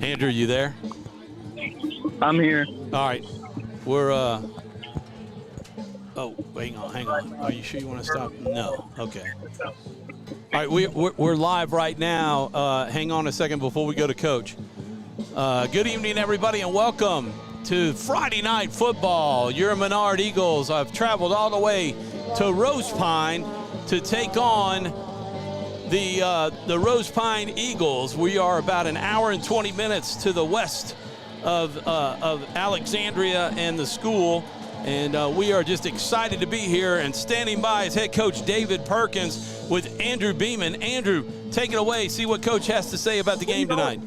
Andrew, you there? I'm here. All right. We're, oh, hang on. Are you sure you want to stop? No. Okay. All right, we're live right now. Hang on a second before we go to Coach. Good evening, everybody, and welcome to Friday Night Football. Your Menard Eagles. I've traveled all the way to Rose Pine to take on the Rose Pine Eagles. We are about an hour and 20 minutes to the west of Alexandria and the school, and we are just excited to be here. And standing by is head coach David Perkins with Andrew Beeman. Andrew, take it away. See what Coach has to say about the game tonight.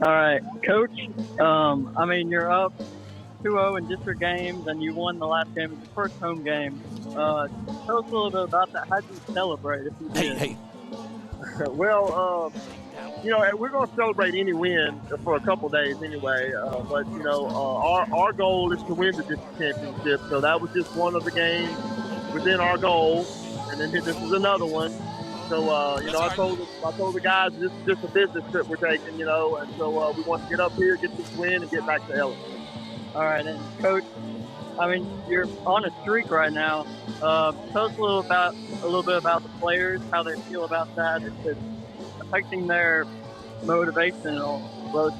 All right, Coach. You're up 2-0 in district games, and you won the last game. It's your first home game. Tell us a little bit about that. How did you celebrate, if you did? Hey. Well, we're going to celebrate any win for a couple days anyway. But our goal is to win the district championship. So that was just one of the games within our goal. And then this is another one. So, I told the guys this is just a business trip we're taking, and so we want to get up here, get this win, and get back to Ellen. All right, and Coach, you're on a streak right now. Tell us a little bit about the players, how they feel about that. It's affecting their motivation and all. Well,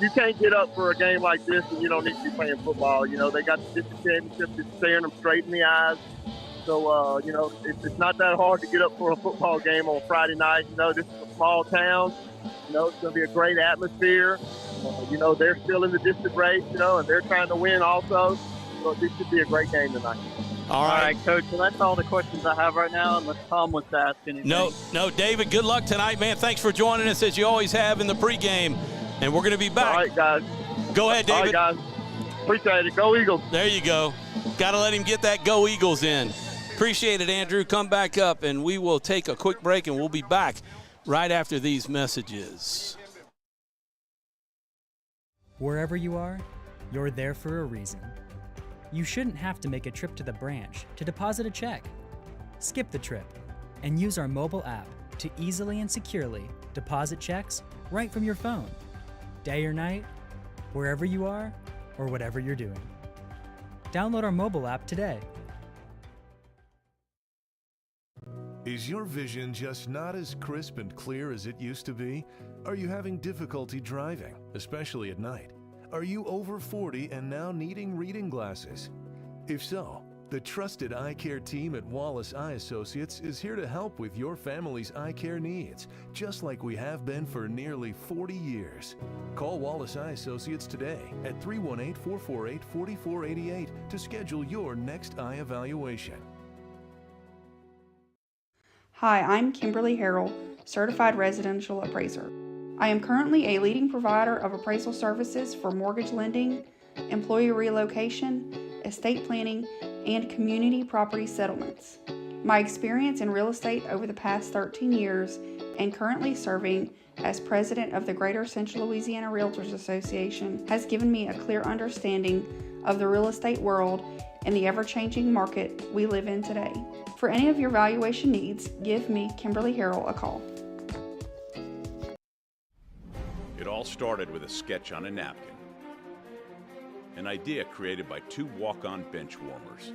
you can't get up for a game like this and you don't need to be playing football. They got the district championship, just staring them straight in the eyes. So, it's not that hard to get up for a football game on Friday night. This is a small town. It's going to be a great atmosphere. They're still in the district race, and they're trying to win also. So this should be a great game tonight. All right, Coach. So that's all the questions I have right now, unless Tom wants to ask anything. No, David, good luck tonight, man. Thanks for joining us, as you always have in the pregame. And we're going to be back. All right, guys. Go ahead, David. All right, guys. Appreciate it. Go Eagles. There you go. Got to let him get that Go Eagles in. Appreciate it, Andrew. Come back up, and we will take a quick break, and we'll be back right after these messages. Wherever you are, you're there for a reason. You shouldn't have to make a trip to the branch to deposit a check. Skip the trip and use our mobile app to easily and securely deposit checks right from your phone, day or night, wherever you are or whatever you're doing. Download our mobile app today. Is your vision just not as crisp and clear as it used to be? Are you having difficulty driving, especially at night? Are you over 40 and now needing reading glasses? If so, the trusted eye care team at Wallace Eye Associates is here to help with your family's eye care needs, just like we have been for nearly 40 years. Call Wallace Eye Associates today at 318-448-4488 to schedule your next eye evaluation. Hi, I'm Kimberly Harrell, Certified Residential Appraiser. I am currently a leading provider of appraisal services for mortgage lending, employee relocation, estate planning, and community property settlements. My experience in real estate over the past 13 years and currently serving as president of the Greater Central Louisiana Realtors Association has given me a clear understanding of the real estate world and the ever-changing market we live in today. For any of your valuation needs, give me, Kimberly Harrell, a call. It all started with a sketch on a napkin. An idea created by two walk-on bench warmers.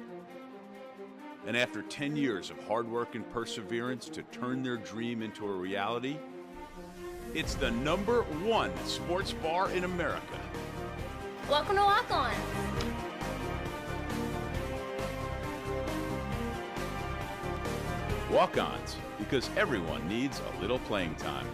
And after 10 years of hard work and perseverance to turn their dream into a reality, it's the #1 sports bar in America. Welcome to Walk On. Walk-ons, because everyone needs a little playing time.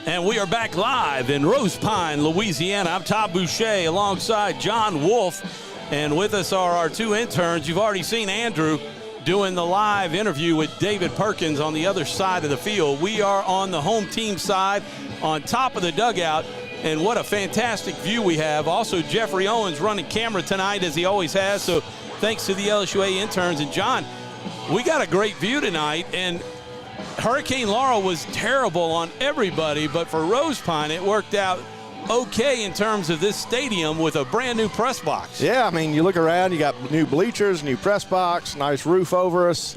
And we are back live in Rose Pine, Louisiana. I'm Todd Boucher alongside John Wolf. And with us are our two interns. You've already seen Andrew doing the live interview with David Perkins on the other side of the field. We are on the home team side on top of the dugout. And what a fantastic view we have. Also, Jeffrey Owens running camera tonight, as he always has. So thanks to the LSUA interns. And John, we got a great view tonight. And Hurricane Laura was terrible on everybody, but for Rose Pine, it worked out okay in terms of this stadium with a brand new press box. Yeah, I mean, you look around, you got new bleachers, new press box, nice roof over us.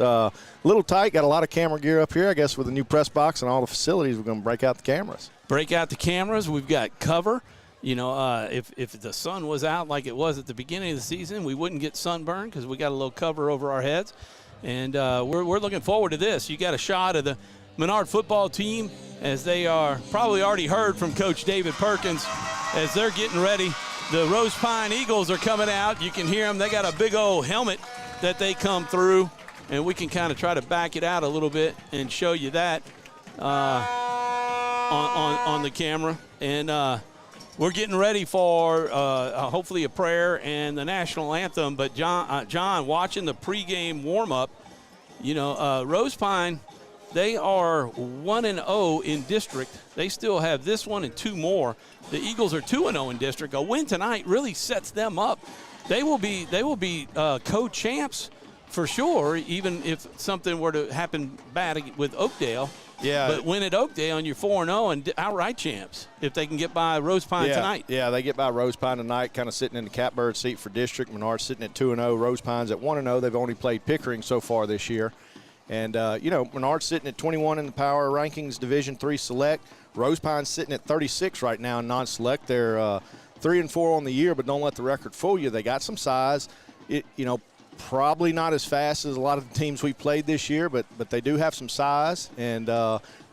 Little tight, got a lot of camera gear up here. I guess with the new press box and all the facilities, we're going to break out the cameras. Break out the cameras. We've got cover. You know, if the sun was out like it was at the beginning of the season, we wouldn't get sunburned because we got a little cover over our heads. And we're looking forward to this. You got a shot of the Menard football team as they are probably already heard from Coach David Perkins as they're getting ready. The Rose Pine Eagles are coming out. You can hear them. They got a big old helmet that they come through. And we can kind of try to back it out a little bit and show you that on the camera. And we're getting ready for hopefully a prayer and the national anthem. But John, watching the pregame warm-up, you know, Rose Pine, they are 1-0 in district. They still have this one and 2 more. The Eagles are 2-0 in district. A win tonight really sets them up. They will be co-champs for sure, even if something were to happen bad with Oakdale. Yeah. But win at Oakdale and you're 4-0 and outright champs if they can get by Rose Pine tonight. Yeah, they get by Rose Pine tonight, kind of sitting in the catbird seat for district. Menard's sitting at 2-0. Rose Pine's at 1-0. They've only played Pickering so far this year. And, you know, Menard's sitting at 21 in the power rankings, Division III select. Rose Pine's sitting at 36 right now in non-select. They're 3-4 on the year, but don't let the record fool you. They got some size. Probably not as fast as a lot of the teams we played this year, but they do have some size. And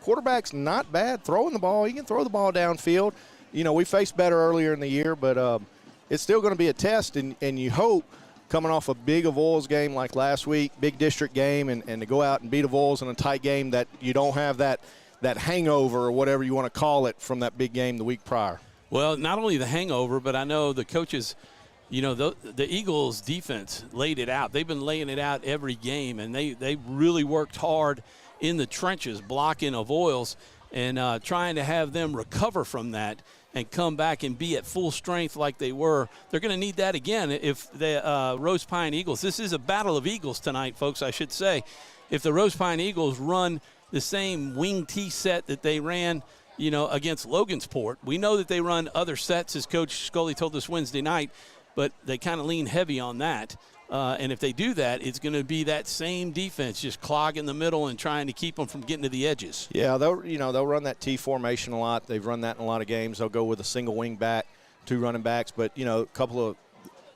quarterback's not bad throwing the ball. He can throw the ball downfield. You know, we faced better earlier in the year, but it's still going to be a test. And you hope coming off a big Avoyelles game like last week, big district game, and to go out and beat Avoyelles in a tight game that you don't have that hangover or whatever you want to call it from that big game the week prior. Well, not only the hangover, but I know the coaches – you know, the Eagles' defense laid it out. They've been laying it out every game, and they really worked hard in the trenches, blocking Avoyelles and trying to have them recover from that and come back and be at full strength like they were. They're going to need that again if the Rose Pine Eagles – this is a battle of Eagles tonight, folks, I should say. If the Rose Pine Eagles run the same wing T set that they ran, you know, against Logansport, we know that they run other sets, as Coach Scully told us Wednesday night, but they kind of lean heavy on that. And if they do that, it's going to be that same defense, just clogging the middle and trying to keep them from getting to the edges. Yeah, they'll run that T formation a lot. They've run that in a lot of games. They'll go with a single wing back, 2 running backs. But, you know, a couple of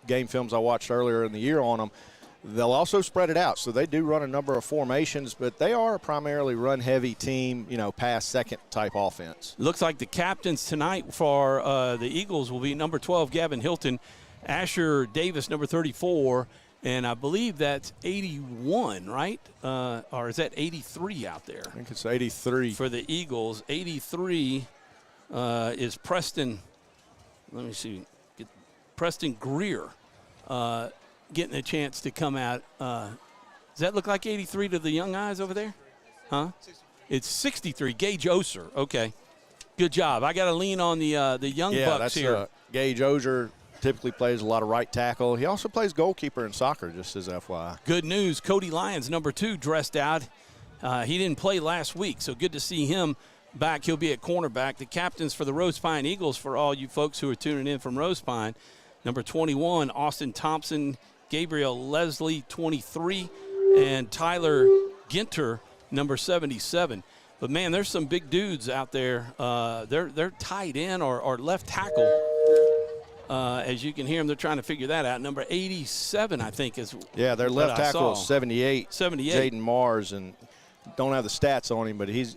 game films I watched earlier in the year on them, they'll also spread it out. So they do run a number of formations, but they are a primarily run-heavy team, you know, pass-second type offense. Looks like the captains tonight for the Eagles will be number 12, Gavin Hilton, Asher Davis, number 34, and I believe that's 81, right? Or is that 83 out there? I think it's 83. For the Eagles, 83 is Preston. Let me see. Preston Greer getting a chance to come out. Does that look like 83 to the young guys over there? Huh? It's 63. Gage Oser. Okay. Good job. I got to lean on the young bucks here. Yeah, that's Gage Oser. Typically plays a lot of right tackle. He also plays goalkeeper in soccer, just as FYI. Good news, Cody Lyons, number 2, dressed out. He didn't play last week, so good to see him back. He'll be at cornerback. The captains for the Rose Pine Eagles, for all you folks who are tuning in from Rose Pine, number 21, Austin Thompson, Gabriel Leslie, 23, and Tyler Ginter, number 77. But, man, there's some big dudes out there. They're tight end or left tackle. As you can hear them, they're trying to figure that out. Number 87, I think, is yeah, their left tackle is 78. 78. Jaden Mars, and don't have the stats on him, but he's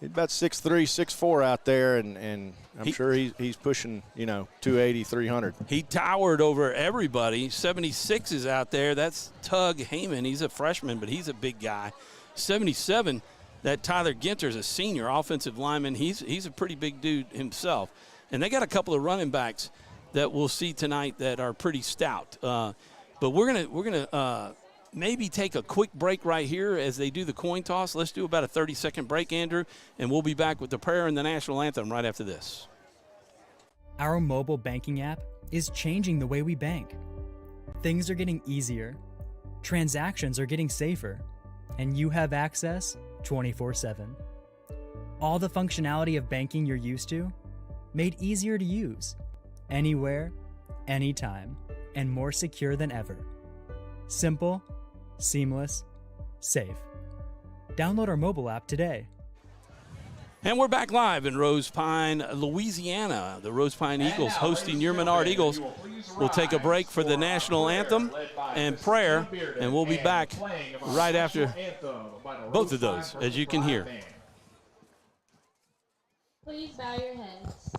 about 6'3", 6'4" out there, and I'm sure he's pushing, you know, 280, 300. He towered over everybody. 76 is out there. That's Tug Heyman. He's a freshman, but he's a big guy. 77, that Tyler Ginter is a senior offensive lineman. He's a pretty big dude himself. And they got a couple of running backs that we'll see tonight that are pretty stout. But we're gonna maybe take a quick break right here as they do the coin toss. Let's do about a 30-second break, Andrew, and we'll be back with the prayer and the national anthem right after this. Our mobile banking app is changing the way we bank. Things are getting easier, transactions are getting safer, and you have access 24/7. All the functionality of banking you're used to, made easier to use, anywhere, anytime, and more secure than ever. Simple, seamless, safe. Download our mobile app today. And we're back live in Rose Pine, Louisiana. The Rose Pine Eagles hosting your Menard Eagles. We'll take a break for the national anthem and prayer, and we'll be back right after both of those, as you can hear. Please bow your heads.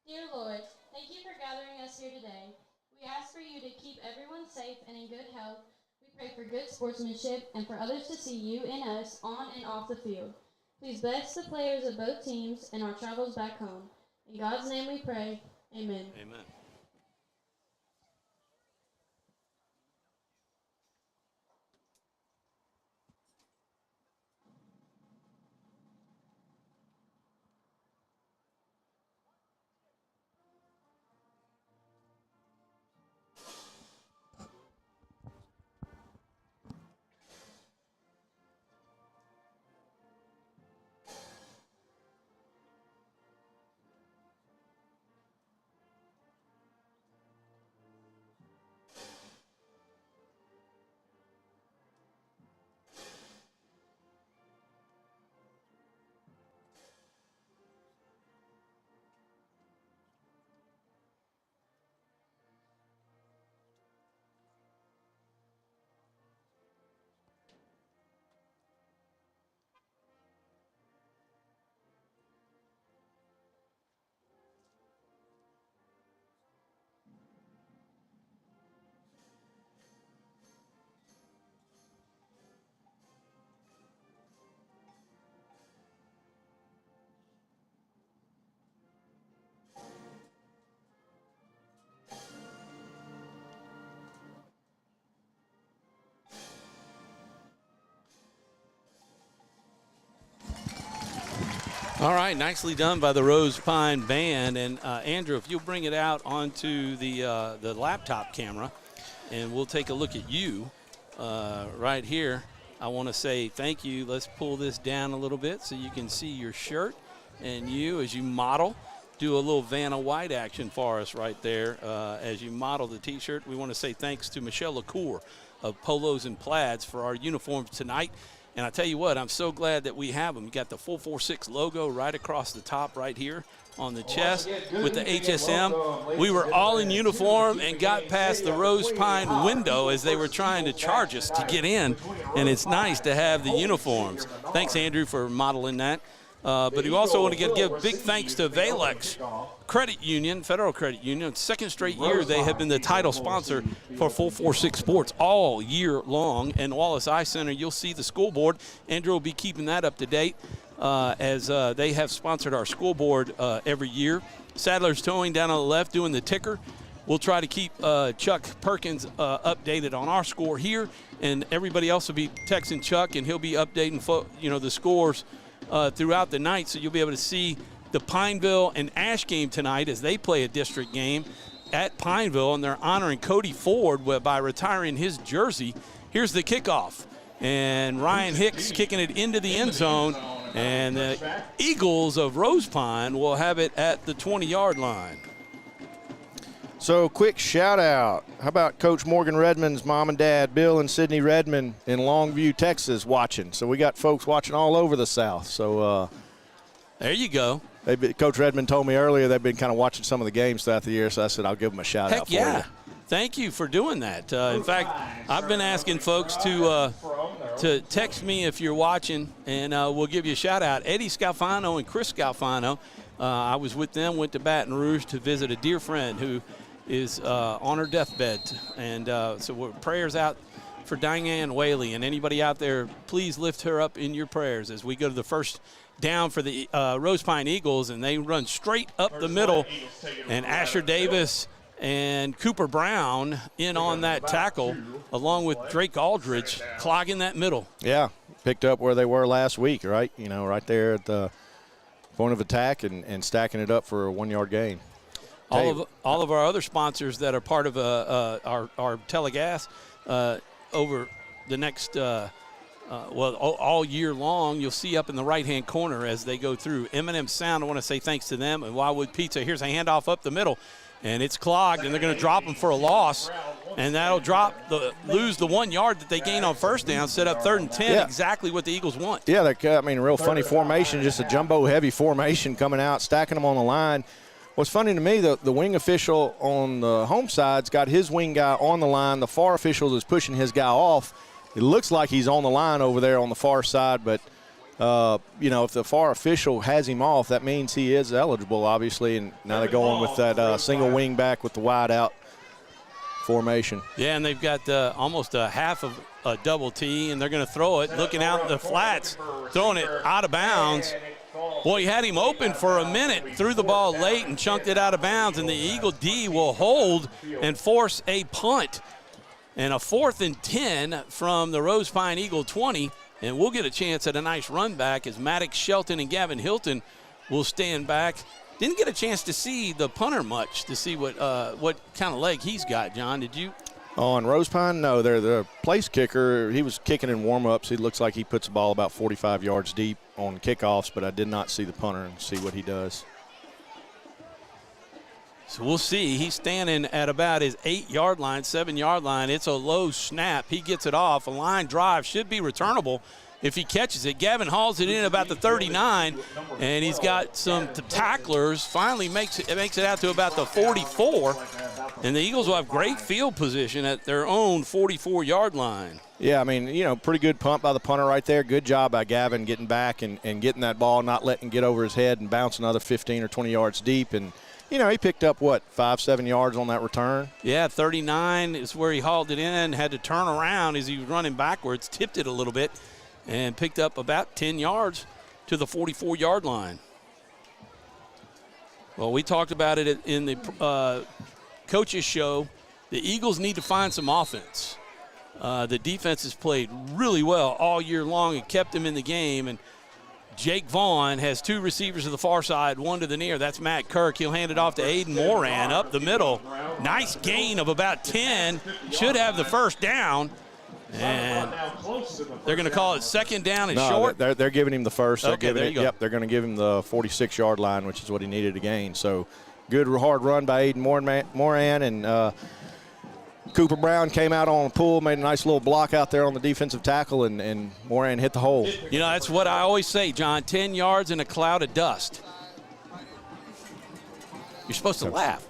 Dear Lord, thank you for gathering us here today. We ask for you to keep everyone safe and in good health. We pray for good sportsmanship and for others to see you in us on and off the field. Please bless the players of both teams and our travels back home. In God's name we pray. Amen. Amen. All right, nicely done by the Rose Pine Band. And Andrew, if you'll bring it out onto the laptop camera, and we'll take a look at you right here. I want to say thank you. Let's pull this down a little bit so you can see your shirt and you as you model. Do a little Vanna White action for us right there as you model the T-shirt. We want to say thanks to Michelle LaCour of Polos and Plaids for our uniforms tonight. And I tell you what, I'm so glad that we have them. You got the 446 logo right across the top right here on the chest with the HSM. We were all in uniform and got past the Rose Pine window as they were trying to charge us to get in. And it's nice to have the uniforms. Thanks, Andrew, for modeling that. But we also want to give big thanks to Valex Credit Union, Federal Credit Union. Second straight year they have been the title sponsor for 446 Sports all year long. And Wallace Eye Center, you'll see the school board. Andrew will be keeping that up to date as they have sponsored our school board every year. Sadler's Towing down on the left doing the ticker. We'll try to keep Chuck Perkins updated on our score here, and everybody else will be texting Chuck, and he'll be updating the scores throughout the night, so you'll be able to see the Pineville and Ash game tonight as they play a district game at Pineville, and they're honoring Cody Ford by retiring his jersey. Here's the kickoff, and Ryan Hicks kicking it into the end zone, and the Eagles of Rose Pine will have it at the 20-yard line. So, quick shout-out. How about Coach Morgan Redmond's mom and dad, Bill and Sydney Redmond in Longview, Texas, watching. So, we got folks watching all over the South. So, there you go. Coach Redmond told me earlier they've been kind of watching some of the games throughout the year, so I said I'll give them a shout-out Heck for yeah. you. Thank you for doing that. In fact, I've been asking folks to text me if you're watching, and we'll give you a shout-out. Eddie Scalfano and Chris Scalfano, I was with them, went to Baton Rouge to visit a dear friend who is on her deathbed. And so prayers out for Diane Whaley, and anybody out there, please lift her up in your prayers as we go to the first down for the Rose Pine Eagles, and they run straight up the middle, and Asher Davis and Cooper Brown in on that tackle along with Drake Aldridge clogging that middle. Yeah, picked up where they were last week, right? right there at the point of attack and stacking it up for a 1-yard gain. All of our other sponsors that are part of our Telegas over the next all year long. You'll see up in the right-hand corner as they go through. M&M Sound, I want to say thanks to them. And Wildwood Pizza, here's a handoff up the middle. And it's clogged, and they're going to drop them for a loss. And that'll lose the 1 yard that they gain on first down, set up 3rd and 10, exactly what the Eagles want. Yeah, real funny formation, just a jumbo-heavy formation coming out, stacking them on the line. What's funny to me, the wing official on the home side's got his wing guy on the line. The far official is pushing his guy off. It looks like he's on the line over there on the far side, but, if the far official has him off, that means he is eligible, obviously, and now they're going with that single wing back with the wide out formation. Yeah, and they've got almost a half of a double T, and they're going to throw it, looking out the flats, throwing it out of bounds. Boy, he had him open for a minute, threw the ball late and chunked it out of bounds, and the Eagle D will hold and force a punt. And a 4th and 10 from the Rose Pine Eagle 20, and we'll get a chance at a nice run back as Maddox Shelton and Gavin Hilton will stand back. Didn't get a chance to see the punter much to see what kind of leg he's got, John. Did you? On Rose Pine, no. They're the place kicker. He was kicking in warm-ups. He looks like he puts the ball about 45 yards deep on kickoffs, but I did not see the punter and see what he does. So we'll see. He's standing at about his 8-yard line, 7-yard line. It's a low snap. He gets it off. A line drive should be returnable if he catches it. Gavin hauls it in about the 39, and he's got some tacklers. Finally makes it out to about the 44, and the Eagles will have great field position at their own 44-yard line. Yeah, pretty good punt by the punter right there. Good job by Gavin getting back and getting that ball, not letting it get over his head and bounce another 15 or 20 yards deep. And he picked up, 5-7 yards on that return? Yeah, 39 is where he hauled it in, had to turn around as he was running backwards, tipped it a little bit, and picked up about 10 yards to the 44-yard line. Well, we talked about it in the coaches show. The Eagles need to find some offense. The defense has played really well all year long and kept them in the game, and Jake Vaughn has 2 receivers to the far side, 1 to the near. That's Matt Kirk. He'll hand it off to Aiden Moran up the middle. Nice gain of about 10. Should have the first down. And they're going to call it 2nd down and short. They're giving him the first. Okay, there you go. Yep, they're going to give him the 46-yard line, which is what he needed to gain. So good hard run by Aiden Moran, and Cooper Brown came out on the pull, made a nice little block out there on the defensive tackle, and Moran hit the hole. That's what I always say, John, 10 yards in a cloud of dust. You're supposed to laugh.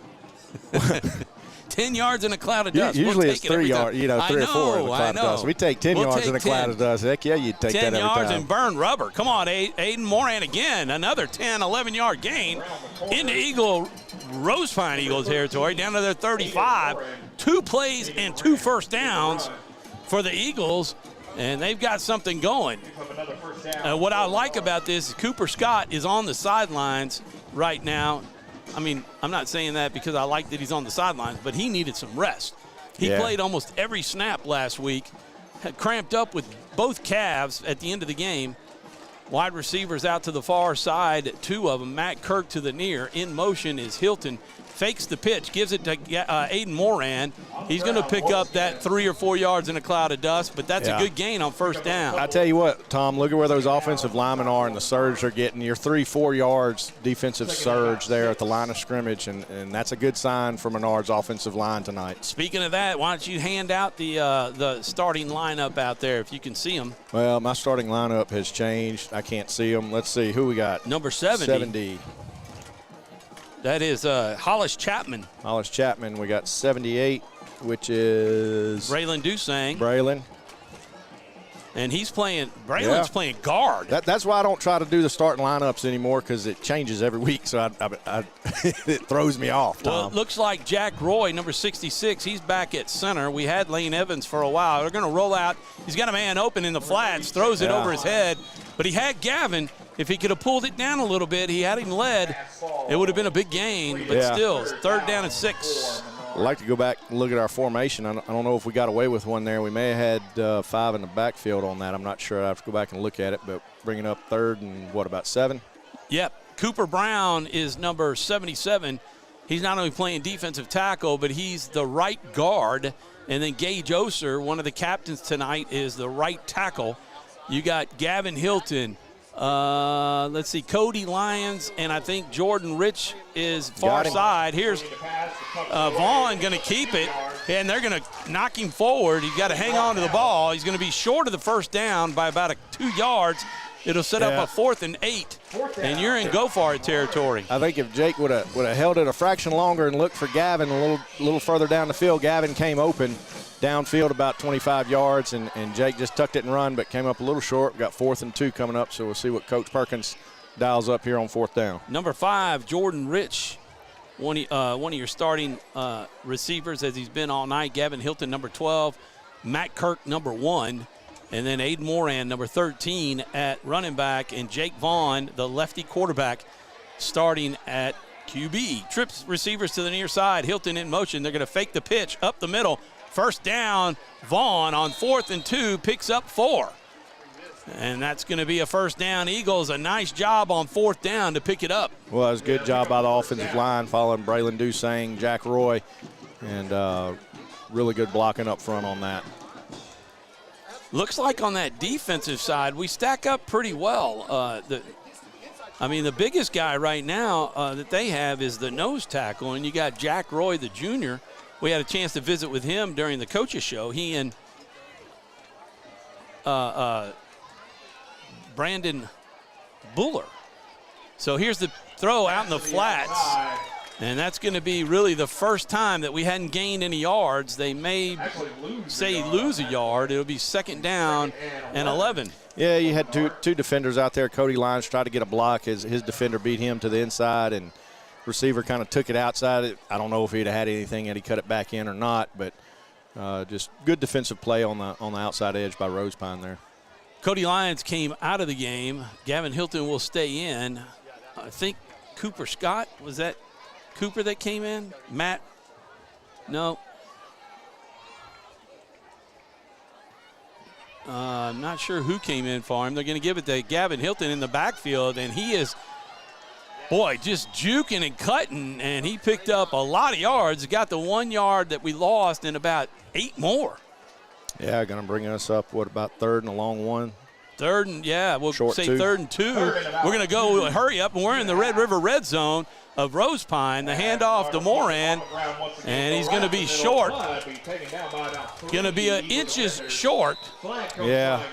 10 yards in a cloud of dust. Usually we'll it's 3 yards, 3 or 4 in a cloud of dust. We take 10 yards in a cloud of dust. Heck yeah, you'd take that every time. 10 yards and burn rubber. Come on, Aiden Moran again. Another 10, 11-yard gain into Rose Pine Eagles territory, down to their 35. 2 plays and 2 first downs for the Eagles, and they've got something going. What I like about this is Cooper Scott is on the sidelines right now. I'm not saying that because I like that he's on the sidelines, but he needed some rest. He played almost every snap last week, had cramped up with both calves at the end of the game. Wide receivers out to the far side, 2 of them. Matt Kirk to the near. In motion is Hilton. Fakes the pitch, gives it to Aiden Moran. He's going to pick up that 3 or 4 yards in a cloud of dust, but that's a good gain on first down. I tell you what, Tom, look at where those offensive linemen are and the surge they're getting. You're 3-4 yards defensive surge there at the line of scrimmage, and that's a good sign for Menard's offensive line tonight. Speaking of that, why don't you hand out the starting lineup out there if you can see them? Well, my starting lineup has changed. I can't see them. Let's see who we got. Number 70. That is Hollis Chapman. Hollis Chapman. We got 78, which is Braylon Dusang. Braylon. And he's playing, Braylon's playing guard. That's why I don't try to do the starting lineups anymore, because it changes every week, so it throws me off, Tom. Well, it looks like Jack Roy, number 66, he's back at center. We had Lane Evans for a while. They're going to roll out. He's got a man open in the flats, throws it over his head. But he had Gavin. If he could have pulled it down a little bit, he had him led, it would have been a big gain. But still, 3rd down and 6. I'd like to go back and look at our formation. I don't know if we got away with one there. We may have had 5 in the backfield on that. I'm not sure. I have to go back and look at it. But bringing up 3rd and, about 7? Yep. Cooper Brown is number 77. He's not only playing defensive tackle, but he's the right guard. And then Gage Oser, one of the captains tonight, is the right tackle. You got Gavin Hilton. Let's see, Cody Lyons, and I think Jordan Rich is far side. Here's Vaughn going to keep it, and they're going to knock him forward. He's got to hang on to the ball. He's going to be short of the first down by about 2 yards. It'll set up a 4th and 8, and you're in go-for-it territory. I think if Jake would have held it a fraction longer and looked for Gavin a little further down the field, Gavin came open downfield about 25 yards, and Jake just tucked it and run, but came up a little short. Got 4th and 2 coming up, so we'll see what Coach Perkins dials up here on 4th down. Number 5, Jordan Rich, one of your starting receivers as he's been all night. Gavin Hilton, number 12. Matt Kirk, number 1. And then Aiden Moran, number 13 at running back, and Jake Vaughn, the lefty quarterback, starting at QB. Trips receivers to the near side. Hilton in motion. They're going to fake the pitch up the middle. First down, Vaughn on 4th and 2 picks up 4. And that's going to be a first down. Eagles, a nice job on 4th down to pick it up. Well, it was a good job by the offensive line following Braylon Dusang, Jack Roy, and really good blocking up front on that. Looks like on that defensive side, we stack up pretty well. The biggest guy right now that they have is the nose tackle, and you got Jack Roy, the junior. We had a chance to visit with him during the coaches show. He and Brandon Buller. So here's the throw out in the flats. And that's going to be really the first time that we hadn't gained any yards. They may lose a yard. It'll be 2nd down and 11. Yeah, you had two defenders out there. Cody Lyons tried to get a block. His defender beat him to the inside, and receiver kind of took it outside. I don't know if he'd had anything and he cut it back in or not, but just good defensive play on the outside edge by Rosepine there. Cody Lyons came out of the game. Gavin Hilton will stay in. I think Cooper Scott, was that Cooper that came in? Matt? No. I'm not sure who came in for him. They're going to give it to Gavin Hilton in the backfield, and he is, just juking and cutting, and he picked up a lot of yards. Got the 1 yard that we lost and about 8 more. Yeah, going to bring us up, about 3rd and a long one? 3rd and, we'll Short say 2. 3rd and 2. We're going to go hurry up, and we're in the Red River red zone of Rosepine. The handoff to Moran, and he's going to be short. Going to be inches short. Yeah.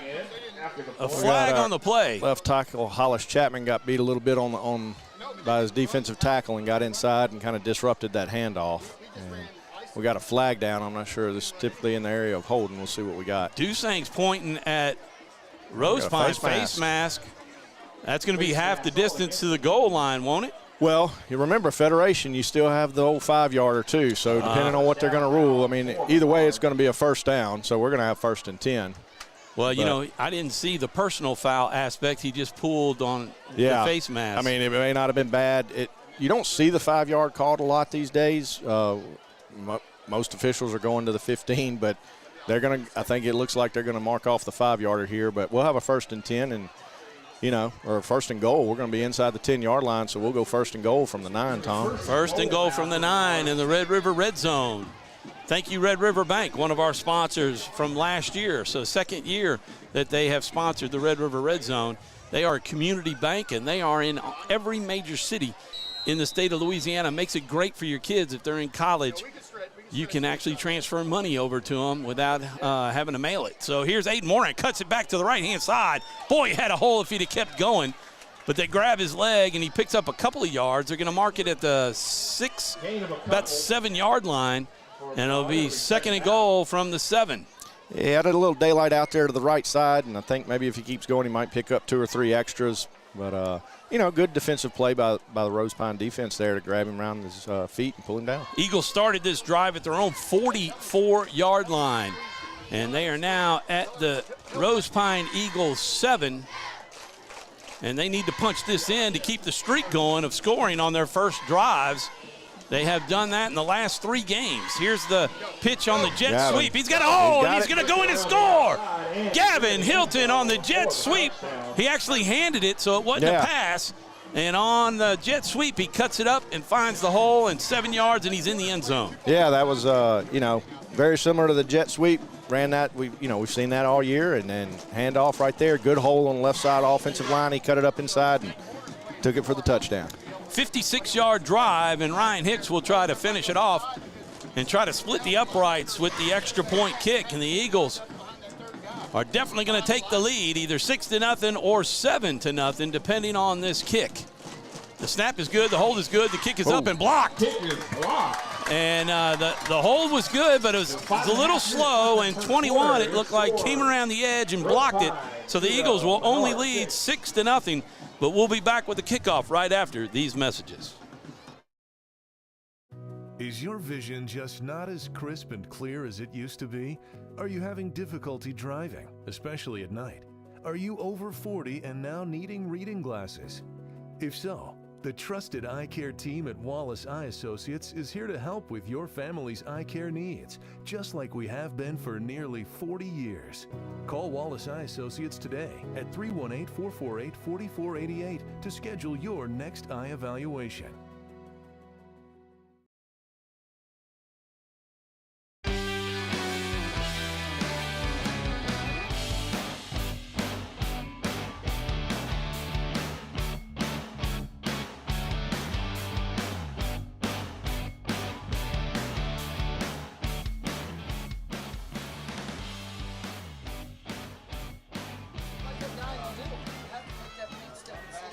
A flag on the play. Left tackle Hollis Chapman got beat a little bit by his defensive tackle and got inside and kind of disrupted that handoff. And we got a flag down. I'm not sure. This is typically in the area of holding. We'll see what we got. Dusang's pointing at Rosepine's face mask. That's going to be half the distance to the goal line, won't it? Well, you remember Federation, you still have the old 5-yarder too, so depending on what they're going to rule, either way it's going to be a first down, so we're going to have 1st and 10. Well, I didn't see the personal foul aspect. He just pulled on the face mask. It may not have been bad. You don't see the 5-yard called a lot these days. Most officials are going to the 15, but I think it looks like they're going to mark off the 5-yarder here, but we'll have a 1st and 10 and or 1st and goal. We're going to be inside the 10-yard line, so we'll go 1st and goal from the 9, Tom. 1st and goal from the 9 in the Red River red zone. Thank you, Red River Bank, one of our sponsors from last year. So 2nd year that they have sponsored the Red River Red Zone. They are a community bank, and they are in every major city in the state of Louisiana. Makes it great for your kids if they're in college. You can actually transfer money over to them without having to mail it. So here's Aiden Moran, cuts it back to the right-hand side. Boy, he had a hole if he'd have kept going. But they grab his leg, and he picks up a couple of yards. They're going to mark it at the 7-yard line, and it'll be 2nd and goal from the 7. Yeah, he had a little daylight out there to the right side, and I think maybe if he keeps going, he might pick up 2 or 3 extras. But, good defensive play by the Rosepine defense there to grab him around his feet and pull him down. Eagles started this drive at their own 44-yard line, and they are now at the Rosepine Eagles 7. And they need to punch this in to keep the streak going of scoring on their first drives. They have done that in the last 3 games. Here's the pitch on the jet sweep. He's got a hole, and he's going to go in and score. Gavin Hilton on the jet sweep. He actually handed it, so it wasn't a pass. And on the jet sweep, he cuts it up and finds the hole and 7 yards, and he's in the end zone. Yeah, that was, very similar to the jet sweep. Ran that, we've seen that all year, and then handoff right there. Good hole on the left side offensive line. He cut it up inside and took it for the touchdown. 56-yard drive, and Ryan Hicks will try to finish it off and try to split the uprights with the extra point kick. And the Eagles are definitely going to take the lead, either 6-0 or 7-0, depending on this kick. The snap is good, the hold is good, the kick is up and blocked. And the hold was good, but it was a little slow, and 21, it looked like, came around the edge and blocked it. So the Eagles will only lead 6-0, but we'll be back with the kickoff right after these messages. Is your vision just not as crisp and clear as it used to be? Are you having difficulty driving, especially at night? Are you over 40 and now needing reading glasses? If so, the trusted eye care team at Wallace Eye Associates is here to help with your family's eye care needs, just like we have been for nearly 40 years. Call Wallace Eye Associates today at 318-448-4488 to schedule your next eye evaluation.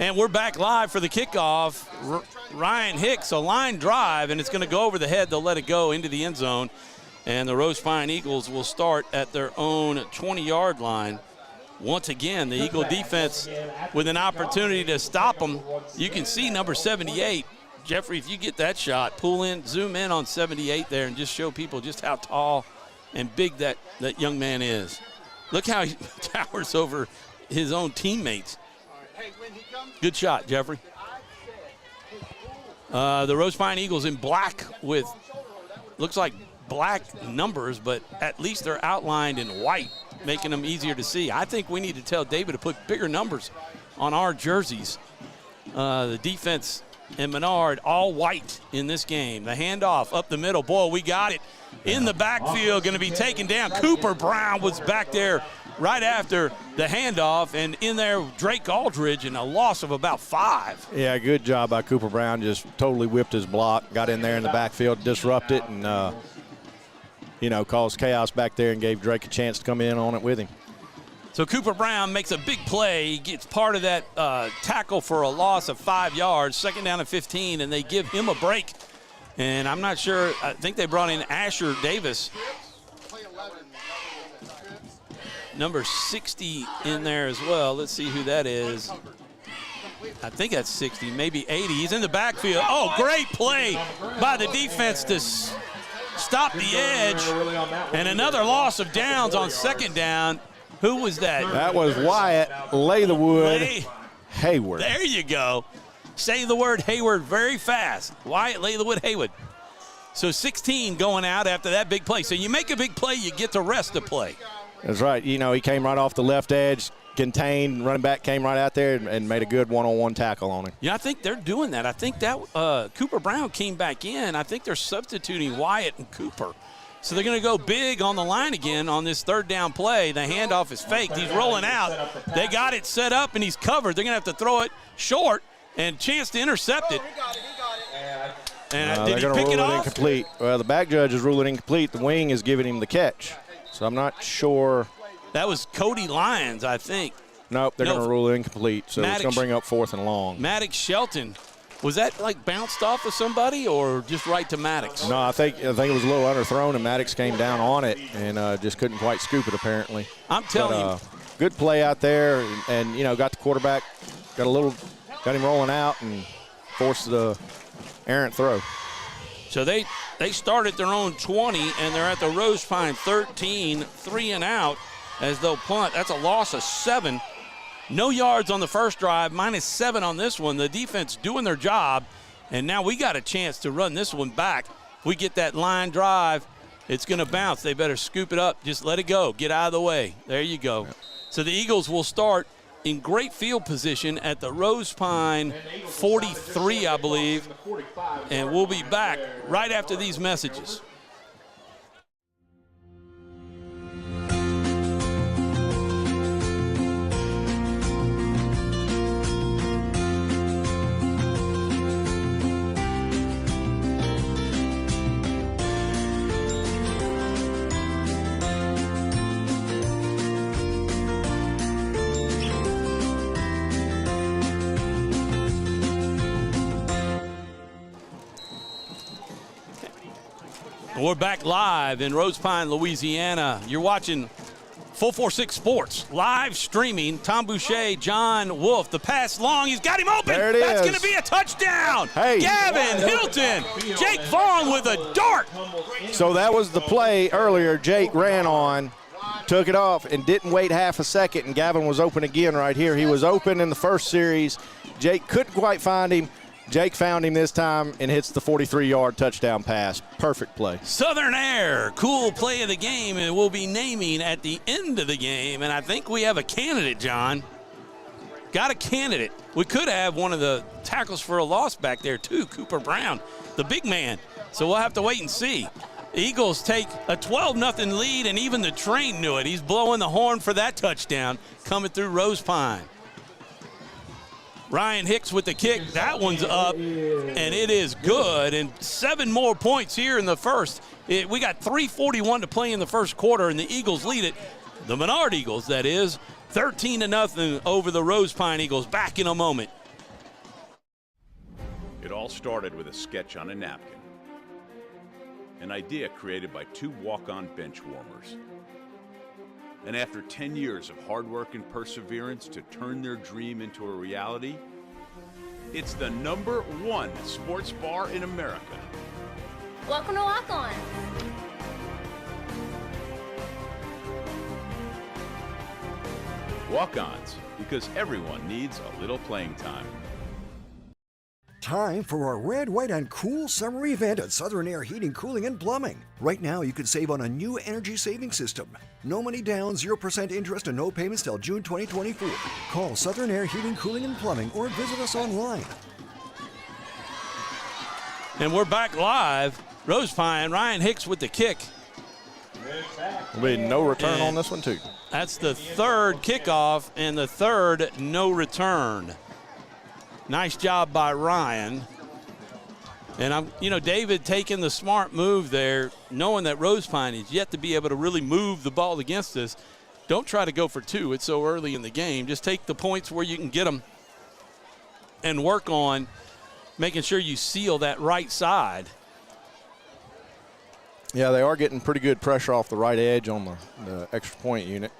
And we're back live for the kickoff. Ryan Hicks, a line drive, and it's going to go over the head. They'll let it go into the end zone. And the Rose Pine Eagles will start at their own 20-yard line. Once again, the Eagle defense with an opportunity to stop them. You can see number 78. Jeffrey, if you get that shot, pull in, zoom in on 78 there and just show people just how tall and big that young man is. Look how he towers over his own teammates. Good shot, Jeffrey. The Rose Pine Eagles in black with, looks like black numbers, but at least they're outlined in white, making them easier to see. I think we need to tell David to put bigger numbers on our jerseys. The defense and Menard all white in this game. The handoff up the middle. Boy, we got it in the backfield, going to be taken down. Cooper Brown was back there right after the handoff, and in there, Drake Aldridge, and a loss of about 5. Yeah, good job by Cooper Brown. Just totally whipped his block, got in there in the backfield, disrupted, and, caused chaos back there and gave Drake a chance to come in on it with him. So Cooper Brown makes a big play. He gets part of that tackle for a loss of 5 yards, 2nd down and 15, and they give him a break. And I'm not sure, I think they brought in Asher Davis, number 60 in there as well. Let's see who that is. I think that's 60, maybe 80. He's in the backfield. Oh, great play by the defense to stop the edge. And another loss of downs on 2nd down. Who was that? That was Wyatt Laythewood Hayward. There you go. Say the word Hayward very fast. Wyatt Laythewood Hayward. So 16 going out after that big play. So you make a big play, you get the rest to play. That's right. He came right off the left edge, contained, running back came right out there and made a good one-on-one tackle on him. Yeah, I think they're doing that. I think that Cooper Brown came back in. I think they're substituting Wyatt and Cooper. So they're going to go big on the line again on this 3rd down play. The handoff is faked. He's rolling out. They got it set up, and he's covered. They're going to have to throw it short and chance to intercept it. And did he pick it off? Incomplete. Well, the back judge is ruling incomplete. The wing is giving him the catch. So I'm not sure. That was Cody Lyons, I think. Nope, they're going to rule it incomplete. So it's going to bring up 4th and long. Maddox Shelton. Was that like bounced off of somebody or just right to Maddox? No, I think it was a little underthrown, and Maddox came down on it and just couldn't quite scoop it apparently. I'm telling you. Good play out there, and got the quarterback, got him rolling out and forced the errant throw. So they start at their own 20, and they're at the Rose Pine 13, 3 and out as they'll punt. That's a loss of 7. No yards on the first drive, -7 on this one. The defense doing their job, and now we got a chance to run this one back. If we get that line drive, it's going to bounce. They better scoop it up. Just let it go. Get out of the way. There you go. So the Eagles will start in great field position at the Rose Pine 43, I believe, and we'll be back right after these messages. We're back live in Rose Pine, Louisiana. You're watching Full 46 Sports, live streaming. Tom Boucher, John Wolf, the pass long. He's got him open. There it That's is. going to be a touchdown. Hey. Gavin Hilton. Jake Vaughn with a dart. So that was the play earlier Jake ran on, took it off, and didn't wait half a second, and Gavin was open again right here. He was open in the first series. Jake couldn't quite find him. Jake found him this time and hits the 43-yard touchdown pass. Perfect play. Southern Air, cool play of the game, and we'll be naming at the end of the game. And I think we have a candidate, John. Got a candidate. We could have one of the tackles for a loss back there, too, Cooper Brown, the big man. So we'll have to wait and see. Eagles take a 12-0 lead, and even the train knew it. He's blowing the horn for that touchdown coming through Rose Pine. Ryan Hicks with the kick. That one's up, and it is good. And 7 more points here in the first. We got 3:41 to play in the first quarter, and the Eagles lead it. The Menard Eagles, that is, 13-0 over the Rose Pine Eagles. Back in a moment. It all started with a sketch on a napkin. An idea created by 2 walk-on bench warmers. And after 10 years of hard work and perseverance to turn their dream into a reality, it's the #1 sports bar in America. Welcome to Walk On. Walk-ons, because everyone needs a little playing time. Time for our red, white, and cool summer event at Southern Air Heating, Cooling, and Plumbing. Right now, you can save on a new energy saving system. No money down, 0% interest, and no payments till June 2024. Call Southern Air Heating, Cooling, and Plumbing or visit us online. And we're back live. Rose Pine, Ryan Hicks with the kick. There'll be no return on this one, too. That's the 3rd kickoff and the 3rd no return. Nice job by Ryan. And David taking the smart move there, knowing that Rose Pine is yet to be able to really move the ball against us. Don't try to go for 2. It's so early in the game. Just take the points where you can get them and work on making sure you seal that right side. Yeah, they are getting pretty good pressure off the right edge on the extra point unit.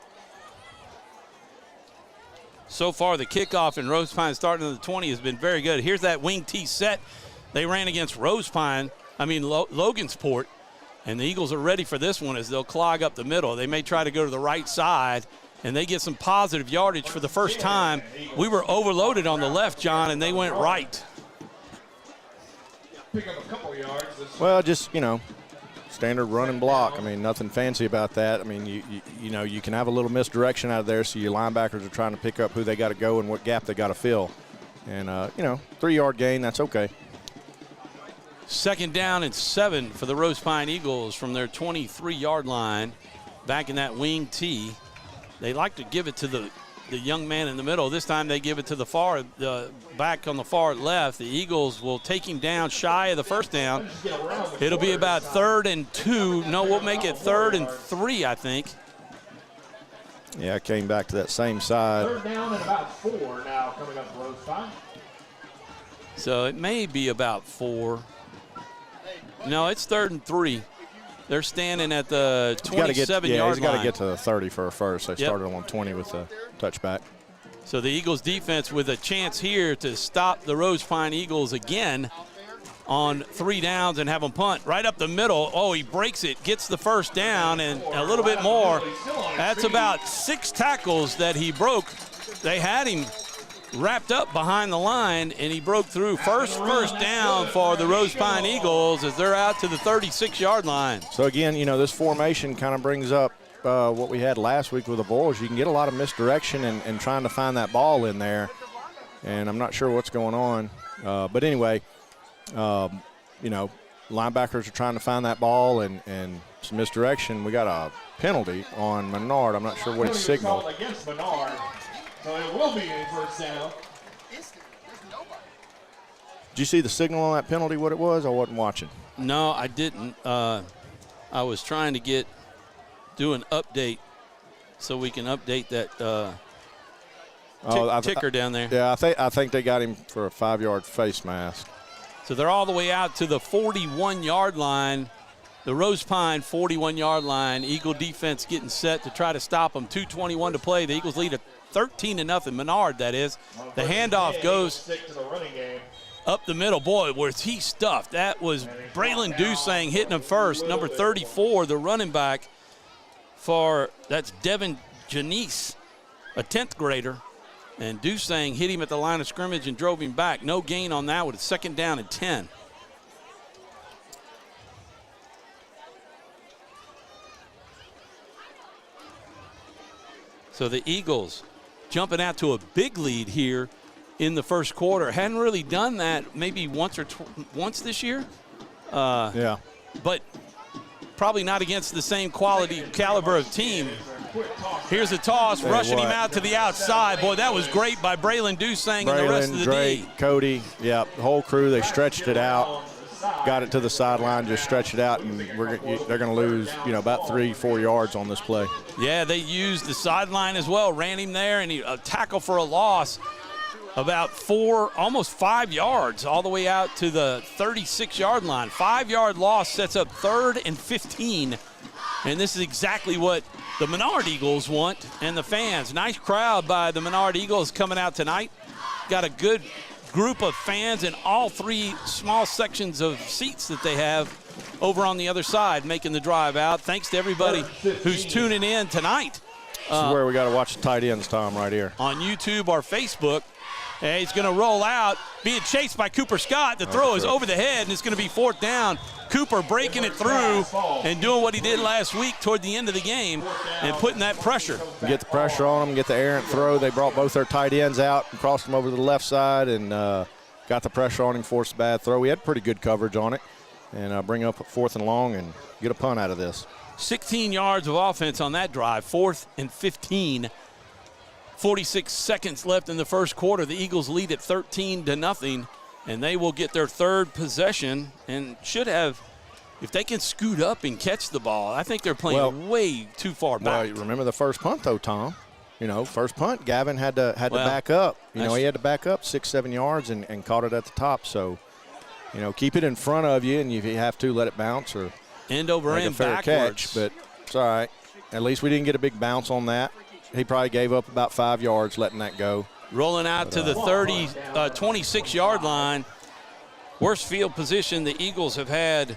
So far, the kickoff in Rose Pine starting at the 20 has been very good. Here's that wing T set. They ran against Logansport, and the Eagles are ready for this one as they'll clog up the middle. They may try to go to the right side, and they get some positive yardage for the first time. We were overloaded on the left, John, and they went right. Pick up a couple yards. Well, just, standard run and block. I mean, nothing fancy about that. I mean, you can have a little misdirection out of there, so your linebackers are trying to pick up who they got to go and what gap they got to fill. And, 3-yard gain, that's okay. 2nd down and 7 for the Rose Pine Eagles from their 23-yard line. Back in that wing T. They like to give it to the young man in the middle. This time they give it to the back on the far left. The Eagles will take him down shy of the first down. It'll be about 3rd and 2. No, we'll make it 3rd and 3, I think. Yeah, came back to that same side. 3rd down and about 4 now coming up Rose Pine. So it may be about 4. No, it's 3rd and 3. They're standing at the 27-yard line. He's got to get to the 30 for a first. They started on 20 with the touchback. So the Eagles defense with a chance here to stop the Rose Pine Eagles again on 3 downs and have them punt right up the middle. Oh, he breaks it, gets the first down, and a little bit more. That's about 6 tackles that he broke. They had him wrapped up behind the line, and he broke through. First down for the Rose Pine Eagles as they're out to the 36-yard line. So, again, this formation kind of brings up what we had last week with the Bulls. You can get a lot of misdirection and trying to find that ball in there, and I'm not sure what's going on. But anyway, linebackers are trying to find that ball and some misdirection. We got a penalty on Menard. I'm not sure what he signaled. Against Menard. So it will be a first down. Did you see the signal on that penalty, what it was? I wasn't watching. No, I didn't. I was trying to do an update so we can update that ticker down there. Yeah, I think they got him for a 5-yard face mask. So they're all the way out to the 41-yard line the Rose Pine 41-yard line. Eagle defense getting set to try to stop them. 2:21 to play. The Eagles lead at 13-0. Menard, that is. The handoff goes up the middle. Boy, was he stuffed. That was Braylon Dusang hitting him first. Number 34, the running back that's Devin Janice, a 10th grader. And Dusang hit him at the line of scrimmage and drove him back. No gain on that with a 2nd down and 10. So the Eagles jumping out to a big lead here in the first quarter. Hadn't really done that maybe once this year. Yeah. But probably not against the same caliber of team. Here's a toss, rushing him out to the outside. Boy, that was great by Braylon Dusang and the rest of the Drake, D. Cody, yeah, the whole crew, they stretched it out, got it to the sideline, just stretched it out, and they're going to lose, about 3-4 yards on this play. Yeah, they used the sideline as well, ran him there, and a tackle for a loss about almost 5 yards, all the way out to the 36-yard line. 5-yard loss sets up 3rd and 15, and this is exactly what the Menard Eagles want and the fans. Nice crowd by the Menard Eagles coming out tonight. Got a good group of fans in all 3 small sections of seats that they have over on the other side making the drive out. Thanks to everybody who's tuning in tonight. This is where we got to watch the tight ends, Tom, right here. On YouTube or Facebook. And he's going to roll out, being chased by Cooper Scott. The throw is over the head, and it's going to be 4th down. Cooper breaking it through and doing what he did last week toward the end of the game and putting that pressure. Get the pressure on them, get the errant throw. They brought both their tight ends out and crossed them over to the left side and got the pressure on him, forced a bad throw. We had pretty good coverage on it, and bring up a 4th and long and get a punt out of this. 16 yards of offense on that drive, 4th and 15. 46 seconds left in the first quarter. The Eagles lead at 13-0, and they will get their 3rd possession and should have, if they can scoot up and catch the ball. I think they're playing way too far back. Well, remember the first punt, though, Tom. First punt, Gavin had to back up. He had to back up 6-7 yards and caught it at the top. So, keep it in front of you, and if you have to, let it bounce or end over end backwards. Catch, but it's all right. At least we didn't get a big bounce on that. He probably gave up about 5 yards letting that go. Rolling out to the 26-yard line. Worst field position the Eagles have had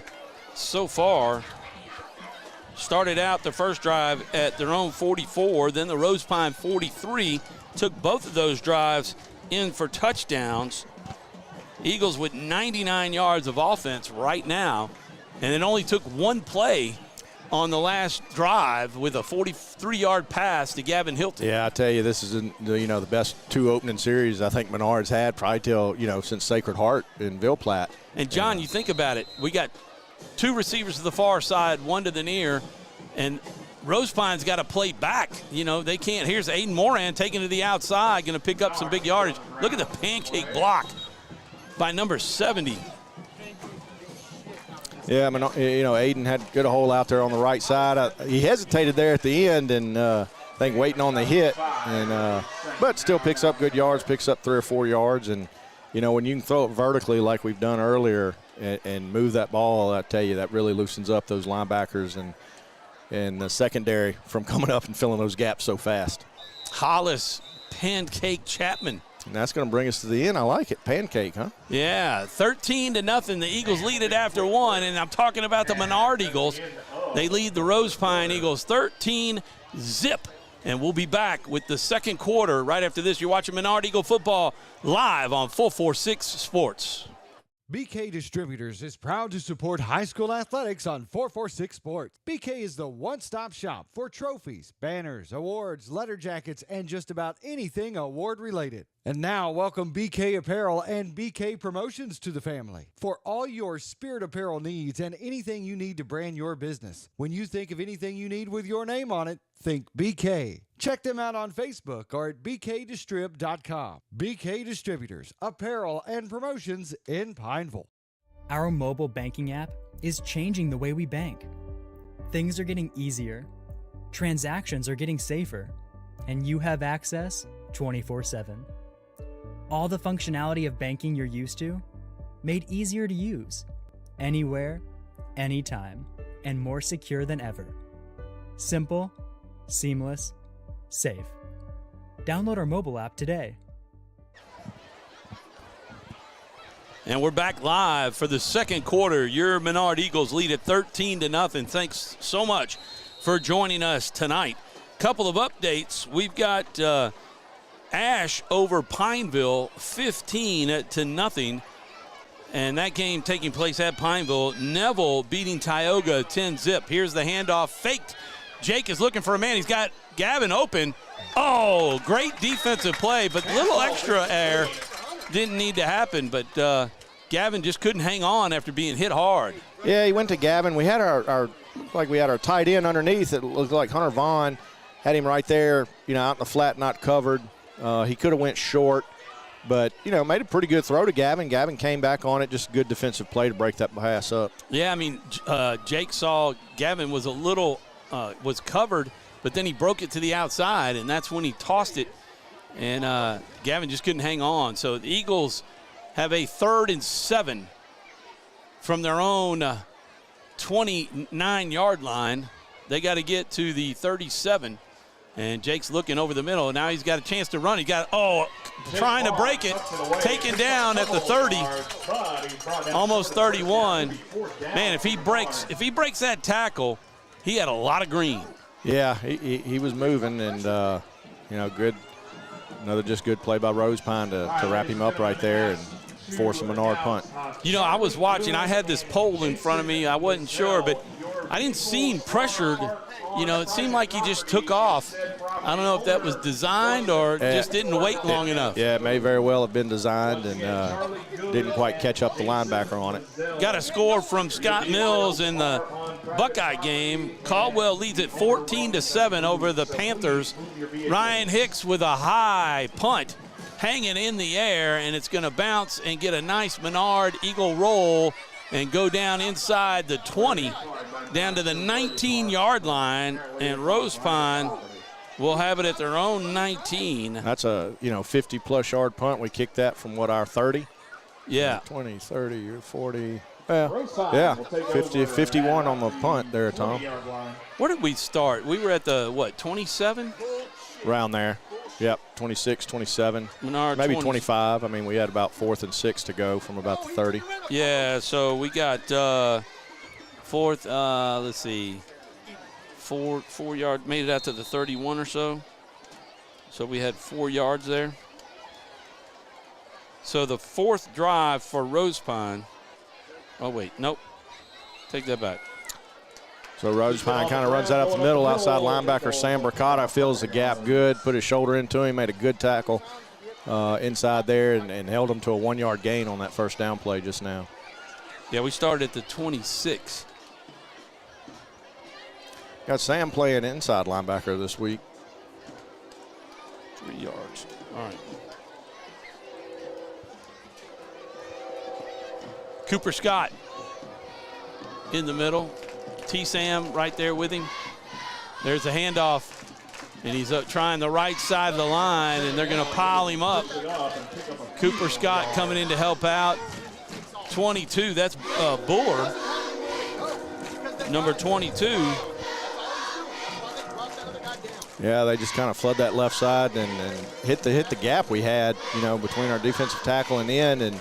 so far. Started out the first drive at their own 44, then the Rose Pine 43. Took both of those drives in for touchdowns. Eagles with 99 yards of offense right now, and it only took one play on the last drive with a 43-yard pass to Gavin Hilton. Yeah, I tell you, this is the best 2 opening series I think Menard's had probably till since Sacred Heart in Ville Platte. And John, you think about it, we got 2 receivers to the far side, 1 to the near, and Rose Pine's got to play back. They can't. Here's Aiden Moran taking to the outside, going to pick up some big yardage. Look at the pancake block by number 70. Yeah, Aiden had good hole out there on the right side. He hesitated there at the end and I think waiting on the hit, and but still picks up good yards, picks up 3 or 4 yards. And, when you can throw it vertically like we've done earlier and move that ball, I tell you, that really loosens up those linebackers and the secondary from coming up and filling those gaps so fast. Hollis, Pancake Chapman. And that's going to bring us to the end. I like it. Pancake, huh? Yeah, 13-0. The Eagles lead it after 1, and I'm talking about the Menard Eagles. They lead the Rose Pine Eagles 13-zip. And we'll be back with the second quarter right after this. You're watching Menard Eagle football live on 446 Sports. BK Distributors is proud to support high school athletics on 446 Sports. BK is the one-stop shop for trophies, banners, awards, letter jackets, and just about anything award-related. And now, welcome BK Apparel and BK Promotions to the family for all your spirit apparel needs and anything you need to brand your business. When you think of anything you need with your name on it, think BK. Check them out on Facebook or at bkdistrib.com. BK Distributors, apparel and promotions in Pineville. Our mobile banking app is changing the way we bank. Things are getting easier, transactions are getting safer, and you have access 24/7. All the functionality of banking you're used to, made easier to use, anywhere, anytime, and more secure than ever. Simple, seamless, safe. Download our mobile app today. And we're back live for the second quarter. Your Menard Eagles lead at 13-0. Thanks so much for joining us tonight. Couple of updates. We've got Ash over Pineville 15-0. And that game taking place at Pineville. Neville beating Tioga 10-0. Here's the handoff. Faked. Jake is looking for a man. He's got Gavin open. Oh, great defensive play, but a little extra air didn't need to happen. But Gavin just couldn't hang on after being hit hard. Yeah, he went to Gavin. We had our tight end underneath. It looked like Hunter Vaughn had him right there, out in the flat, not covered. He could have went short, but, made a pretty good throw to Gavin. Gavin came back on it. Just good defensive play to break that pass up. Yeah, I mean, Jake saw Gavin was a little was covered, but then he broke it to the outside, and that's when he tossed it, and Gavin just couldn't hang on. So the Eagles have a 3rd and 7 from their own 29-yard line. They got to get to the 37, and Jake's looking over the middle. Now he's got a chance to run. He got, trying to break it, taken down at the 30, almost 31. Man, if he breaks that tackle, he had a lot of green. Yeah, he was moving, and another just good play by Rose Pine to wrap him up right there and force a Menard punt. I was watching. I had this pole in front of me. I wasn't sure, but I didn't see him pressured. It seemed like he just took off. I don't know if that was designed or just didn't wait long enough. Yeah, it may very well have been designed and didn't quite catch up the linebacker on it. Got a score from Scott Mills in the Buckeye game. Caldwell leads at 14-7 over the Panthers. Ryan Hicks with a high punt hanging in the air, and it's going to bounce and get a nice Menard Eagle roll and go down inside the 20, down to the 19-yard line, and Rose Pine will have it at their own 19. That's a 50-plus yard punt. We kicked that from our 30? Yeah. 20, 30, 40. Yeah, 50, 51 on the punt there, Tom. Where did we start? We were at the, 27? Around there. Yep, 26, 27, Menard maybe 20. 25. I mean, we had about 4th and 6 to go from about the 30. Yeah, so we got 4th, let's see, 4 yard, made it out to the 31 or so. So we had 4 yards there. So the 4th drive for Rose Pine. Oh, wait, nope. Take that back. So Rose Pine kind of runs that up the middle. Outside linebacker Sam Bricata fills the gap good, put his shoulder into him, made a good tackle inside there and held him to a 1-yard gain on that first down play just now. Yeah, we started at the 26. Got Sam playing inside linebacker this week. 3 yards. All right. Cooper Scott in the middle. T-Sam right there with him. There's a handoff, and he's trying the right side of the line, and they're going to pile him up. Cooper Scott coming in to help out. 22, that's Buller, number 22. Yeah, they just kind of flood that left side and hit the gap we had, between our defensive tackle and end, and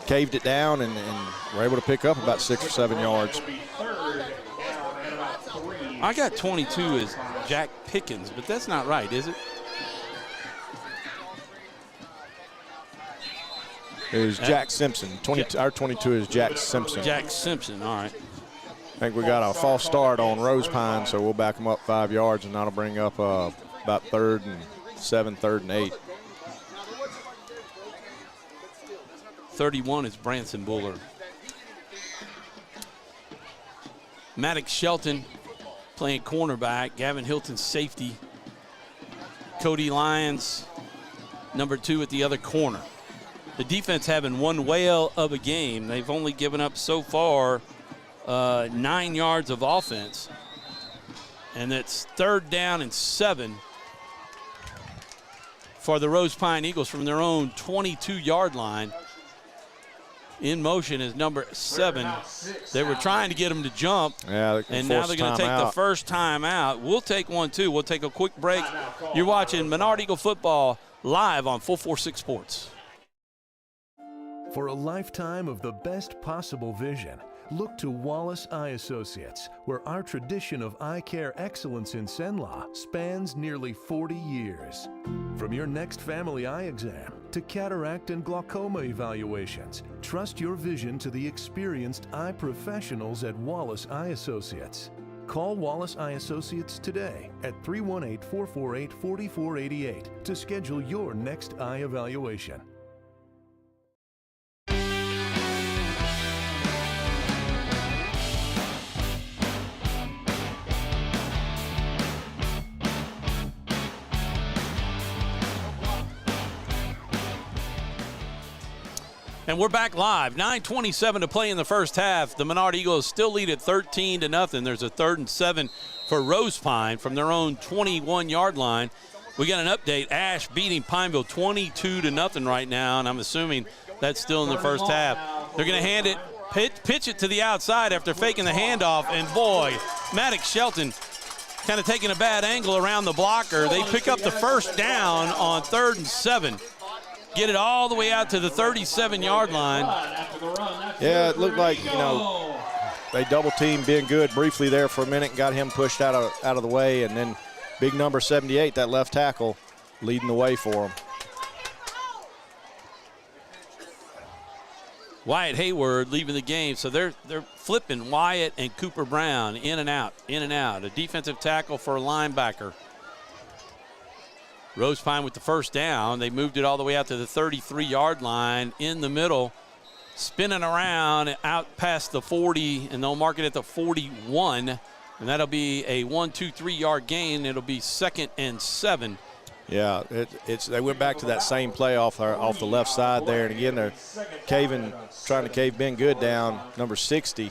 caved it down and were able to pick up about 6 or 7 yards. I got 22 as Jack Pickens, but that's not right, is it? It was Jack Simpson. Our 22 is Jack Simpson. Jack Simpson, all right. I think we got a false start on Rose Pine, so we'll back them up 5 yards, and that'll bring up about 3rd and 7, 3rd and 8. 31 is Branson Buller. Maddox Shelton playing cornerback. Gavin Hilton safety. Cody Lyons, number 2 at the other corner. The defense having one whale of a game. They've only given up so far 9 yards of offense. And it's 3rd down and 7 for the Rose Pine Eagles from their own 22-yard line. in motion is number 7. They were trying to get him to jump, and now they're going to take the first time out. We'll take one, too. We'll take a quick break. You're watching Menard Eagle football live on 446 Sports. For a lifetime of the best possible vision, look to Wallace Eye Associates, where our tradition of eye care excellence in Cenla spans nearly 40 years. From your next family eye exam to cataract and glaucoma evaluations, trust your vision to the experienced eye professionals at Wallace Eye Associates. Call Wallace Eye Associates today at 318-448-4488 to schedule your next eye evaluation. And we're back live. 9:27 to play in the first half. The Menard Eagles still lead at 13-0. There's a 3rd and 7 for Rose Pine from their own 21-yard line. We got an update. Ash beating Pineville 22-0 right now, and I'm assuming that's still in the first half. They're going to hand it, pitch it to the outside after faking the handoff, and boy, Maddox Shelton kind of taking a bad angle around the blocker. They pick up the first down on 3rd and 7. Get it all the way out to the 37-yard line. Yeah, it looked like, they double-teamed Ben Good briefly there for a minute and got him pushed out of the way, and then big number 78, that left tackle, leading the way for him. Wyatt Hayward leaving the game, so they're flipping Wyatt and Cooper Brown in and out, in and out. A defensive tackle for a linebacker. Rose Pine with the first down. They moved it all the way out to the 33-yard line in the middle, spinning around out past the 40, and they'll mark it at the 41, and that'll be a 1-2-3-yard gain. It'll be 2nd and 7. Yeah, they went back to that same play off the left side there, and again they're trying to cave Ben Good down, number 60,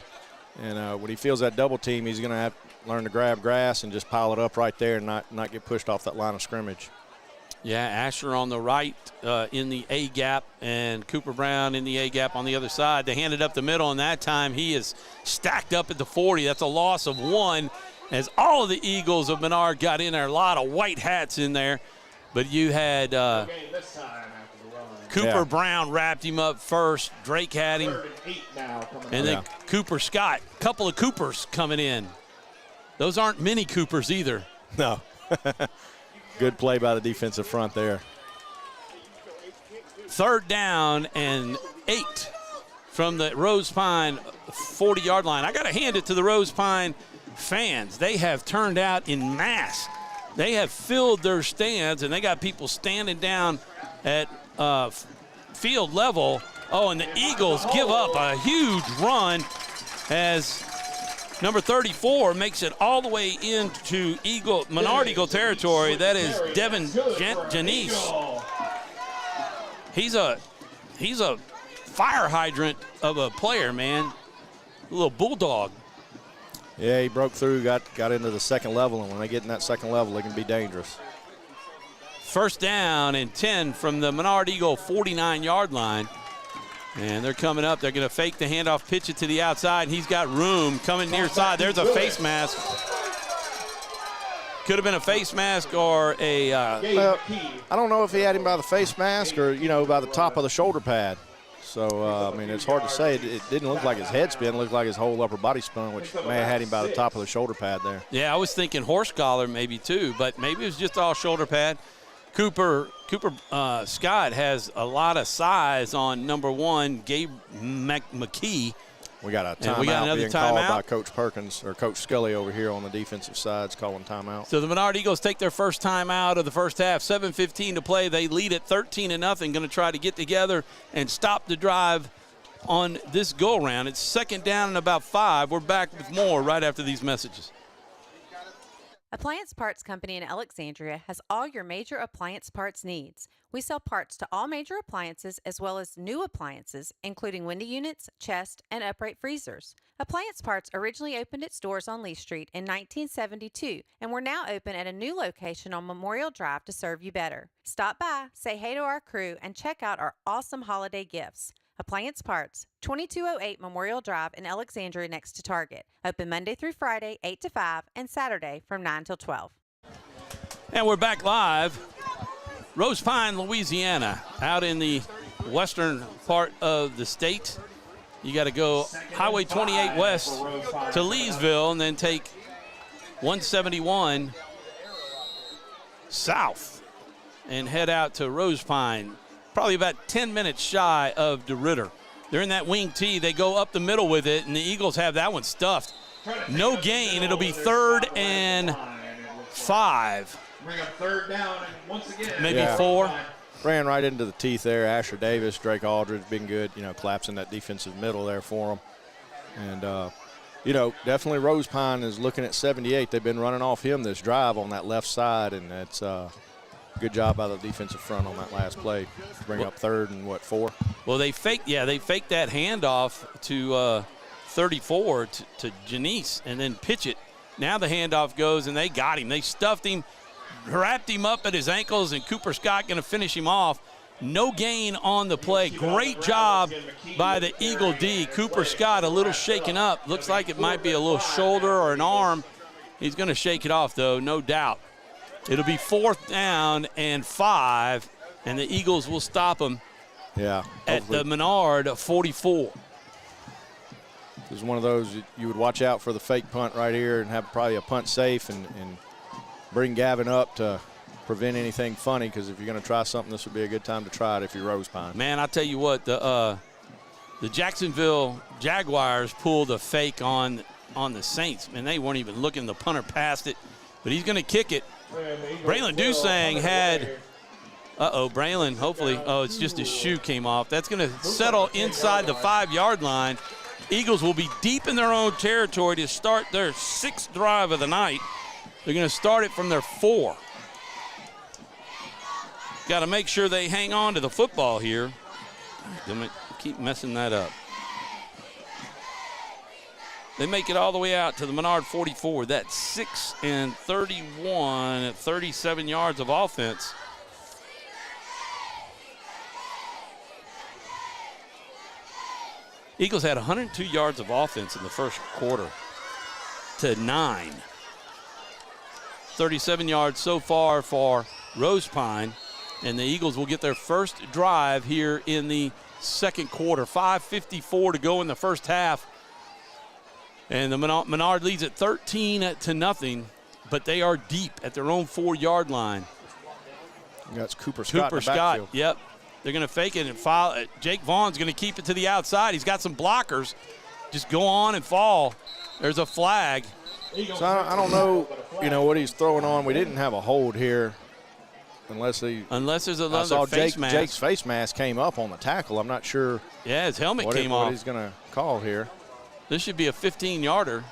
and when he feels that double team, he's going to have to learn to grab grass and just pile it up right there and not get pushed off that line of scrimmage. Yeah, Asher on the right in the A-gap, and Cooper Brown in the A-gap on the other side. They handed up the middle, and that time he is stacked up at the 40. That's a loss of 1 as all of the Eagles of Menard got in there. A lot of white hats in there. But you had Cooper Brown wrapped him up first. Drake had him. And then Cooper Scott. A couple of Coopers coming in. Those aren't mini Coopers either. No. Good play by the defensive front there. 3rd down and 8 from the Rose Pine 40-yard line. I got to hand it to the Rose Pine fans. They have turned out in mass. They have filled their stands, and they got people standing down at field level. Oh, and the Eagles give up a huge run as number 34 makes it all the way into Menard Eagle territory. That is Devin Janice. He's a fire hydrant of a player, man. A little bulldog. Yeah, he broke through, got into the second level, and when they get in that second level, they can be dangerous. 1st down and 10 from the Menard Eagle 49-yard line. And they're coming up. They're going to fake the handoff, pitch it to the outside, and he's got room coming near side. There's a face mask. Could have been a face mask or a well, I don't know if he had him by the face mask or, by the top of the shoulder pad. So, it's hard to say. It didn't look like his head spin. It looked like his whole upper body spun, which may have had him by the top of the shoulder pad there. Yeah, I was thinking horse collar maybe too, but maybe it was just all shoulder pad. Cooper Scott has a lot of size on number 1, Gabe McKee. We got a timeout being called by Coach Perkins, or Coach Scully over here on the defensive side is calling timeout. So the Menard Eagles take their first timeout of the first half. 7:15 to play. They lead at 13-0. Going to try to get together and stop the drive on this go-around. It's 2nd down and about 5. We're back with more right after these messages. Appliance Parts Company in Alexandria has all your major appliance parts needs. We sell parts to all major appliances as well as new appliances, including window units, chest, and upright freezers. Appliance Parts originally opened its doors on Lee Street in 1972, and we're now open at a new location on Memorial Drive to serve you better. Stop by, say hey to our crew, and check out our awesome holiday gifts. Appliance Parts, 2208 Memorial Drive in Alexandria next to Target. Open Monday through Friday, 8 to 5, and Saturday from 9 till 12. And we're back live. Rose Pine, Louisiana, out in the western part of the state. You got to go Highway 28 west to Leesville and then take 171 south and head out to Rose Pine, probably about 10 minutes shy of DeRitter. They're in that wing tee. They go up the middle with it, and the Eagles have that one stuffed. No gain. It'll be 3rd and 5. Bring up 3rd down, and once again, maybe 4. Ran right into the teeth there. Asher Davis, Drake Aldridge, been good, collapsing that defensive middle there for them. And, definitely Rose Pine is looking at 78. They've been running off him this drive on that left side, and that's good job by the defensive front on that last play. Bring up 3rd and 4? Well, they faked that handoff to 34 to Janice and then pitch it. Now the handoff goes, and they got him. They stuffed him, wrapped him up at his ankles, and Cooper Scott going to finish him off. No gain on the play. Great job by the Eagle D. Cooper Scott a little shaken up. Looks like it might be a little shoulder or an arm. He's going to shake it off, though, no doubt. It'll be 4th down and 5, and the Eagles will stop them at the Menard 44. This is one of those you would watch out for the fake punt right here and have probably a punt safe and bring Gavin up to prevent anything funny, because if you're going to try something, this would be a good time to try it if you're Rose Pine. Man, I'll tell you what, the Jacksonville Jaguars pulled a fake on the Saints, and they weren't even looking. The punter passed it, but he's going to kick it. Braylon Dusang had Braylon, hopefully, it's just his shoe came off. That's going to settle inside the 5-yard line. Eagles will be deep in their own territory to start their 6th drive of the night. They're going to start it from their 4. Got to make sure they hang on to the football here. They keep messing that up. They make it all the way out to the Menard 44. That's 6 and 31 at 37 yards of offense. Eagles had 102 yards of offense in the first quarter to 9. 37 yards so far for Rose Pine, and the Eagles will get their first drive here in the second quarter. 5:54 to go in the first half. And the Menard leads at 13-0, but they are deep at their own 4-yard line. That's Cooper Scott. Cooper Scott, yep. They're going to fake it and foul. Jake Vaughn's going to keep it to the outside. He's got some blockers. Just go on and fall. There's a flag. So I don't know, what he's throwing on. We didn't have a hold here. Unless there's another face mask. Jake's face mask came up on the tackle. I'm not sure. Yeah, his helmet came off. What he's going to call here. This should be a 15-yarder.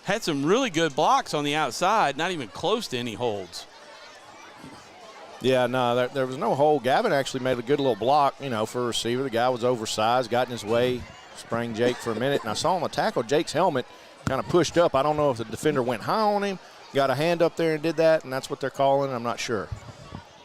Had some really good blocks on the outside, not even close to any holds. Yeah, no, there was no hold. Gavin actually made a good little block, for a receiver. The guy was oversized, got in his way, sprang Jake for a minute, and I saw him tackle Jake's helmet, kind of pushed up. I don't know if the defender went high on him, got a hand up there and did that, and that's what they're calling. I'm not sure.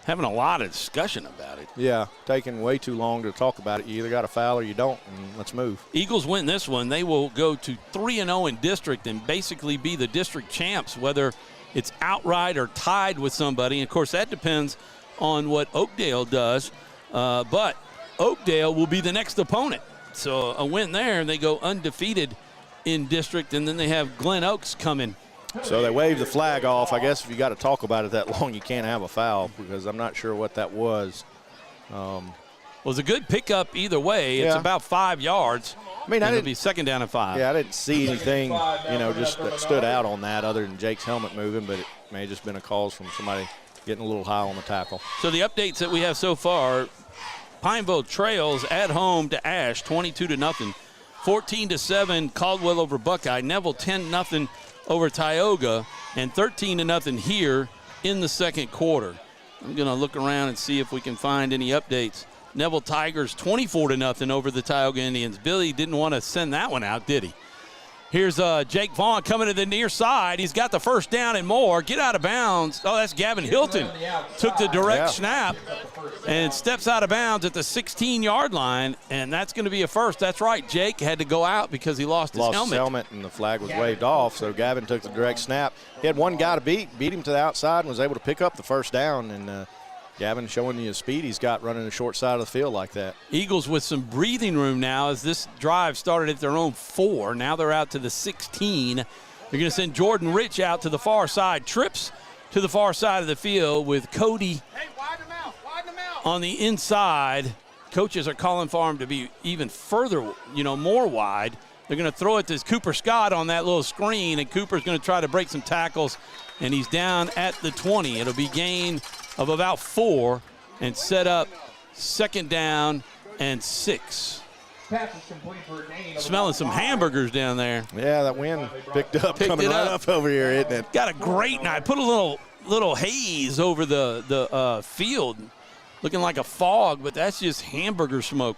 Having a lot of discussion about it. Yeah, taking way too long to talk about it. You either got a foul or you don't, and let's move. Eagles win this one. They will go to 3-0 in district and basically be the district champs, whether it's outright or tied with somebody. And, of course, that depends on what Oakdale does. But Oakdale will be the next opponent. So a win there, and they go undefeated in district, and then they have Glen Oaks coming. So they waved the flag off. I guess if you got to talk about it that long, you can't have a foul, because I'm not sure what that was. Well, it's a good pickup either way. It's about 5 yards. I mean, it'll be 2nd down and 5. Yeah, I didn't see anything, just that stood out on that other than Jake's helmet moving, but it may have just been a call from somebody getting a little high on the tackle. So the updates that we have so far, Pineville trails at home to Ash, 22-0. 14-7, Caldwell over Buckeye. Neville 10-0 over Tioga, and 13-0 here in the second quarter. I'm going to look around and see if we can find any updates. Neville Tigers 24-0 over the Tioga Indians. Billy didn't want to send that one out, did he? Here's Jake Vaughn coming to the near side. He's got the first down and more. Get out of bounds. Oh, that's Gavin Hilton. Took the direct snap and steps out of bounds at the 16-yard line, and that's going to be a first. That's right. Jake had to go out because he lost his helmet. Lost his helmet, and the flag was waved off, so Gavin took the direct snap. He had one guy to beat him to the outside and was able to pick up the first down, and Gavin showing you the speed he's got running the short side of the field like that. Eagles with some breathing room now as this drive started at their own 4. Now they're out to the 16. They're going to send Jordan Rich out to the far side. Trips to the far side of the field with Cody on the inside. Coaches are calling for him to be even further, more wide. They're going to throw it to Cooper Scott on that little screen, and Cooper's going to try to break some tackles, and he's down at the 20. It'll be gain of about 4 and set up second down and 6. Smelling some hamburgers down there. Yeah, that wind picked coming right up over here, isn't it? Got a great night. Put a little haze over the field, looking like a fog, but that's just hamburger smoke.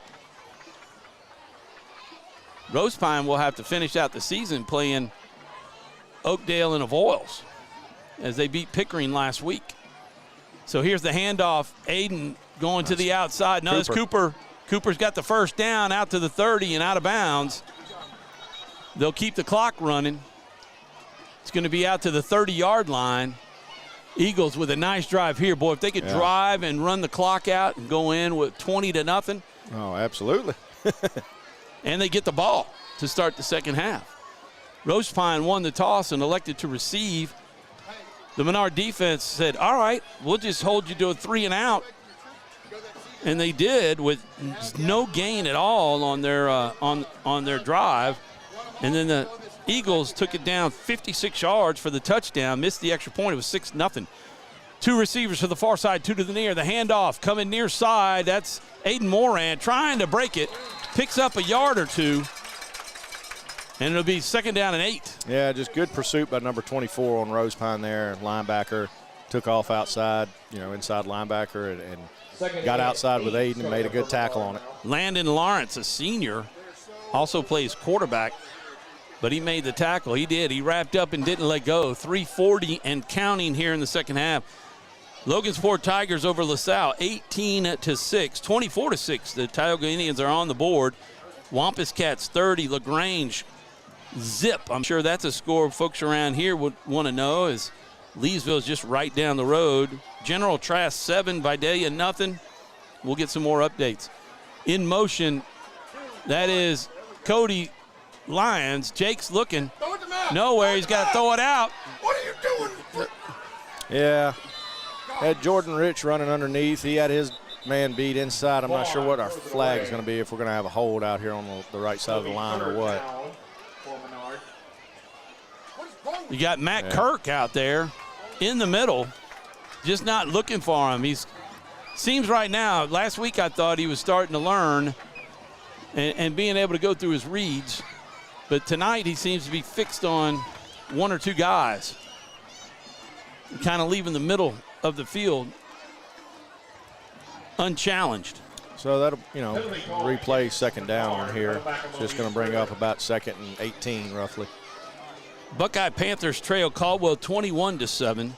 Rose Pine will have to finish out the season playing Oakdale and Avoyles as they beat Pickering last week. So here's the handoff. Aiden going to the outside. No, it's Cooper. Cooper's got the first down out to the 30 and out of bounds. They'll keep the clock running. It's going to be out to the 30-yard line. Eagles with a nice drive here. Boy, if they could drive and run the clock out and go in with 20-0. Oh, absolutely. And they get the ball to start the second half. Rose Pine won the toss and elected to receive. The Menard defense said, all right, we'll just hold you to a 3 and out. And they did with no gain at all on their on their drive. And then the Eagles took it down 56 yards for the touchdown, missed the extra point. It was 6-0. 2 receivers to the far side, 2 to the near. The handoff coming near side. That's Aiden Moran trying to break it. Picks up a yard or 2. And it'll be second down and 8. Yeah, just good pursuit by number 24 on Rose Pine there. Linebacker took off outside, inside linebacker, and got outside with Aiden and made a good tackle on it. Landon Lawrence, a senior, also plays quarterback, but he made the tackle. He did. He wrapped up and didn't let go. 3:40 and counting here in the second half. Logansport Tigers over LaSalle, 18-6, 24-6. The Tioga Indians are on the board. Wampus Cats 30, LaGrange zip. I'm sure that's a score folks around here would want to know, as Leesville's just right down the road. General Trask 7, Vidalia nothing. We'll get some more updates. In motion, that is Cody Lyons. Jake's looking nowhere. He's got to throw it out. What are you doing? Yeah. Had Jordan Rich running underneath. He had his man beat inside. I'm not sure what our flag is going to be, if we're going to have a hold out here on the right side of the line or what. You got Matt Kirk out there in the middle, just not looking for him. He's seems right now, last week I thought he was starting to learn and being able to go through his reads. But tonight he seems to be fixed on 1 or 2 guys, kind of leaving the middle of the field unchallenged. So that'll, replay second down here. It's just going to bring up about 2nd and 18 roughly. Buckeye Panthers trail Caldwell 21-7.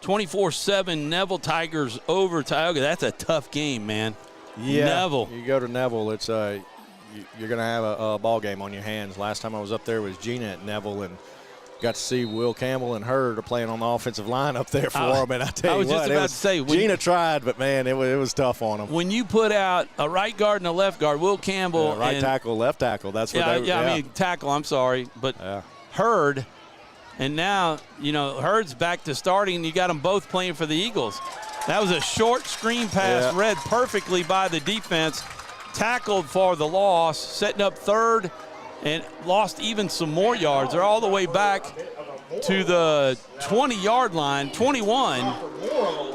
24-7 Neville Tigers over Tioga. That's a tough game, man. Yeah, Neville. You go to Neville, it's you're going to have a ball game on your hands. Last time I was up there was Gina at Neville, and got to see Will Campbell and Hurd are playing on the offensive line up there for them. And I tell you what, just about to say, Gina tried, but man, it was tough on them. When you put out a right guard and a left guard, Will Campbell, right tackle, left tackle. That's what they. Yeah, I mean tackle. I'm sorry, but Hurd, and now Hurd's back to starting. You got them both playing for the Eagles. That was a short screen pass, read perfectly by the defense. Tackled for the loss, setting up third, and lost even some more yards. They're all the way back to the 20-yard line, 21,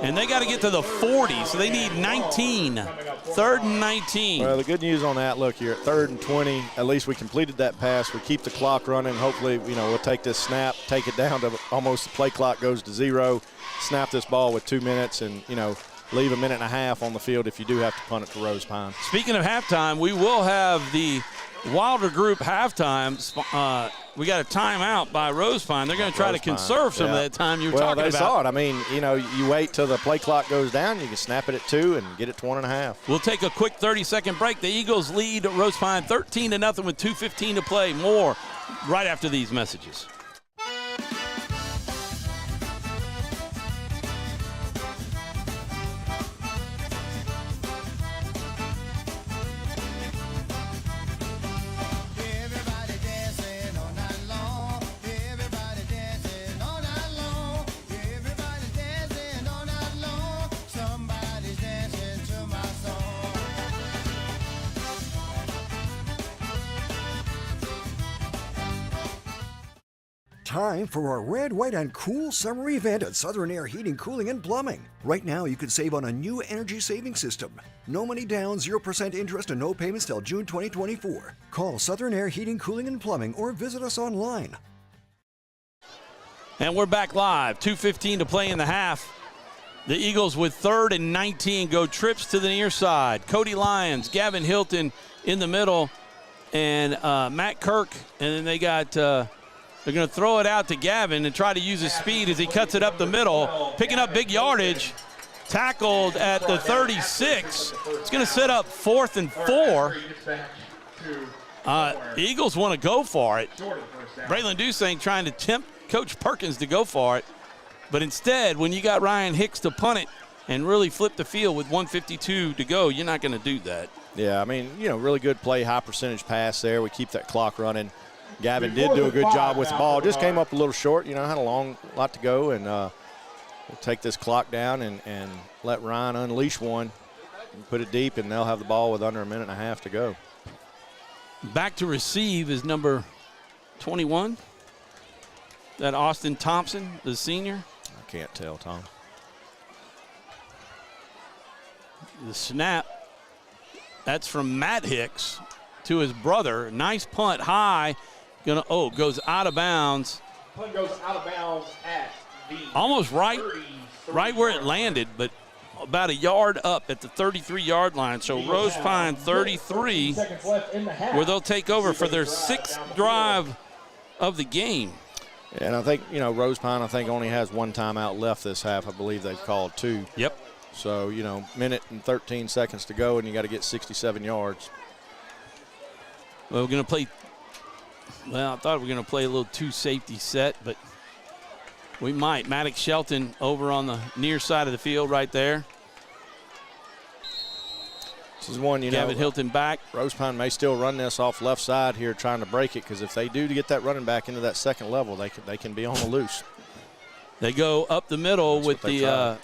and they got to get to the 40, so they need 19. 3rd and 19. Well, the good news on that, look, you're at 3rd and 20. At least we completed that pass. We keep the clock running. Hopefully, we'll take this snap, take it down to almost the play clock goes to 0, snap this ball with 2 minutes, and, leave a minute and a half on the field if you do have to punt it to Rose Pine. Speaking of halftime, we will have the Wilder Group halftime. We got a timeout by Rose Pine. They're going to try to conserve some of that time you were talking about. Well, they saw it. I mean, you wait till the play clock goes down. You can snap it at 2 and get it to 1.5. We'll take a quick 30-second break. The Eagles lead Rose Pine 13-0 with 2:15 to play. More right after these messages. Time for our red, white, and cool summer event at Southern Air Heating, Cooling, and Plumbing. Right now, you can save on a new energy saving system. No money down, 0% interest, and no payments till June 2024. Call Southern Air Heating, Cooling, and Plumbing or visit us online. And we're back live. 2:15 to play in the half. The Eagles with 3rd and 19 go trips to the near side. Cody Lyons, Gavin Hilton in the middle, and Matt Kirk. And then they got... they're going to throw it out to Gavin and try to use his speed as he cuts it up the middle, picking up big yardage. Tackled at the 36. It's going to set up 4th and 4. The Eagles want to go for it. Braylon Dusang trying to tempt Coach Perkins to go for it. But instead, when you got Ryan Hicks to punt it and really flip the field with 1:52 to go, you're not going to do that. Yeah, I mean, really good play, high percentage pass there. We keep that clock running. Gavin did do a good job with the ball. Just came up a little short, had a lot to go. And we'll take this clock down and let Ryan unleash one and put it deep, and they'll have the ball with under a minute and a half to go. Back to receive is number 21. That Austin Thompson, the senior. I can't tell, Tom. The snap, that's from Matt Hicks to his brother. Nice punt high. Goes out of bounds. Punt goes out of bounds at the almost right where it landed, but about a yard up at the 33-yard line. So Rose Pine 33, where they'll take over for their 6th drive of the game. And I think, Rose Pine, only has one timeout left this half. I believe they've called 2. Yep. So, minute and 13 seconds to go, and you got to get 67 yards. Well, we're going to play. Well, I thought we were going to play a little 2 safety set, but we might. Maddox Shelton over on the near side of the field right there. This is one, Gavin Hilton back. Rose Pine may still run this off left side here trying to break it, because if they do to get that running back into that second level, they can be on the loose. They go up the middle with the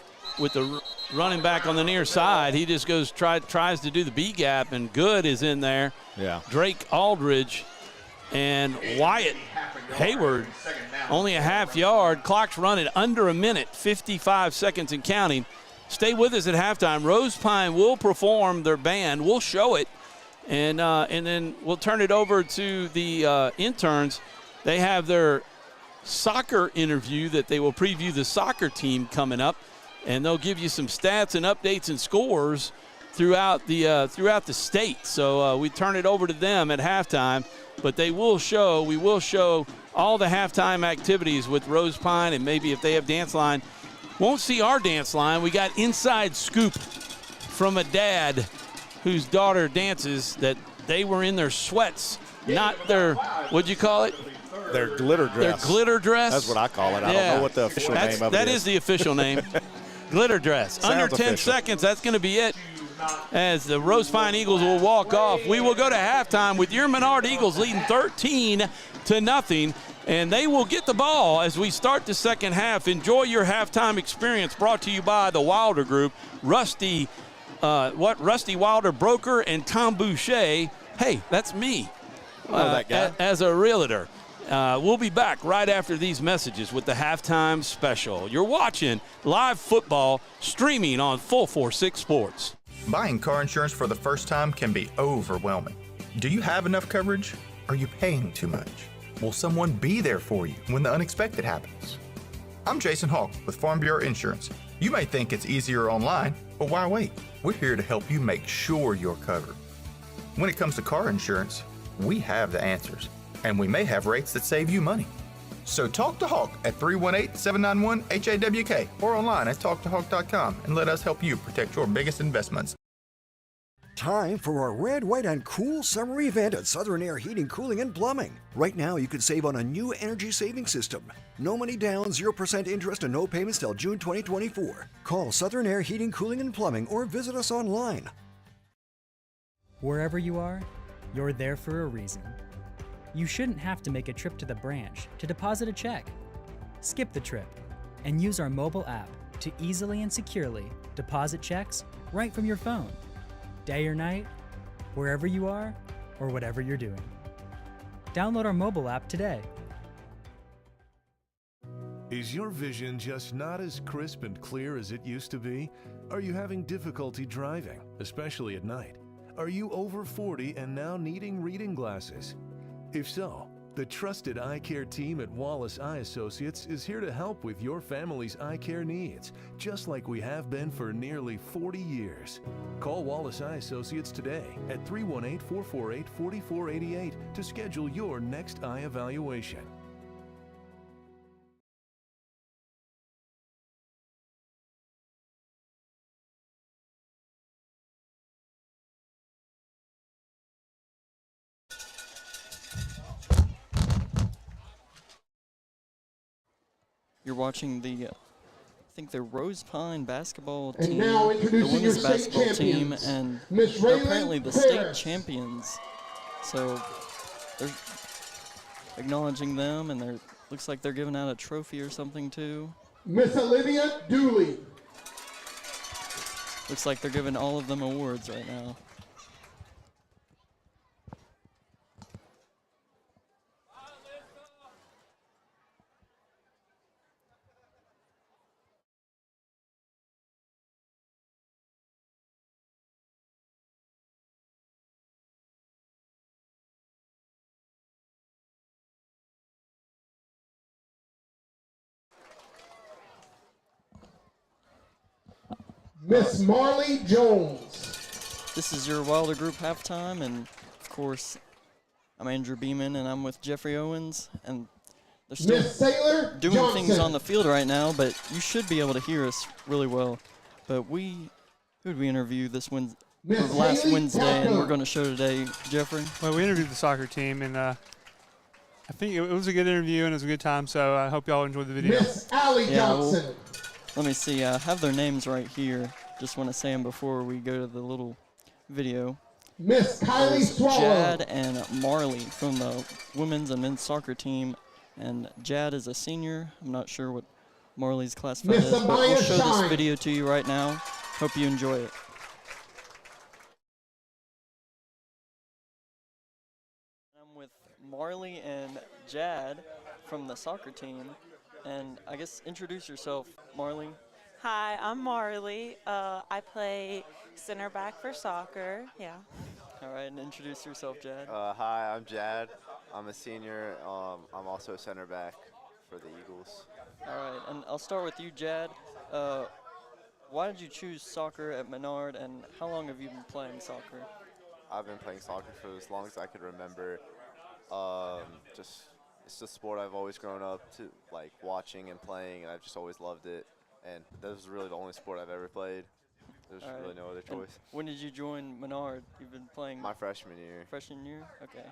running back on the near side. He just tries to do the B gap, and Good is in there. Yeah. Drake Aldridge and Wyatt Hayward, only a half yard. Clock's running under a minute, 55 seconds and counting. Stay with us at halftime. Rose Pine will perform their band. We'll show it, and then we'll turn it over to the interns. They have their soccer interview that they will preview the soccer team coming up, and they'll give you some stats and updates and scores throughout the state. So we turn it over to them at halftime, but we will show all the halftime activities with Rose Pine, and maybe if they have dance line. Won't see our dance line. We got inside scoop from a dad whose daughter dances that they were in their sweats, not their, what'd you call it? Their glitter dress. Their glitter dress. That's what I call it. I don't know what the official name of it is. That is the official name. Glitter dress. Sounds Under 10 official. seconds, that's going to be it, as the Rose Pine Eagles will walk off. We will go to halftime with your Menard Eagles leading 13-0, and they will get the ball as we start the second half. Enjoy your halftime experience, brought to you by the Wilder Group, Rusty Wilder Broker, and Tom Boucher. Hey, that's me. That guy. As a realtor. We'll be back right after these messages with the halftime special. You're watching live football streaming on 446 Sports. Buying car insurance for the first time can be overwhelming. Do you have enough coverage? Are you paying too much? Will someone be there for you when the unexpected happens? I'm Jason Hawk with Farm Bureau Insurance. You may think it's easier online, but why wait? We're here to help you make sure you're covered. When it comes to car insurance, we have the answers, and we may have rates that save you money. So talk to Hawk at 318-791-HAWK or online at talktohawk.com and let us help you protect your biggest investments. Time for our red, white, and cool summer event at Southern Air Heating, Cooling, and Plumbing. Right now, you can save on a new energy saving system. No money down, 0% interest, and no payments till June 2024. Call Southern Air Heating, Cooling, and Plumbing or visit us online. Wherever you are, you're there for a reason. You shouldn't have to make a trip to the branch to deposit a check. Skip the trip and use our mobile app to easily and securely deposit checks right from your phone. Day or night, wherever you are, or whatever you're doing. Download our mobile app today. Is your vision just not as crisp and clear as it used to be? Are you having difficulty driving, especially at night? Are you over 40 and now needing reading glasses? If so, the trusted eye care team at Wallace Eye Associates is here to help with your family's eye care needs, just like we have been for nearly 40 years. Call Wallace Eye Associates today at 318-448-4488 to schedule your next eye evaluation. You're watching the, I think the Rose Pine basketball And team, now the introducing your women's state basketball team, champions, and Miss they're Raylan apparently the Perez. state champions. So they're acknowledging them, and they're looks like they're giving out a trophy or something too. Miss Olivia Dooley. Looks like they're giving all of them awards right now. Miss Marley Jones. This is your Wilder Group halftime, and of course, I'm Andrew Beeman, and I'm with Jeffrey Owens, and they're still Miss Sailor doing Johnson. things on the field right now, but you should be able to hear us really well. But who did we interview this last Haley Wednesday, and Tucker. we're going to show today, Jeffrey? Well, we interviewed the soccer team, and I think it was a good interview and it was a good time, so I hope y'all enjoyed the video. Miss Allie Johnson. Let me see. I have their names right here. Just want to say them before we go to the little video. Miss Kylie There's Swallow. Jad and Marley from the women's and men's soccer team, and Jad is a senior. I'm not sure what Marley's classified Miss as, but we'll Amaya show this Shine. video to you right now. Hope you enjoy it. I'm with Marley and Jad from the soccer team, and I guess introduce yourself, Marley. Hi, I'm Marley. I play center back for soccer. Yeah. All right, and introduce yourself, Jad. Hi, I'm Jad. I'm a senior. I'm also a center back for the Eagles. All right, and I'll start with you, Jad. Why did you choose soccer at Menard, and how long have you been playing soccer? I've been playing soccer for as long as I could remember. It's a sport I've always grown up to like watching and playing, and I've just always loved it. And this is really the only sport I've ever played. There's All right. really no other And choice. when did you join Menard? You've been playing My freshman year. Freshman year? Okay.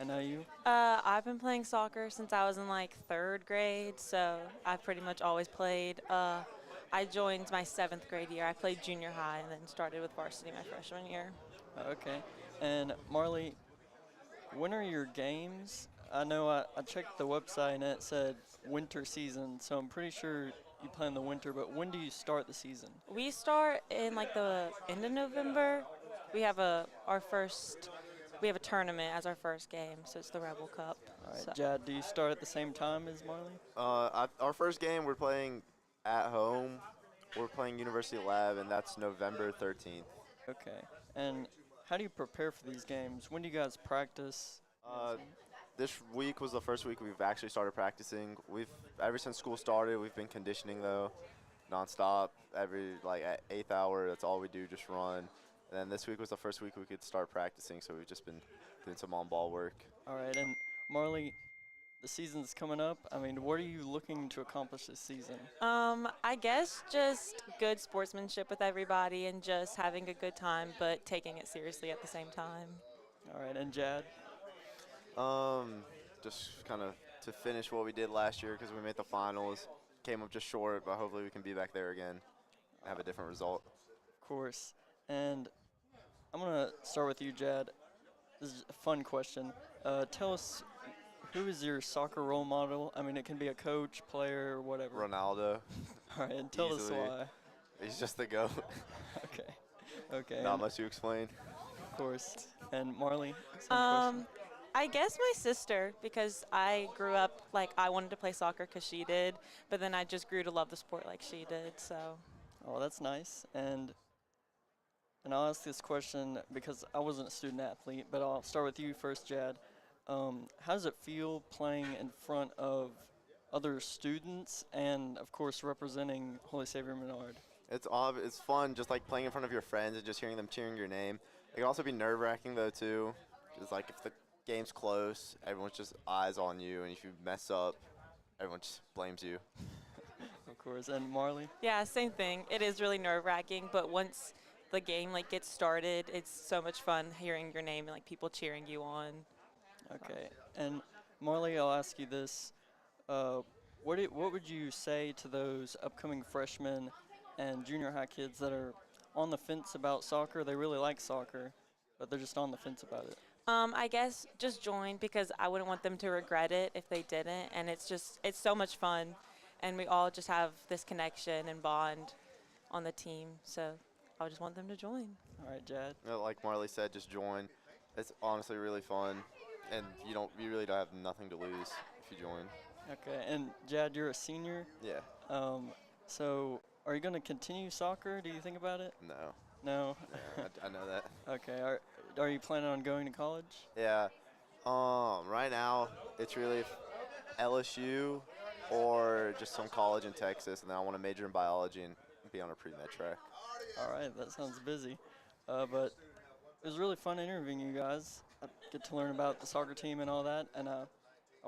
And now you? I've been playing soccer since I was in like 3rd grade, so I've pretty much always played. I joined my 7th grade year. I played junior high and then started with varsity my freshman year. Okay. And Marley, when are your games? I know I checked the website and it said winter season, so I'm pretty sure you play in the winter, but when do you start the season? We start in like the end of November. We have a tournament as our first game, so it's the Rebel Cup. All right, So- Jad, do you start at the same time as Marley? Our first game we're playing at home. We're playing University Lab, and that's November 13th. Okay. And how do you prepare for these games? When do you guys practice? This week was the first week we've actually started practicing. We've ever since school started, we've been conditioning though, nonstop. Every at 8th hour, that's all we do, just run. And then this week was the first week we could start practicing, so we've just been doing some on-ball work. All right, and Marley, the season's coming up. I mean, what are you looking to accomplish this season? I guess just good sportsmanship with everybody and just having a good time, but taking it seriously at the same time. All right, and Jad? Just kind of to finish what we did last year because we made the finals. Came up just short, but hopefully we can be back there again and have a different result. Of course. And I'm going to start with you, Jad. This is a fun question. Tell us, who is your soccer role model? I mean, it can be a coach, player, or whatever. Ronaldo. All right, and tell us Easily. why. He's just the GOAT. Okay. Not much to explain. Of course. And Marley, same question. I guess my sister, because I grew up I wanted to play soccer because she did, but then I just grew to love the sport like she did. So. Oh, that's nice. And I'll ask this question because I wasn't a student athlete, but I'll start with you first, Jad. How does it feel playing in front of other students and, of course, representing Holy Savior Menard? It's fun, just playing in front of your friends and just hearing them cheering your name. It can also be nerve-wracking though too. It's if the game's close, everyone's just eyes on you, and if you mess up, everyone just blames you. Of course. And Marley? Yeah, same thing. It is really nerve-wracking, but once the game gets started, it's so much fun hearing your name and people cheering you on. Okay. And Marley, I'll ask you this. What would you say to those upcoming freshmen and junior high kids that are on the fence about soccer? They really like soccer, but they're just on the fence about it. I guess just join because I wouldn't want them to regret it if they didn't. And it's so much fun. And we all just have this connection and bond on the team. So I just want them to join. All right, Jad. Like Marley said, just join. It's honestly really fun. And you really don't have nothing to lose if you join. Okay. And Jad, you're a senior? Yeah. So are you going to continue soccer? Do you think about it? No. No? Yeah, I know that. Okay. Are you planning on going to college? Yeah. Right now, it's really LSU or just some college in Texas, and then I want to major in biology and be on a pre-med track. All right, that sounds busy. But it was really fun interviewing you guys. I get to learn about the soccer team and all that, and I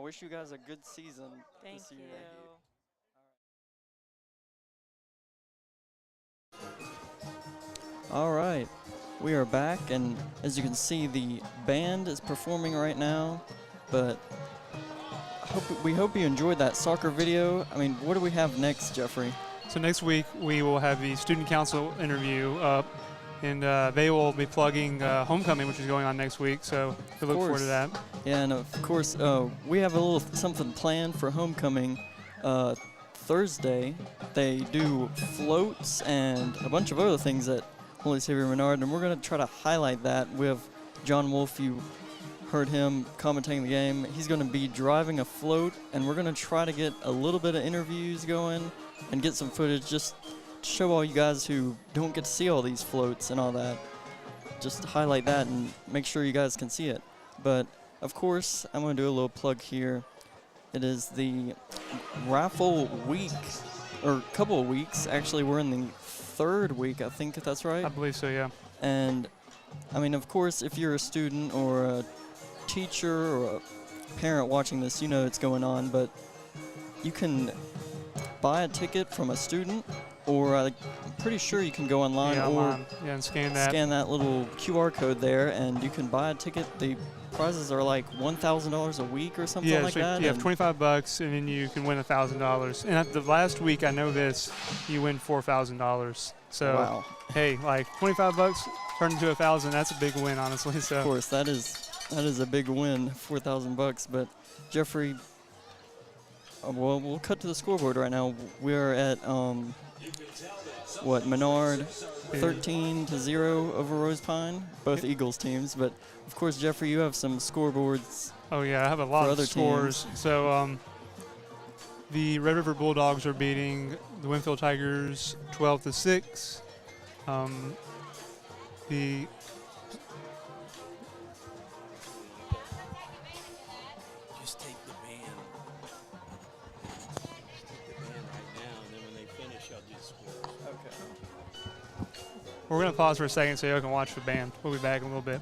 wish you guys a good season this year. All right, we are back, and as you can see, the band is performing right now, but we hope you enjoyed that soccer video. I mean, what do we have next, Jeffrey? So next week we will have the student council interview up, and they will be plugging homecoming, which is going on next week. So we look forward to that. Yeah, and of course we have a little something planned for homecoming. Thursday, they do floats and a bunch of other things at Holy Savior Menard, and we're going to try to highlight that with John Wolf. You heard him commentating the game. He's going to be driving a float, and we're going to try to get a little bit of interviews going and get some footage just to show all you guys who don't get to see all these floats and all that. Just highlight that and make sure you guys can see it. But, of course, I'm going to do a little plug here. It is the raffle week, or couple of weeks. Actually, we're in the third week, I think that's right. I believe so, yeah. And, I mean, of course, if you're a student or a teacher or a parent watching this, you know what's going on, but you can buy a ticket from a student, or I'm pretty sure you can go online and scan that. Scan that little QR code there, and you can buy a ticket. The prizes are like $1,000 a week or something like that. Yeah, $25, and then you can win $1,000. And at the last week, I know this, you win $4,000. So, wow. Hey, like $25 turned into $1,000. That's a big win, honestly. So, of course, that is a big win, $4,000. But Jeffrey, well, we'll cut to the scoreboard right now. We're at Menard 13-0 over Rose Pine, both Eagles teams. But of course, Jeffrey, you have some scoreboards. Oh yeah, I have a lot of scores. Teams. So the Red River Bulldogs are beating the Winfield Tigers 12-6. The Okay. We're going to pause for a second so y'all can watch the band. We'll be back in a little bit.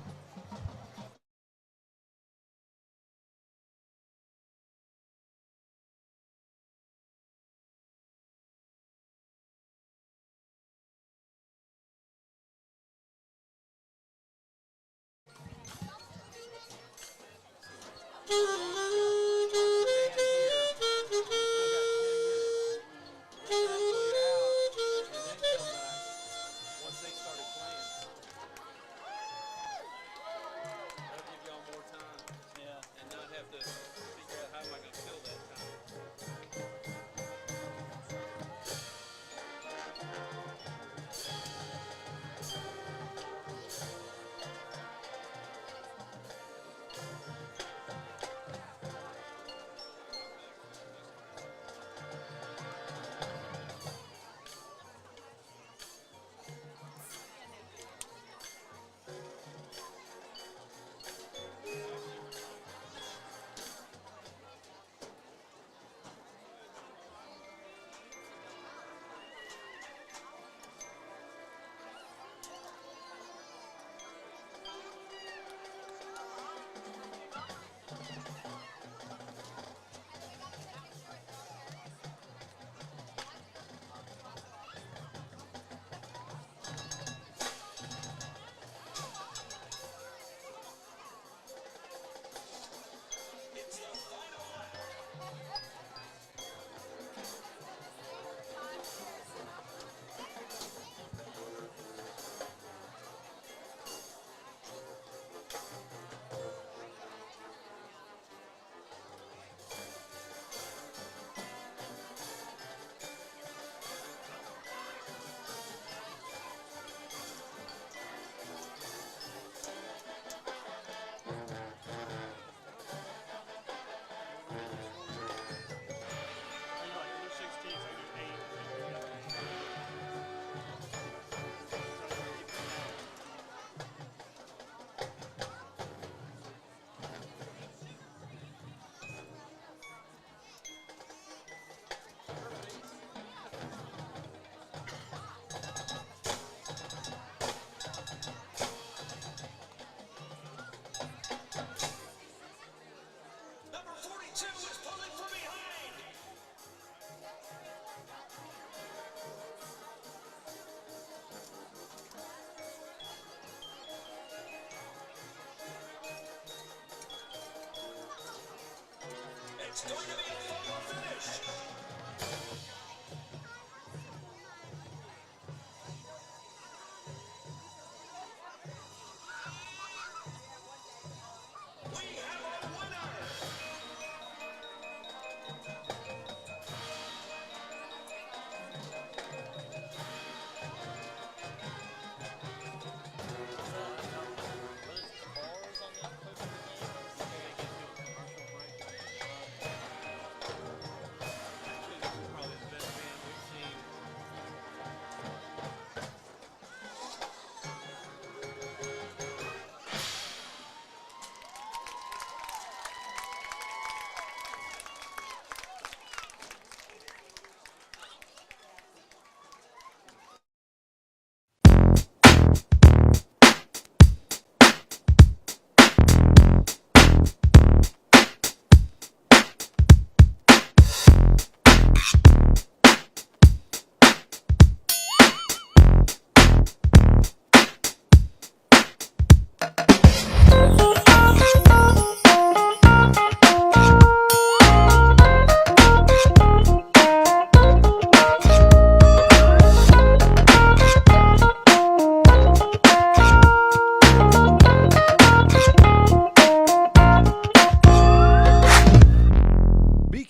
It's going to be a photo finish. We have a winner.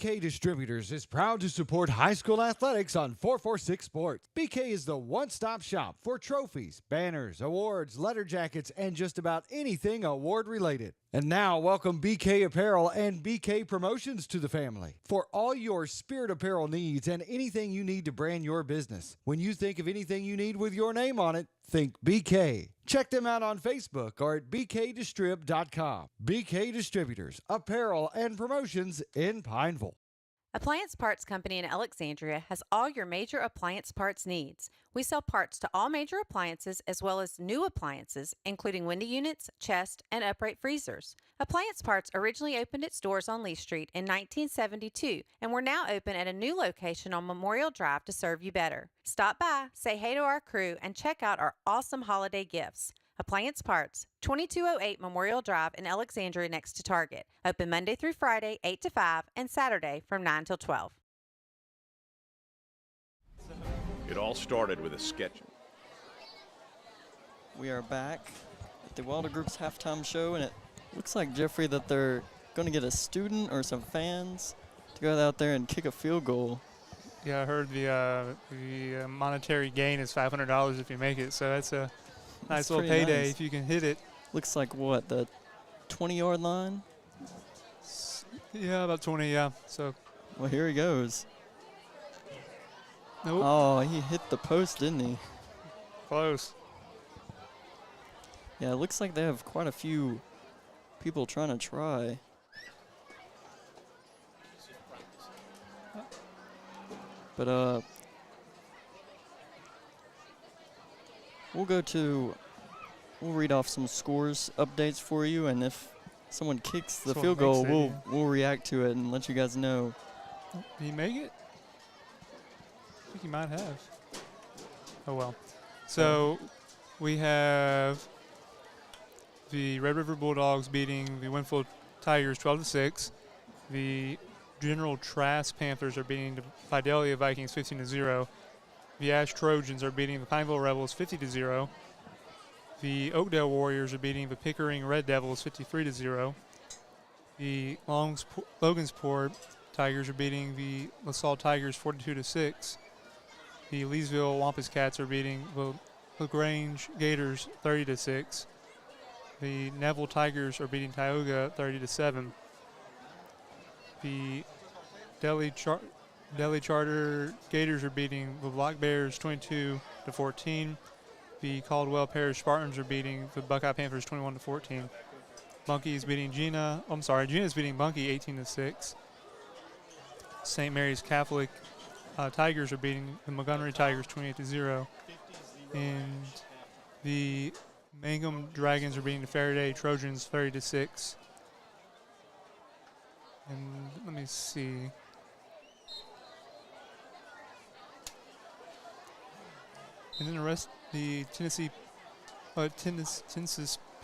BK Distributors is proud to support high school athletics on 446 Sports. BK is the one-stop shop for trophies, banners, awards, letter jackets, and just about anything award-related. And now, welcome BK Apparel and BK Promotions to the family. For all your spirit apparel needs and anything you need to brand your business. When you think of anything you need with your name on it, think BK. Check them out on Facebook or at bkdistrib.com. BK Distributors, Apparel and Promotions in Pineville. Appliance Parts Company in Alexandria has all your major appliance parts needs. We sell parts to all major appliances as well as new appliances, including window units, chest, and upright freezers. Appliance Parts originally opened its doors on Lee Street in 1972, and we're now open at a new location on Memorial Drive to serve you better. Stop by, say hey to our crew, and check out our awesome holiday gifts. Appliance Parts, 2208 Memorial Drive in Alexandria next to Target. Open Monday through Friday, 8 to 5, and Saturday from 9 till 12. It all started with a sketch. We are back at the Wilder Group's halftime show, and it looks like, Jeffrey, that they're going to get a student or some fans to go out there and kick a field goal. Yeah, I heard the monetary gain is $500 if you make it, so that's a nice little payday nice. if you can hit it. Looks like what, the 20-yard line? Yeah, about 20, yeah. So. Well, here he goes. Nope. Oh, he hit the post, didn't he? Close. Yeah, it looks like they have quite a few people trying to try. But, we'll read off some scores updates for you, and if someone kicks the field goal, we'll react to it and let you guys know. Did he make it? I think he might have. Oh, well. So we have the Red River Bulldogs beating the Winfield Tigers 12-6. The General Trask Panthers are beating the Fidelia Vikings 15-0. The Ash Trojans are beating the Pineville Rebels 50-0. The Oakdale Warriors are beating the Pickering Red Devils 53-0. The Logansport Tigers are beating the LaSalle Tigers 42-6. The Leesville Wampus Cats are beating the LaGrange Gators 30-6. The Neville Tigers are beating Tioga 30-7. The Delhi Charter Gators are beating the Black Bears 22-14. The Caldwell Parish Spartans are beating the Buckeye Panthers 21-14. Bunkie is beating Gina's beating Bunkie 18-6. St. Mary's Catholic Tigers are beating the Montgomery Tigers 28-0. And the Mangum Dragons are beating the Faraday Trojans 30-6. And let me see. And then the rest, the Tennessee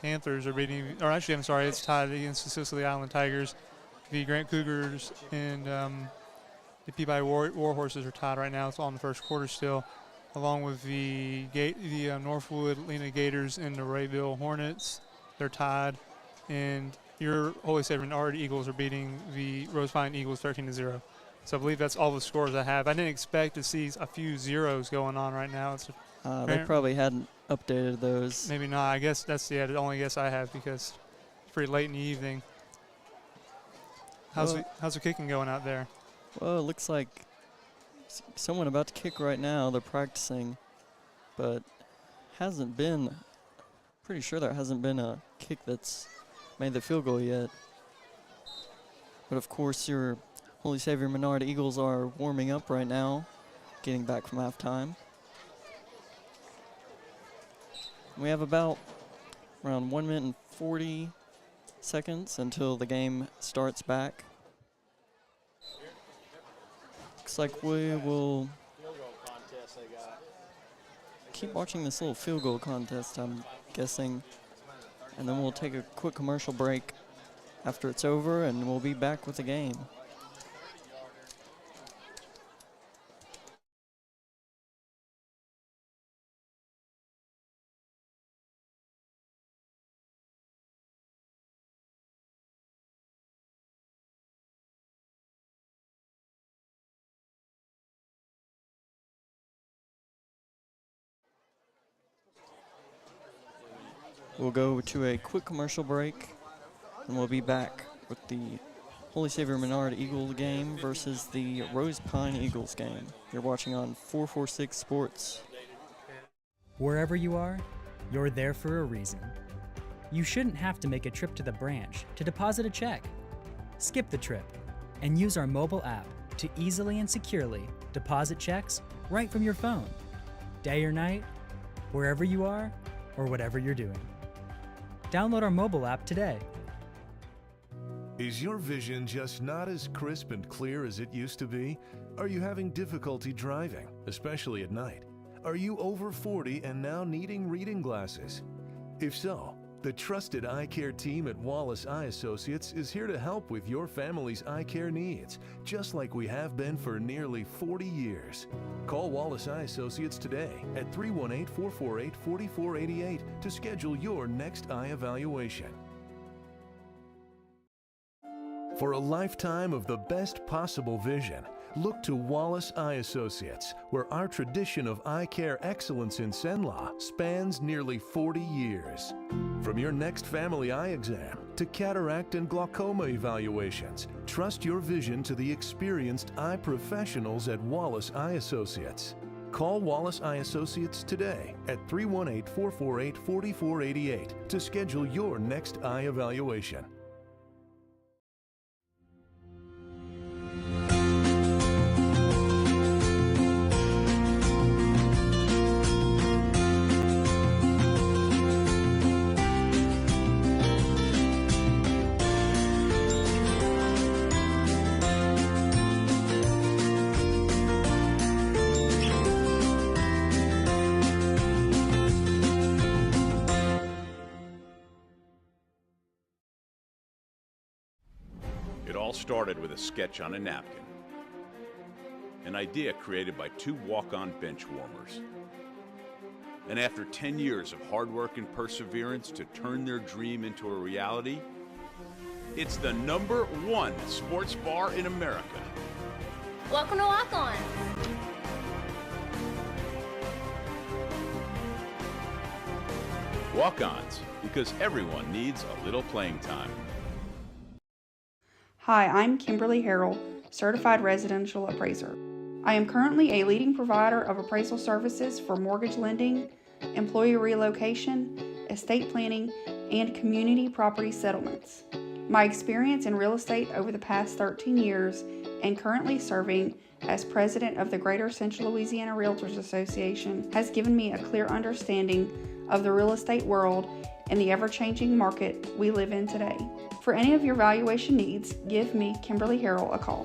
Panthers are beating, or actually, I'm sorry, it's tied against the Sicily Island Tigers. The Grant Cougars and the Peabody War Horses are tied right now. It's all in the first quarter still, along with the Northwood Lena Gators and the Rayville Hornets. They're tied. And your Holy Savior Menard Eagles are beating the Rose Pine Eagles 13-0. So I believe that's all the scores I have. I didn't expect to see a few zeros going on right now. They probably hadn't updated those. Maybe not. I guess that's the only guess I have because it's pretty late in the evening. How's the kicking going out there? Well, it looks like someone about to kick right now. They're practicing, but hasn't been. Pretty sure there hasn't been a kick that's made the field goal yet. But of course, your Holy Savior Menard Eagles are warming up right now, getting back from halftime. We have about around 1 minute and 40 seconds until the game starts back. Looks like we will keep watching this little field goal contest, I'm guessing. And then we'll take a quick commercial break after it's over, and we'll be back with the game. We'll go to a quick commercial break, and we'll be back with the Holy Savior Menard Eagle game versus the Rose Pine Eagles game. You're watching on 446 Sports. Wherever you are, you're there for a reason. You shouldn't have to make a trip to the branch to deposit a check. Skip the trip and use our mobile app to easily and securely deposit checks right from your phone, day or night, wherever you are or whatever you're doing. Download our mobile app today. Is your vision just not as crisp and clear as it used to be? Are you having difficulty driving, especially at night? Are you over 40 and now needing reading glasses? If so, the trusted eye care team at Wallace Eye Associates is here to help with your family's eye care needs, just like we have been for nearly 40 years. Call Wallace Eye Associates today at 318-448-4488 to schedule your next eye evaluation. For a lifetime of the best possible vision, look to Wallace Eye Associates, where our tradition of eye care excellence in Cenla spans nearly 40 years. From your next family eye exam to cataract and glaucoma evaluations, trust your vision to the experienced eye professionals at Wallace Eye Associates. Call Wallace Eye Associates today at 318-448-4488 to schedule your next eye evaluation. It all started with a sketch on a napkin. An idea created by two walk-on bench warmers. And after 10 years of hard work and perseverance to turn their dream into a reality, it's the #1 sports bar in America. Welcome to Lock On. Walk-ons, because everyone needs a little playing time. Hi, I'm Kimberly Harrell, Certified Residential Appraiser. I am currently a leading provider of appraisal services for mortgage lending, employee relocation, estate planning, and community property settlements. My experience in real estate over the past 13 years and currently serving as president of the Greater Central Louisiana Realtors Association has given me a clear understanding of the real estate world and the ever-changing market we live in today. For any of your valuation needs, give me, Kimberly Harrell, a call.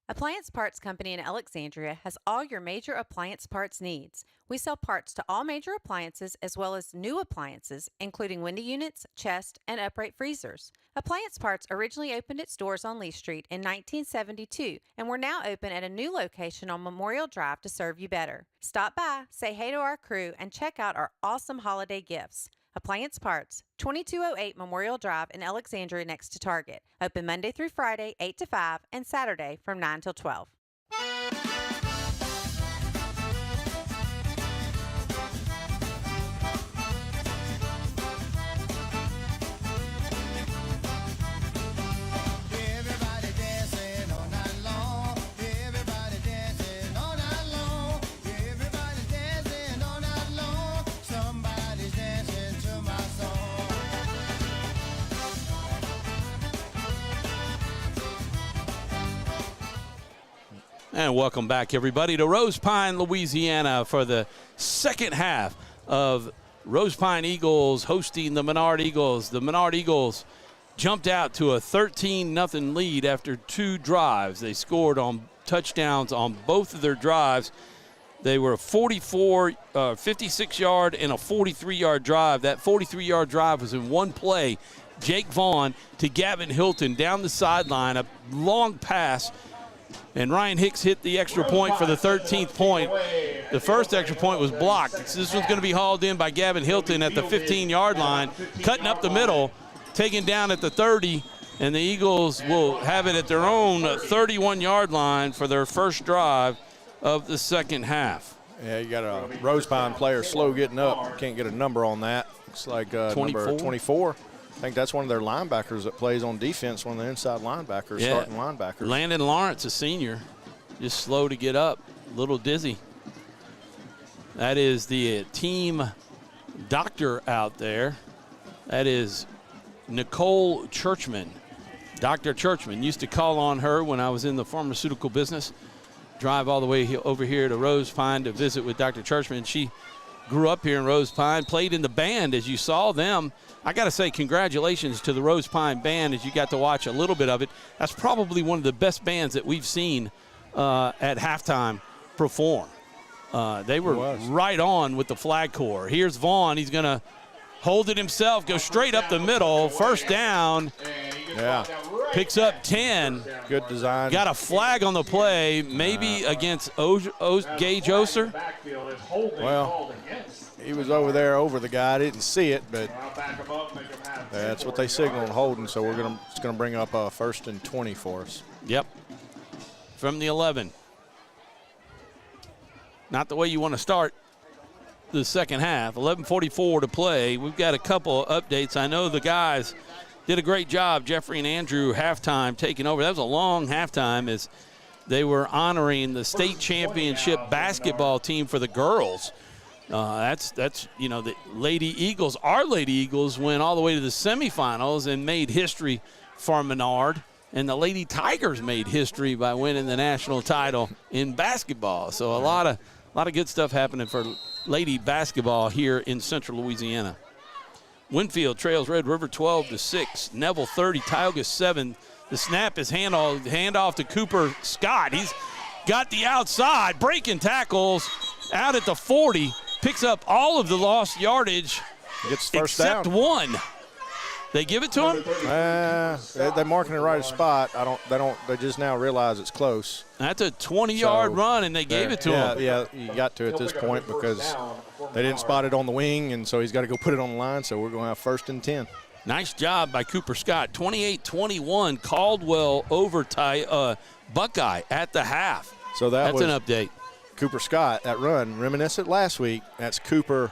Appliance Parts Company in Alexandria has all your major appliance parts needs. We sell parts to all major appliances as well as new appliances, including window units, chest, and upright freezers. Appliance Parts originally opened its doors on Lee Street in 1972, and we're now open at a new location on Memorial Drive to serve you better. Stop by, say hey to our crew, and check out our awesome holiday gifts. Appliance Parts, 2208 Memorial Drive in Alexandria next to Target. Open Monday through Friday, 8 to 5, and Saturday from 9 till 12. And welcome back, everybody, to Rose Pine, Louisiana for the second half of Rose Pine Eagles hosting the Menard Eagles. The Menard Eagles jumped out to a 13-0 lead after 2 drives. They scored on touchdowns on both of their drives. They were a 56-yard and a 43-yard drive. That 43-yard drive was in one play. Jake Vaughn to Gavin Hilton down the sideline, a long pass. And Ryan Hicks hit the extra point for the 13th point. The first extra point was blocked. This one's going to be hauled in by Gavin Hilton at the 15-yard line, cutting up the middle, taken down at the 30, and the Eagles will have it at their own 31-yard line for their first drive of the second half. Yeah, you got a Rose Pine player slow getting up. Can't get a number on that. Looks like number 24. I think that's one of their linebackers that plays on defense, one of the inside linebackers, starting linebackers. Landon Lawrence, a senior, just slow to get up, a little dizzy. That is the team doctor out there. That is Nicole Churchman Dr. Churchman used to call on her when I was in the pharmaceutical business. Drive all the way over here to Rose Pine to visit with Dr. Churchman. She grew up here in Rose Pine, played in the band as you saw them. I got to say congratulations to the Rose Pine band as you got to watch a little bit of it. That's probably one of the best bands that we've seen at halftime perform. They were right on with the flag corps. Here's Vaughn. He's going to hold it himself, go straight up the middle. First down. Yeah. Picks up 10. Good design. Got a flag on the play, maybe against Gage Oser. Well, he was over there over the guy. I didn't see it, but that's what they signaled holding, so it's going to bring up a 1st and 20 for us. Yep. From the 11. Not the way you want to start the second half. 11:44 to play. We've got a couple of updates. I know the guys did a great job, Jeffrey and Andrew, halftime taking over. That was a long halftime as they were honoring the state championship basketball team for the girls. That's the Lady Eagles. Our Lady Eagles went all the way to the semifinals and made history for Menard. And the Lady Tigers made history by winning the national title in basketball. So a lot of good stuff happening for Lady basketball here in Central Louisiana. Winfield trails Red River 12-6. Neville 30, Tioga 7. The snap is handoff to Cooper Scott. He's got the outside, breaking tackles out at the 40. Picks up all of the lost yardage. Gets first except down. One. They give it to him? They're marking the right spot. They just now realize it's close. That's a 20-yard run, and they gave it to him. Yeah, you got to at this point because they didn't spot it on the wing, and so he's got to go put it on the line, so we're going to have 1st and 10. Nice job by Cooper Scott. 28-21, Caldwell over Buckeye at the half. So that's an update. Cooper Scott, that run, reminiscent last week. That's Cooper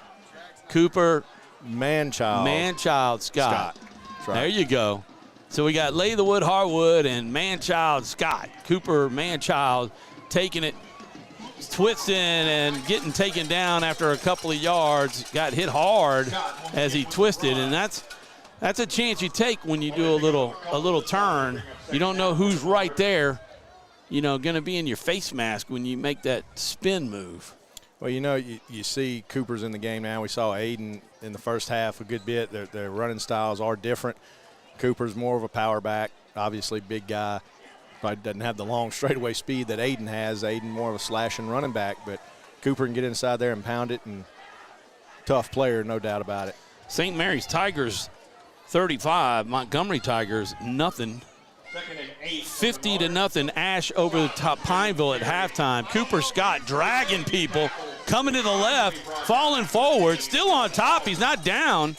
Manchild Scott. That's right. There you go. So we got Lay the Wood Harwood and Manchild Scott. Cooper Manchild taking it, twisting and getting taken down after a couple of yards. Got hit hard as he twisted, and that's a chance you take when you do a little turn. You don't know who's right there, going to be in your face mask when you make that spin move. Well, you see Cooper's in the game now. We saw Aiden in the first half a good bit. Their running styles are different. Cooper's more of a power back, obviously big guy. Probably doesn't have the long straightaway speed that Aiden has. Aiden more of a slashing running back, but Cooper can get inside there and pound it, and tough player, no doubt about it. St. Mary's Tigers 35, Montgomery Tigers nothing. 50-0 Ash over the top Pineville at halftime. Cooper Scott dragging people, coming to the left, falling forward, still on top. He's not down,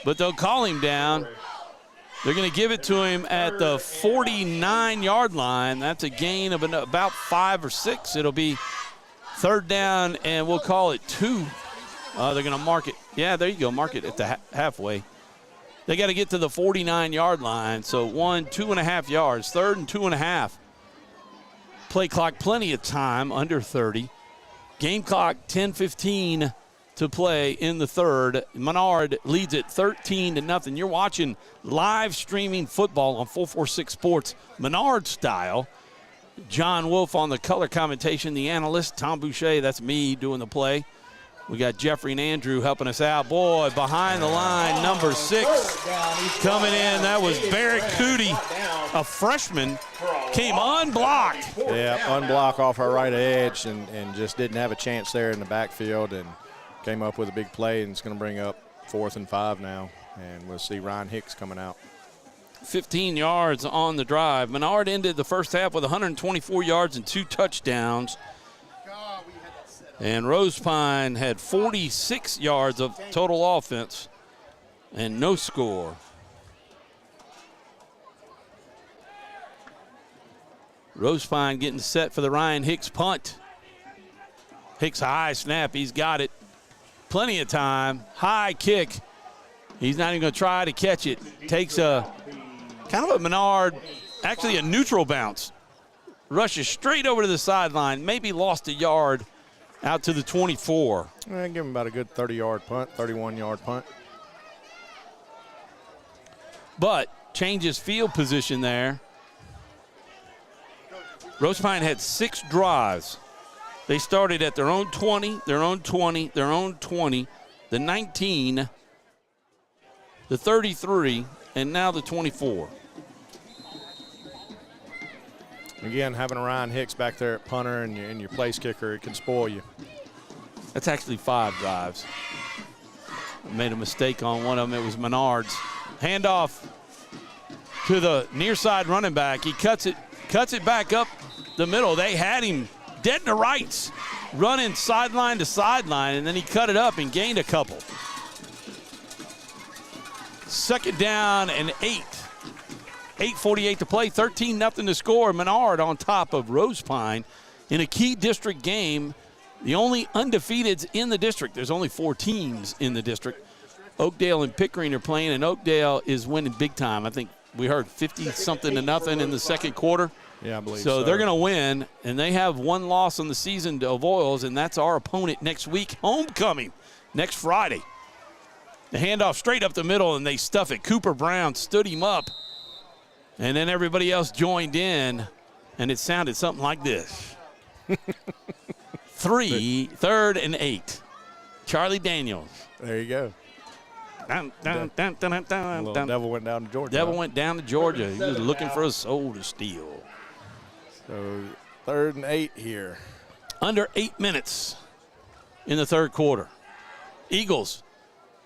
but they'll call him down. They're going to give it to him at the 49-yard line. That's a gain of about 5 or 6. It'll be 3rd down, and we'll call it 2. They're going to mark it. Yeah, there you go. Mark it at the halfway. They got to get to the 49-yard line. So 2.5 yards. 3rd and 2.5. Play clock, plenty of time, under 30. Game clock, 10:15 to play in the 3rd. Menard leads it 13-0. You're watching live streaming football on 446 Sports, Menard style. John Wolf on the color commentation, the analyst. Tom Boucher, that's me doing the play. We got Jeffrey and Andrew helping us out. Boy, behind the line, number 6 coming in. That was Barrett Cootie, a freshman, came unblocked. Yeah, unblocked off her right edge and just didn't have a chance there in the backfield and came up with a big play, and it's going to bring up 4th and 5 now. And we'll see Ryan Hicks coming out. 15 yards on the drive. Menard ended the first half with 124 yards and 2 touchdowns. And Rose Pine had 46 yards of total offense and no score. Rose Pine getting set for the Ryan Hicks punt. Hicks high snap, he's got it. Plenty of time, high kick. He's not even gonna try to catch it. Takes a kind of a Menard, actually a neutral bounce. Rushes straight over to the sideline, maybe lost a yard out to the 24. Give him about a good 30-yard punt, 31-yard punt. But changes field position there. Rose Pine had 6 drives. They started at their own 20, their own 20, their own 20, the 19, the 33, and now the 24. Again, having Ryan Hicks back there at punter and your place kicker, it can spoil you. That's actually 5 drives. I made a mistake on one of them. It was Menard's. Handoff to the near side running back. He cuts it back up the middle. They had him dead to rights, running sideline to sideline, and then he cut it up and gained a couple. 2nd down and 8. 8:48 to play, 13-0 to score. Menard on top of Rose Pine in a key district game. The only undefeateds in the district. There's only 4 teams in the district. Oakdale and Pickering are playing, and Oakdale is winning big time. I think we heard 50-something to nothing in the second quarter. Yeah, I believe so. So they're going to win, and they have 1 loss on the season to Avoyles, and that's our opponent next week, homecoming, next Friday. The handoff straight up the middle, and they stuff it. Cooper Brown stood him up, and then everybody else joined in, and it sounded something like this. 3rd and 8. Charlie Daniels. There you go. Dun, dun, dun, dun, dun, dun, Little dun. Devil went down to Georgia. Devil went down to Georgia. He was looking for a soul to steal. So 3rd and 8 here. Under 8 minutes in the third quarter. Eagles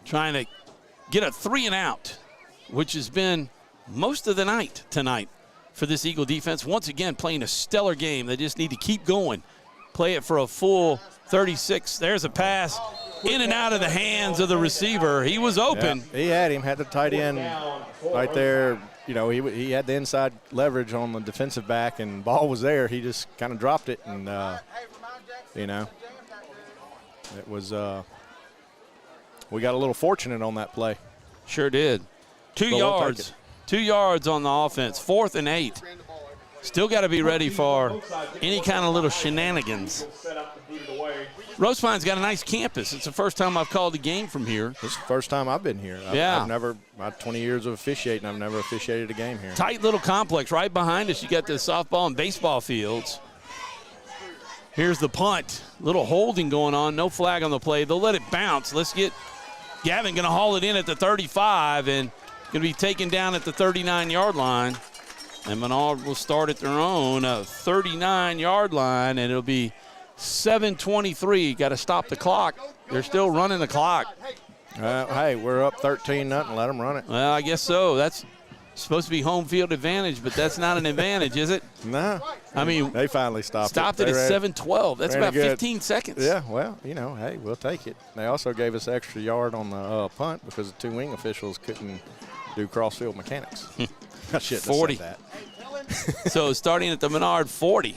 trying to get a 3 and out, which has been most of the night tonight for this Eagle defense. Once again, playing a stellar game. They just need to keep going. Play it for a full 36. There's a pass in and out of the hands of the receiver. He was open. Yeah, he had him, had the tight end right there. You know, he had the inside leverage on the defensive back, and ball was there. He just kind of dropped it, and, you know, it was we got a little fortunate on that play. Sure did. 2 yards. 2 yards on the offense. 4th and 8. Still got to be ready for any kind of little shenanigans. Rose Pine's got a nice campus. It's the first time I've called a game from here. This is the first time I've been here. I've never, my 20 years of officiating, I've never officiated a game here. Tight little complex. Right behind us, you got the softball and baseball fields. Here's the punt. Little holding going on. No flag on the play. They'll let it bounce. Let's get Gavin going to haul it in at the 35 and going to be taken down at the 39-yard line. And Menard will start at their own 39-yard line, and it'll be 7:23. Got to stop the clock. They're still running the clock. Hey, we're up 13-0. Let them run it. Well, I guess so. That's supposed to be home field advantage, but that's not an advantage, is it? No. I mean, they finally stopped it at 7:12. That's about 15 good. seconds. Yeah, well, you know, hey, we'll take it. They also gave us extra yard on the punt because the 2 wing officials couldn't do cross-field mechanics. I shouldn't 40. have said that. So starting at the Menard 40.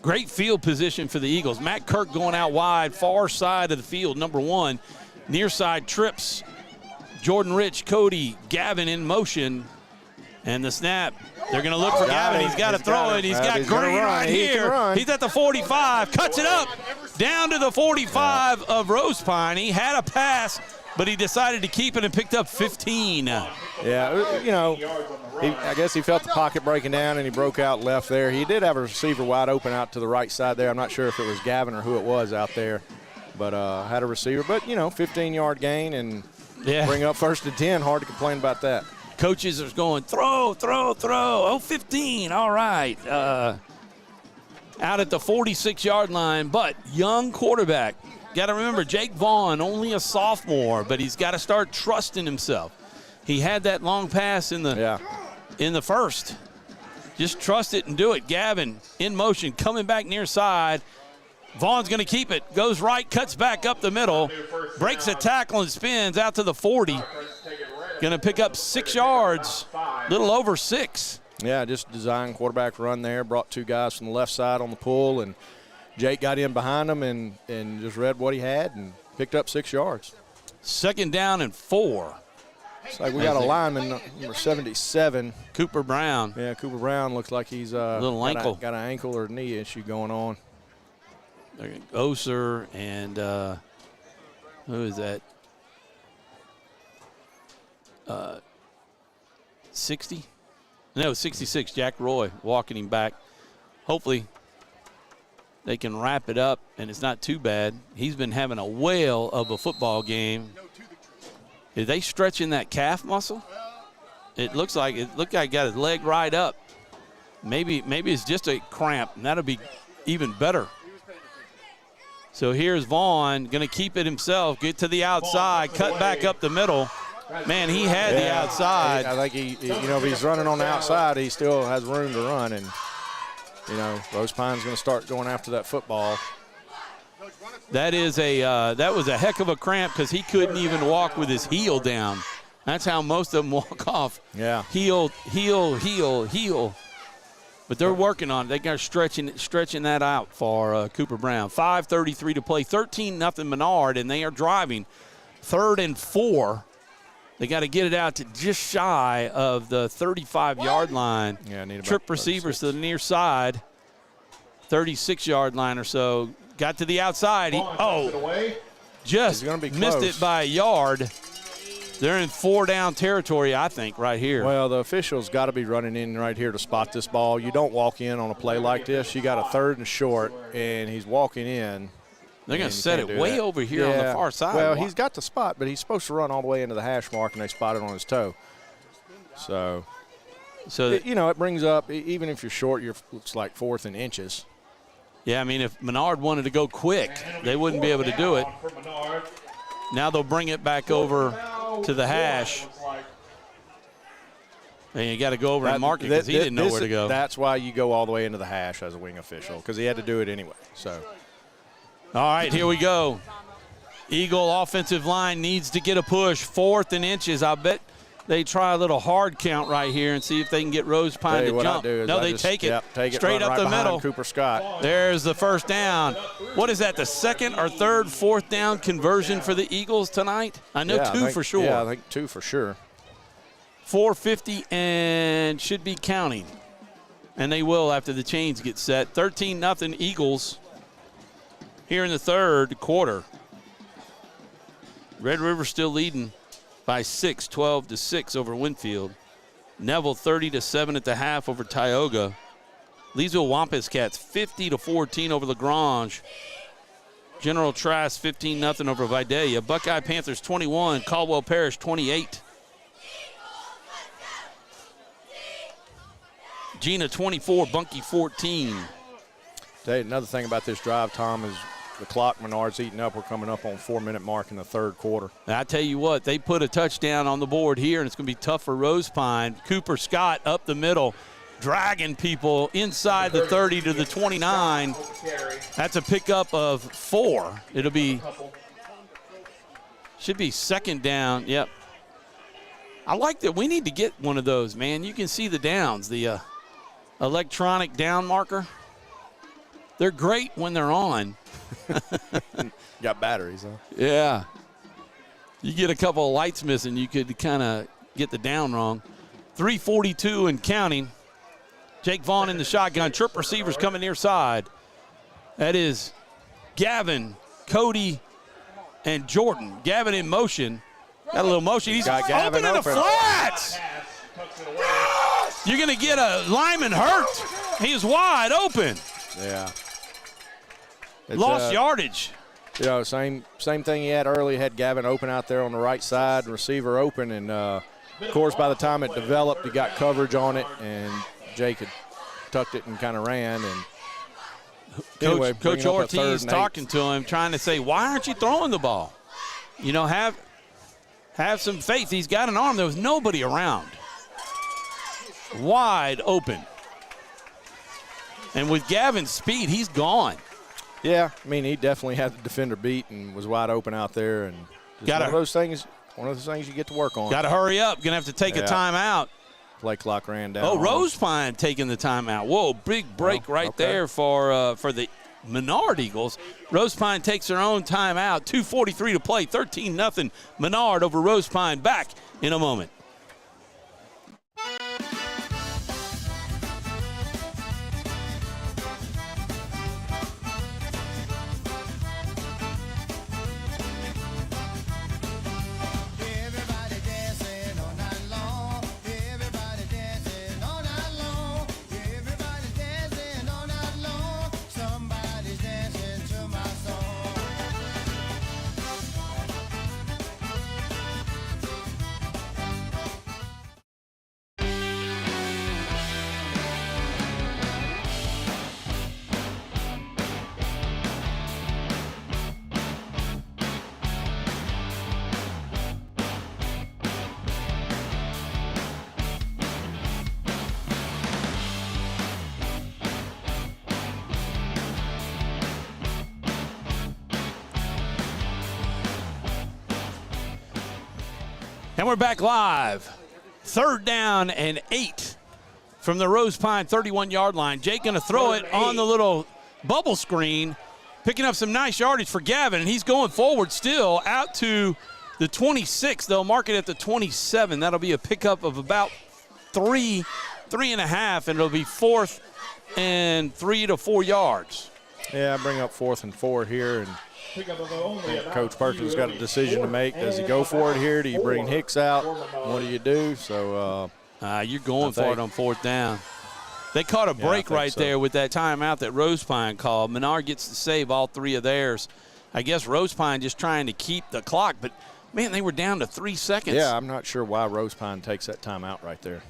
Great field position for the Eagles. Matt Kirk going out wide, far side of the field, number 1. Near side trips. Jordan Rich, Cody, Gavin in motion. And the snap. They're going to look for Gavin. He's got to throw it. He's got Green right here. He's at the 45. Cuts it up down to the 45 of Rose Pine. He had a pass, but he decided to keep it and picked up 15. Yeah, you know, I guess he felt the pocket breaking down and he broke out left there. He did have a receiver wide open out to the right side there. I'm not sure if it was Gavin or who it was out there, but had a receiver. But, you know, 15-yard gain and bring up 1st and 10. Hard to complain about that. Coaches are going, throw. Oh, 15. All right. Out at the 46-yard line, but young quarterback. Got to remember, Jake Vaughn, only a sophomore, but he's got to start trusting himself. He had that long pass in the first. Just trust it and do it. Gavin in motion, coming back near side. Vaughn's going to keep it. Goes right, cuts back up the middle, breaks a tackle and spins out to the 40. Going to pick up 6 yards, little over 6. Yeah, just design quarterback run there. Brought 2 guys from the left side on the pull, and Jake got in behind him and just read what he had and picked up 6 yards. 2nd down and 4. It's like we got a lineman, number 77. Cooper Brown. Yeah, Cooper Brown looks like he's little ankle. Got an ankle or knee issue going on. Oser and who is that? 60? No, 66. Jack Roy walking him back. Hopefully they can wrap it up, and it's not too bad. He's been having a whale of a football game. Are they stretching that calf muscle? It looked like he got his leg right up. Maybe it's just a cramp, and that'll be even better. So here's Vaughn, going to keep it himself, get to the outside, cut back up the middle. Man, he had the outside. I think if he's running on the outside, he still has room to run. And, Rose Pine's going to start going after that football. That was a heck of a cramp because he couldn't even walk with his heel down. That's how most of them walk off. Yeah. Heel. But they're working on it. They got stretching that out for Cooper Brown. 5:33 to play. 13-0 Menard, and they are driving 3rd and 4. They got to get it out to just shy of the 35-yard line. Yeah, need about Trip receivers to the near side. 36-yard line or so. Got to the outside. Just missed it by a yard. They're in 4-down territory, I think, right here. Well, the officials got to be running in right here to spot this ball. You don't walk in on a play like this. You got a 3rd and short, and he's walking in. They're going to set it way over here on the far side. Well, he's got the spot, but he's supposed to run all the way into the hash mark, and they spot it on his toe. So it brings up, even if you're short, it's like 4th and inches. Yeah, I mean, if Menard wanted to go quick, they wouldn't be able to do it. Now they'll bring it back over to the hash. And you got to go over and mark it because he didn't know where to go. That's why you go all the way into the hash as a wing official, because he had to do it anyway. So. All right, here we go. Eagle offensive line needs to get a push. 4th and inches. I bet they try a little hard count right here and see if they can get Rose Pine to jump. No, they take it straight up the middle. Cooper Scott. There's the first down. What is that, the 2nd or 3rd 4th down conversion for the Eagles tonight? I know two for sure. Yeah, I think 2 for sure. 4:50 and should be counting. And they will after the chains get set. 13-0 Eagles. Here in the 3rd quarter. Red River still leading by 6, 12-6 over Winfield. Neville 30-7 at the half over Tioga. Leesville Wampus Cats 50-14 over Lagrange. General Trask 15-0 over Vidalia. Buckeye Panthers 21, Caldwell Parish 28. Gina 24, Bunkie 14. Tell you another thing about this drive, Tom, is the clock Menard's eating up. We're coming up on 4-minute mark in the 3rd quarter. I tell you what, they put a touchdown on the board here, and it's going to be tough for Rose Pine. Cooper Scott up the middle, dragging people inside the 30 to the 29. That's a pickup of 4. Should be 2nd down. Yep. I like that. We need to get one of those, man. You can see the downs, the electronic down marker. They're great when they're on. Got batteries, huh? Yeah. You get a couple of lights missing, you could kind of get the down wrong. 3:42 and counting. Jake Vaughn in the shotgun. Trip receivers coming near side. That is Gavin, Cody, and Jordan. Gavin in motion. Got a little motion. He's got Gavin open in the flats. You're going to get a lineman hurt. He's wide open. Yeah. Lost yardage. Same thing he had early. Had Gavin open out there on the right side, receiver open, and of course by the time it developed, he got coverage on it, and Jake had tucked it and kind of ran. And anyway, Coach Ortiz talking to him, trying to say, "Why aren't you throwing the ball? Have some faith. He's got an arm. There was nobody around. Wide open. And with Gavin's speed, he's gone." Yeah, I mean, he definitely had the defender beat and was wide open out there. And one of those things you get to work on. Got to hurry up. Going to have to take a timeout. Play clock ran down. Oh, Rose Pine taking the timeout. Whoa, big break there for the Menard Eagles. Rose Pine takes their own timeout. 2:43 to play. 13-0 Menard over Rose Pine. Back in a moment. And we're back live. 3rd down and 8 from the Rose Pine 31-yard line. Jake going to throw it on the little bubble screen, picking up some nice yardage for Gavin, and he's going forward still out to the 26. They'll mark it at the 27. That'll be a pickup of about 3.5, and it'll be 4th and 3 to 4 yards. Yeah, bring up 4th and 4 here, and Coach Perkins got a decision to make. Does he go for it here? Do you bring Hicks out? What do you do? So you're going for it on 4th down. They caught a break there with that timeout that Rose Pine called. Menard gets to save all 3 of theirs. I guess Rose Pine just trying to keep the clock, but, man, they were down to 3 seconds. Yeah, I'm not sure why Rose Pine takes that timeout right there.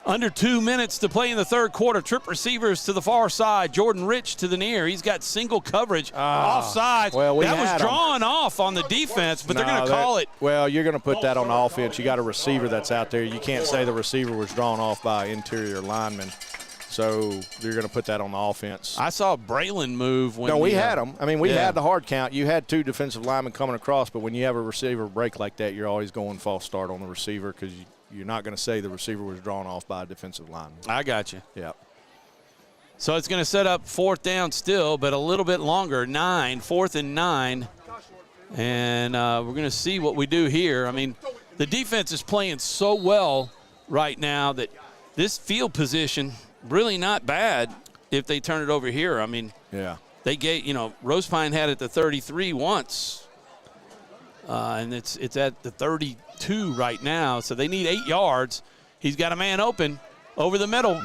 Under 2 minutes to play in the 3rd quarter. Trip receivers to the far side. Jordan Rich to the near. He's got single coverage. Offside. Well, that was drawn off on the defense, but they're going to call it. Well, you're going to put that on the offense. You got a receiver that's out there. You can't say the receiver was drawn off by an interior lineman. So you're going to put that on the offense. I saw Braylon move. No, we had them. I mean, we had the hard count. You had 2 defensive linemen coming across, but when you have a receiver break like that, you're always going false start on the receiver because you're not going to say the receiver was drawn off by a defensive lineman. I got you. Yeah. So it's going to set up 4th down still, but a little bit longer. 4th and 9. And we're going to see what we do here. I mean, the defense is playing so well right now that this field position really not bad if they turn it over here. I mean, they gave, Rose Pine had it at the 33 once. And it's at the 32 right now, so they need 8 yards. He's got a man open over the middle.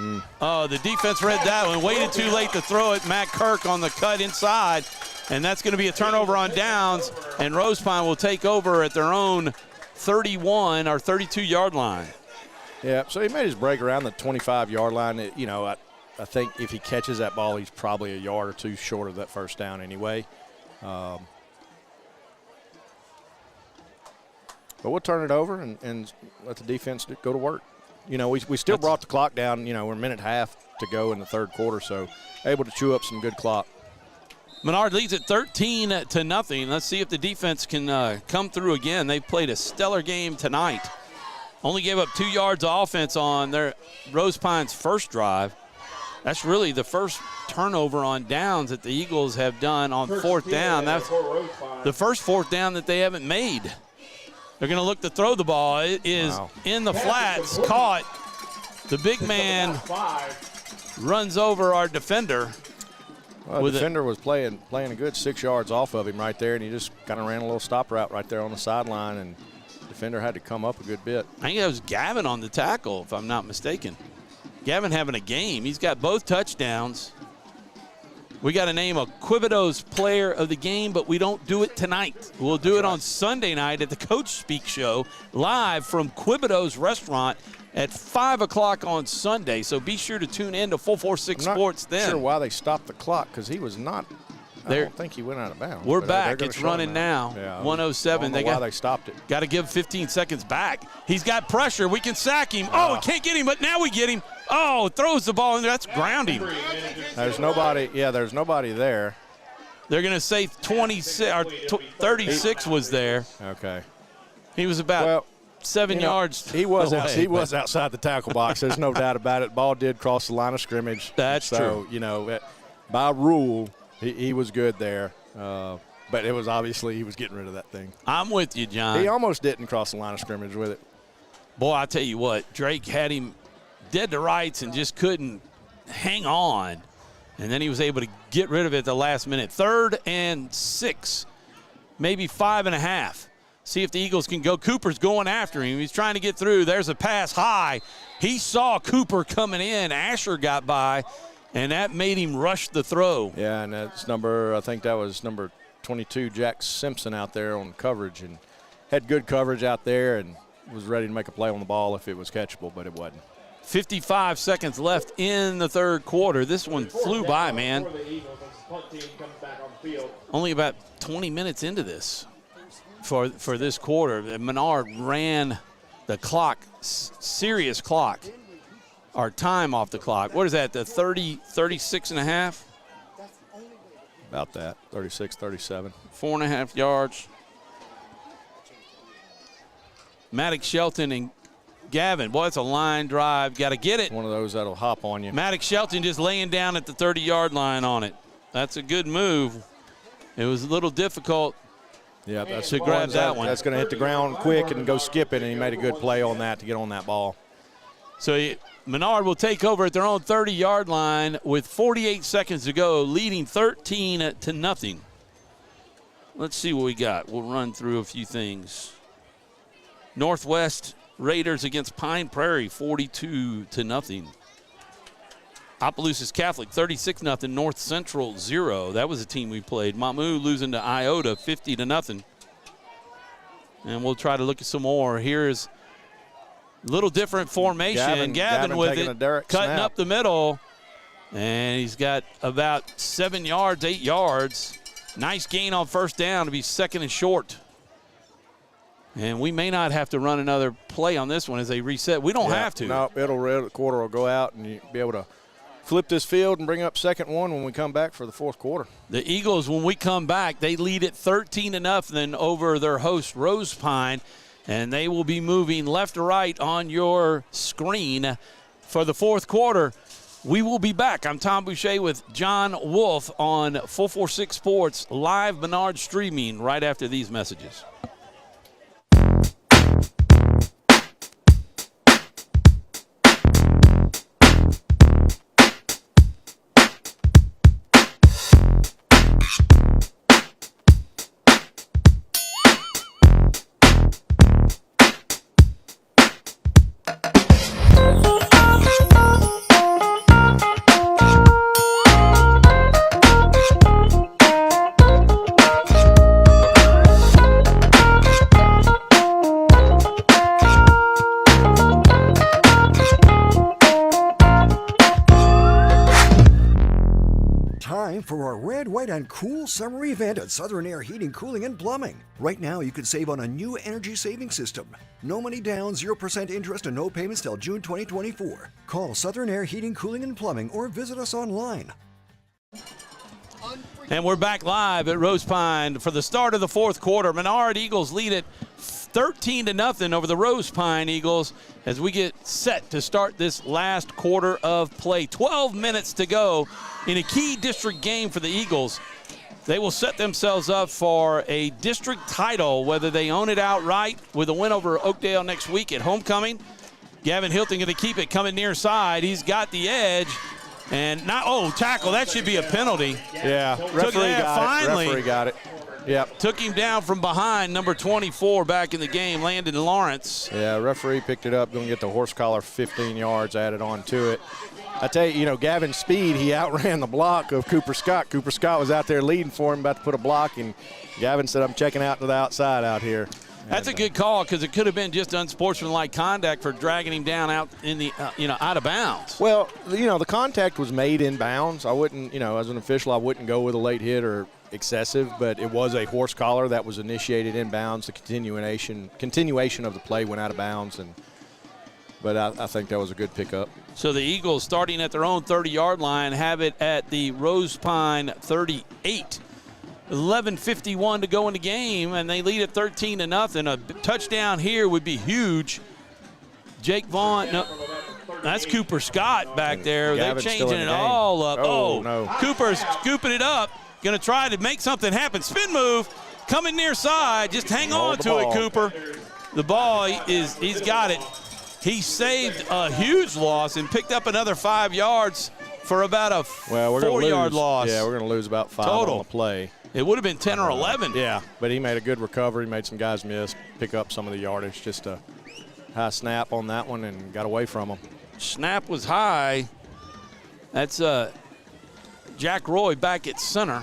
The defense read that one, waited too late to throw it. Matt Kirk on the cut inside, and that's going to be a turnover on downs, and Rose Pine will take over at their own 31 or 32-yard line. Yeah, so he made his break around the 25-yard line. I think if he catches that ball, he's probably a yard or 2 short of that 1st down anyway. But we'll turn it over and let the defense go to work. We still brought the clock down. We're a minute and a half to go in the 3rd quarter, so able to chew up some good clock. Menard leads at 13-0. Let's see if the defense can come through again. They've played a stellar game tonight. Only gave up 2 yards of offense on their Rose Pine's first drive. That's really the first turnover on downs that the Eagles have done on 4th down. That's the first 4th down that they haven't made. They're going to look to throw the ball. It is in the flats, caught. The big man runs over our defender. Well, the defender was playing a good 6 yards off of him right there, and he just kind of ran a little stop route right there on the sideline, and the defender had to come up a good bit. I think that was Gavin on the tackle, if I'm not mistaken. Gavin having a game. He's got both touchdowns. We got to name a Quibido's player of the game, but we don't do it tonight. We'll do it on Sunday night at the Coach Speak Show, live from Quibido's restaurant at 5 o'clock on Sunday. So be sure to tune in to 446 Sports then. I'm not sure why they stopped the clock, because he was not – I don't think he went out of bounds. We're back. It's running now. Yeah, 107. I don't know why they stopped it. Got to give 15 seconds back. He's got pressure. We can sack him. Oh, we can't get him, but now we get him. Oh, throws the ball in there. That's grounding. There's nobody. Yeah, there's nobody there. They're going to say 26 or 36 was there. Okay. He was about 7 yards. He was outside the tackle box. There's no doubt about it. Ball did cross the line of scrimmage. That's true. So, by rule, he was good there. But it was obviously he was getting rid of that thing. I'm with you, John. He almost didn't cross the line of scrimmage with it. Boy, I tell you what, Drake had him dead to rights and just couldn't hang on. And then he was able to get rid of it at the last minute. 3rd and 6, maybe 5.5. See if the Eagles can go. Cooper's going after him. He's trying to get through. There's a pass high. He saw Cooper coming in. Asher got by, and that made him rush the throw. Yeah, and that's I think that was number 22, Jack Simpson, out there on coverage, and had good coverage out there and was ready to make a play on the ball if it was catchable, but it wasn't. 55 seconds left in the 3rd quarter. This one flew by, man. Only about 20 minutes into this for this quarter. Menard ran the clock, serious clock, our time off the clock. What is that, the 36 and a half? About that, 36, 37. 4.5 yards. Maddox Shelton and Gavin. Boy, it's a line drive. Got to get it. One of those that'll hop on you. Maddox Shelton just laying down at the 30-yard line on it. That's a good move. It was a little difficult. Yeah, that's to grab that one. That's going to hit the ground quick and go skip it, and he made a good play on that to get on that ball. So Menard will take over at their own 30-yard line with 48 seconds to go, leading 13-0. Let's see what we got. We'll run through a few things. Northwest Raiders against Pine Prairie, 42-0. Opelousas Catholic, 36-0. North Central, 0. That was a team we played. Mamu losing to Iota, 50-0. And we'll try to look at some more. Here's a little different formation. Gavin with it, cutting up the middle. And he's got about 7 yards, 8 yards. Nice gain on first down to be second and short. And we may not have to run another play on this one as they reset. We don't have to. No, the quarter will go out, and you'll be able to flip this field and bring up second one when we come back for the fourth quarter. The Eagles, when we come back, they lead it 13-0 over their host, Rose Pine, and they will be moving left to right on your screen for the fourth quarter. We will be back. I'm Tom Boucher with John Wolf on 446 Sports, live Menard streaming right after these messages. For our red, white, and cool summer event at Southern Air Heating, Cooling, and Plumbing. Right now, you can save on a new energy saving system. No money down, 0% interest, and no payments till June 2024. Call Southern Air Heating, Cooling, and Plumbing or visit us online. And we're back live at Rose Pine for the start of the fourth quarter. Menard Eagles lead it 13-0 over the Rose Pine Eagles as we get set to start this last quarter of play. 12 minutes to go in a key district game for the Eagles. They will set themselves up for a district title, whether they own it outright with a win over Oakdale next week at homecoming. Gavin Hilton going to keep it coming near side. He's got the edge. And tackle. That should be a penalty. Yeah, referee got it. Yep. Took him down from behind, number 24 back in the game, Landon Lawrence. Yeah, referee picked it up, going to get the horse collar 15 yards added on to it. I tell you, Gavin's speed, he outran the block of Cooper Scott. Cooper Scott was out there leading for him, about to put a block, and Gavin said, I'm checking out to the outside out here. That's a good call because it could have been just unsportsmanlike conduct for dragging him down out in the, out of bounds. Well, the contact was made in bounds. I wouldn't, as an official, I wouldn't go with a late hit or excessive, but it was a horse collar that was initiated in bounds. The continuation of the play went out of bounds, but I think that was a good pickup. So the Eagles, starting at their own 30-yard line, have it at the Rose Pine 38. 11:51 to go in the game, and they lead at 13-0. A touchdown here would be huge. Jake Vaughn, no, that's Cooper Scott back there. They're changing it all up. No. Cooper's scooping it up, going to try to make something happen. Spin move, coming near side. Just hang on to it, Cooper. The ball he's got it. He saved a huge loss and picked up another 5 yards for about a 4-yard loss. Yeah, we're going to lose about 5 total on the play. It would have been 10 or 11. Yeah, but he made a good recovery, made some guys miss, pick up some of the yardage. Just a high snap on that one and got away from him. Snap was high. That's Jack Roy back at center.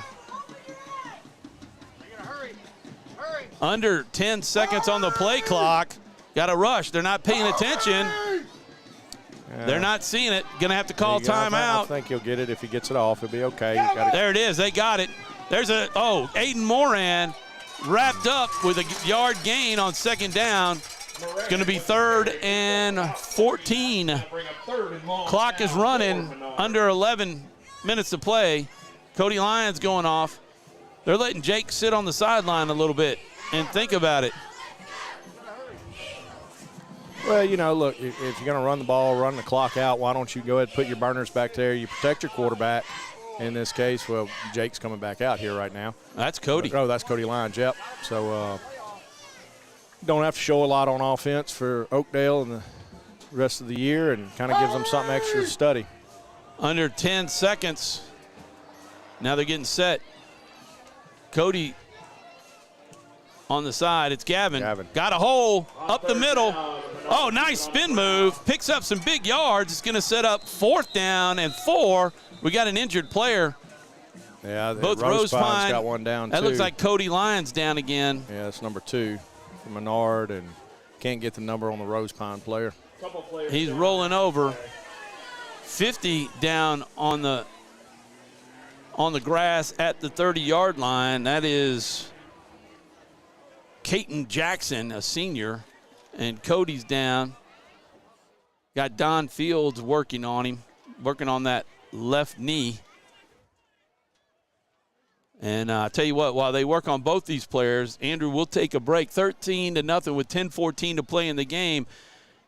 Under 10 seconds on the play clock. Got to rush. They're not paying attention. They're not seeing it. Going to have to call timeout. I think he'll get it if he gets it off. He'll be okay. There it is. They got it. There's Aiden Moran wrapped up with a yard gain on second down. It's going to be 3rd and 14. Clock is running, under 11 minutes to play. Cody Lyons going off. They're letting Jake sit on the sideline a little bit and think about it. Well, you know, look, if you're going to run the ball, run the clock out, why don't you go ahead and put your burners back there? You protect your quarterback. In this case, well, Jake's coming back out here right now. That's Cody. Oh, that's Cody Lyons, yep. So don't have to show a lot on offense for Oakdale and the rest of the year, and kind of gives them something extra to study. Under 10 seconds. Now they're getting set. Cody on the side. It's Gavin. Got a hole up the middle. Oh, nice spin move. Picks up some big yards. It's going to set up 4th down and 4. We got an injured player. Yeah, both Rose Pine got one down, that too. looks like Cody Lyons down again. Yeah, that's number 2 for Menard, and can't get the number on the Rose Pine player. He's rolling over. 50 down on the grass at the 30-yard line. That is Caton Jackson, a senior, and Cody's down. Got Don Fields working on him, working on that left knee. And I tell you what, while they work on both these players, Andrew, we'll take a break. 13-0 with 10:14 to play in the game.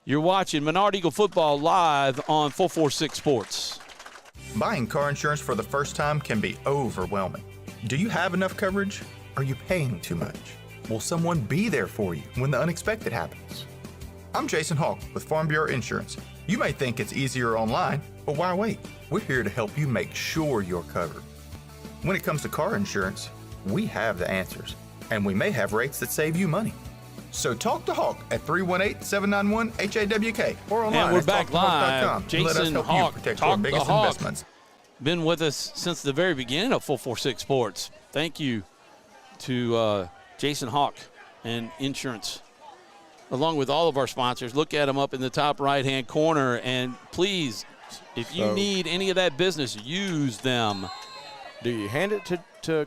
You're watching Menard Eagle football live on 446 Sports. Buying car insurance for the first time can be overwhelming. Do you have enough coverage? Are you paying too much? Will someone be there for you when the unexpected happens? I'm Jason Hawk with Farm Bureau Insurance. You may think it's easier online, but why wait? We're here to help you make sure you're covered. When it comes to car insurance, we have the answers, and we may have rates that save you money. So talk to Hawk at 318-791-HAWK or online and we're at back live. Jason Let us help Hawk, you protect your biggest investments. Been with us since the very beginning of 446 Sports. Thank you to Jason Hawk and Insurance, along with all of our sponsors. Look at them up in the top right-hand corner, and please, if you need any of that business, use them. Do you hand it to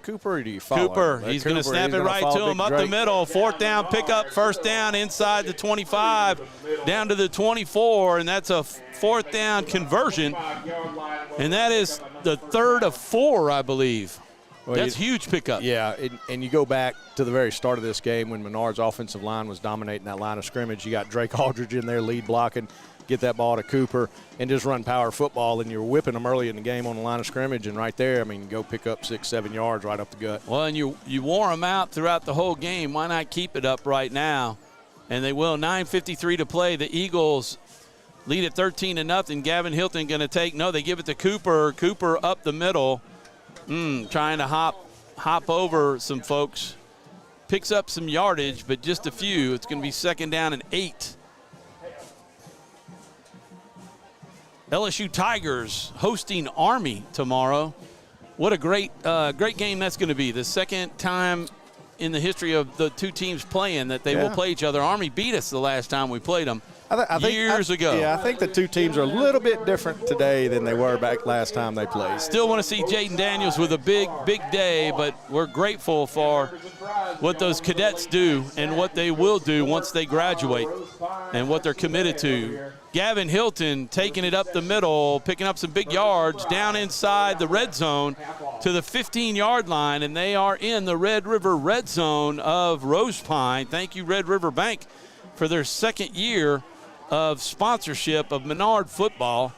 Cooper, or do you follow Cooper, him? he's going to snap it right to him up the middle. 4th down, pickup, 1st down inside the 25, down to the 24, and that's a 4th down conversion. And that is the 3rd of 4, I believe. Well, that's huge pickup. Yeah, and you go back to the very start of this game when Menard's offensive line was dominating that line of scrimmage. You got Drake Aldridge in there lead blocking. Get that ball to Cooper and just run power football, and you're whipping them early in the game on the line of scrimmage, and right there, I mean, go pick up 6-7 yards right up the gut. Well, and you wore them out throughout the whole game. Why not keep it up right now? And they will. 9:53 to play. The Eagles lead at 13-0. Gavin Hilton going to take. No, they give it to Cooper. Cooper up the middle, trying to hop over some folks. Picks up some yardage, but just a few. It's going to be 2nd down and 8. LSU Tigers hosting Army tomorrow. What a great game that's going to be. The second time in the history of the two teams playing that they will play each other. Army beat us the last time we played them years ago. Yeah, I think the two teams are a little bit different today than they were back last time they played. Still want to see Jaden Daniels with a big day, but we're grateful for what those cadets do and what they will do once they graduate and what they're committed to. Gavin Hilton taking it up the middle, picking up some big yards down inside the red zone to the 15-yard line, and they are in the Red River red zone of Rose Pine. Thank you, Red River Bank, for their 2nd year of sponsorship of Menard football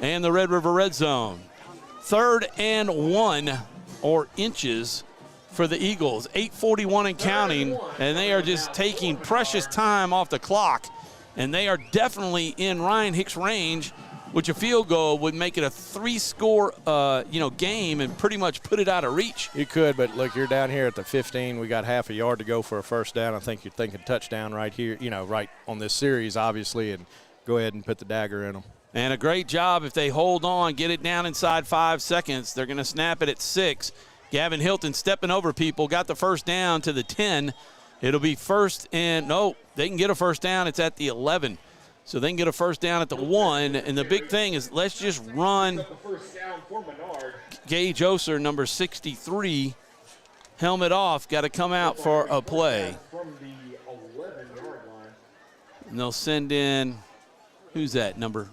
and the Red River red zone. 3rd and 1 or inches for the Eagles. 8:41 and counting, and they are just taking precious time off the clock. And they are definitely in Ryan Hicks' range, which a field goal would make it a 3-score, game and pretty much put it out of reach. You could, but look, you're down here at the 15. We got half a yard to go for a 1st down. I think you're thinking touchdown right here, right on this series, obviously, and go ahead and put the dagger in them. And a great job if they hold on, get it down inside 5 seconds. They're going to snap it at 6. Gavin Hilton stepping over people, got the 1st down to the 10. It'll be 1st and no, they can get a 1st down. It's at the 11. So they can get a 1st down at the 1. And the big thing is let's just run Gage Oser, number 63, helmet off, got to come out for a play. And they'll send in, who's that number?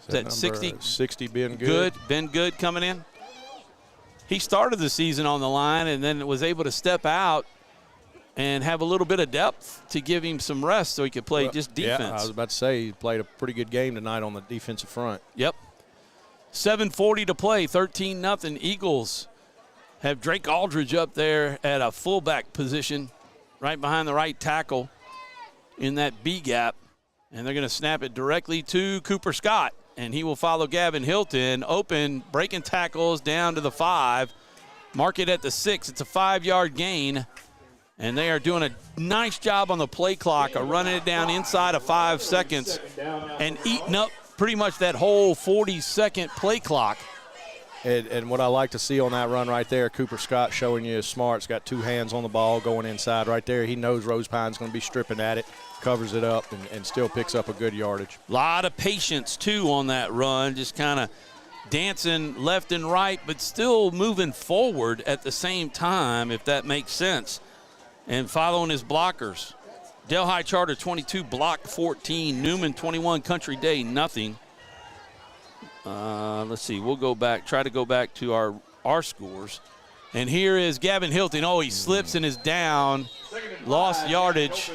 Is that 60? 60, Ben Good. Ben Good coming in. He started the season on the line and then was able to step out and have a little bit of depth to give him some rest so he could play just defense. Yeah, I was about to say he played a pretty good game tonight on the defensive front. Yep. 7:40 to play, 13-0. Eagles have Drake Aldridge up there at a fullback position right behind the right tackle in that B gap. And they're going to snap it directly to Cooper Scott. And he will follow Gavin Hilton, open, breaking tackles down to the 5. Mark it at the 6. It's a 5-yard gain. And they are doing a nice job on the play clock of running it down inside of 5 seconds and eating up pretty much that whole 40-second play clock. And what I like to see on that run right there, Cooper Scott showing you is smart. He's got 2 hands on the ball going inside right there. He knows Rose Pine's going to be stripping at it, covers it up, and still picks up a good yardage. A lot of patience, too, on that run, just kind of dancing left and right, but still moving forward at the same time, if that makes sense, and following his blockers. Delhi Charter 22, block 14. Newman 21, Country Day nothing. Let's see. We'll go back, try to go back to our scores. And here is Gavin Hilton. Oh, he slips and is down. Lost yardage.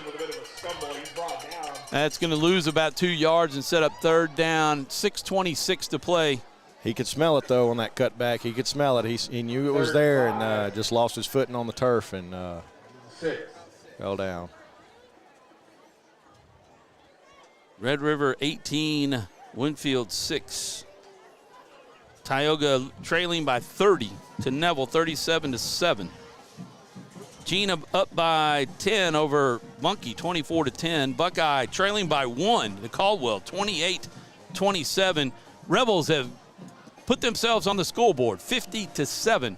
That's going to lose about 2 yards and set up 3rd down. 6:26 to play. He could smell it, though, on that cutback. He could smell it. He knew it was there and just lost his footing on the turf and fell down. Red River 18, Winfield 6. Tioga trailing by 30 to Neville, 37-7. Gina up by 10 over Monkey, 24-10. Buckeye trailing by 1 to Caldwell, 28-27. Rebels have put themselves on the scoreboard, 50-7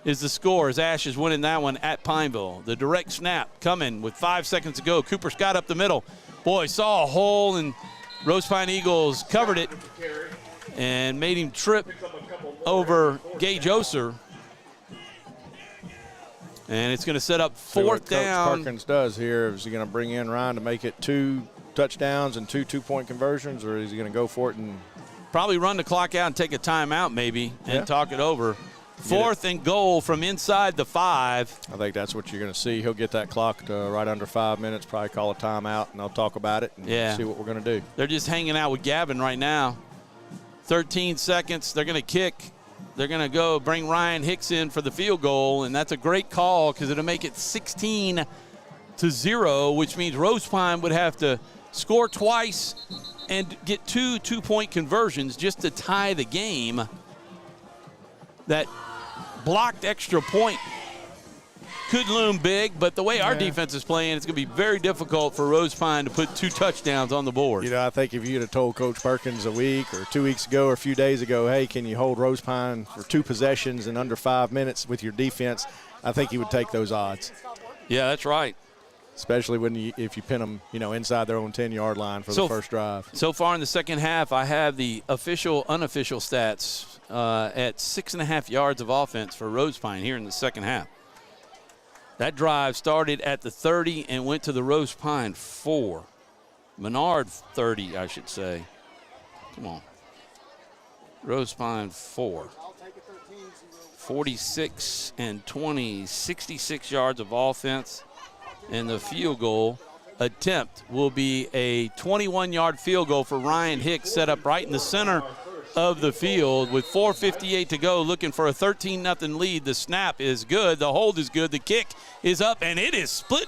is the score as Ash is winning that one at Pineville. The direct snap coming with 5 seconds to go. Cooper Scott up the middle. Boy, saw a hole and Rose Pine Eagles covered it and made him trip over Gage Oser. And it's going to set up 4th down. Coach Perkins does here. Is he going to bring in Ryan to make it 2 touchdowns and 2 two-point conversions, or is he going to go for it and probably run the clock out and take a timeout maybe and talk it over? 4th and goal from inside the 5. I think that's what you're going to see. He'll get that clock to right under 5 minutes, probably call a timeout, and they'll talk about it and see what we're going to do. They're just hanging out with Gavin right now. 13 seconds. They're going to kick. They're going to go bring Ryan Hicks in for the field goal, and that's a great call because it'll make it 16-0, which means Rose Pine would have to score twice and get 2 two-point conversions just to tie the game. That blocked extra point could loom big, but the way our defense is playing, it's going to be very difficult for Rose Pine to put 2 touchdowns on the board. You know, I think if you'd have told Coach Perkins a week or 2 weeks ago or a few days ago, hey, can you hold Rose Pine for 2 possessions in under 5 minutes with your defense, I think he would take those odds. Yeah, that's right. Especially if you pin them, inside their own 10-yard line for the first drive. So far in the second half, I have the official, unofficial stats at 6.5 yards of offense for Rose Pine here in the second half. That drive started at the 30 and went to the Rose Pine 4. Menard 30, I should say. Come on. Rose Pine 4. 46 and 20, 66 yards of offense. And the field goal attempt will be a 21-yard field goal for Ryan Hicks, set up right in the center of the field with 4:58 to go, looking for a 13-0 lead. The snap is good. The hold is good. The kick is up, and it is split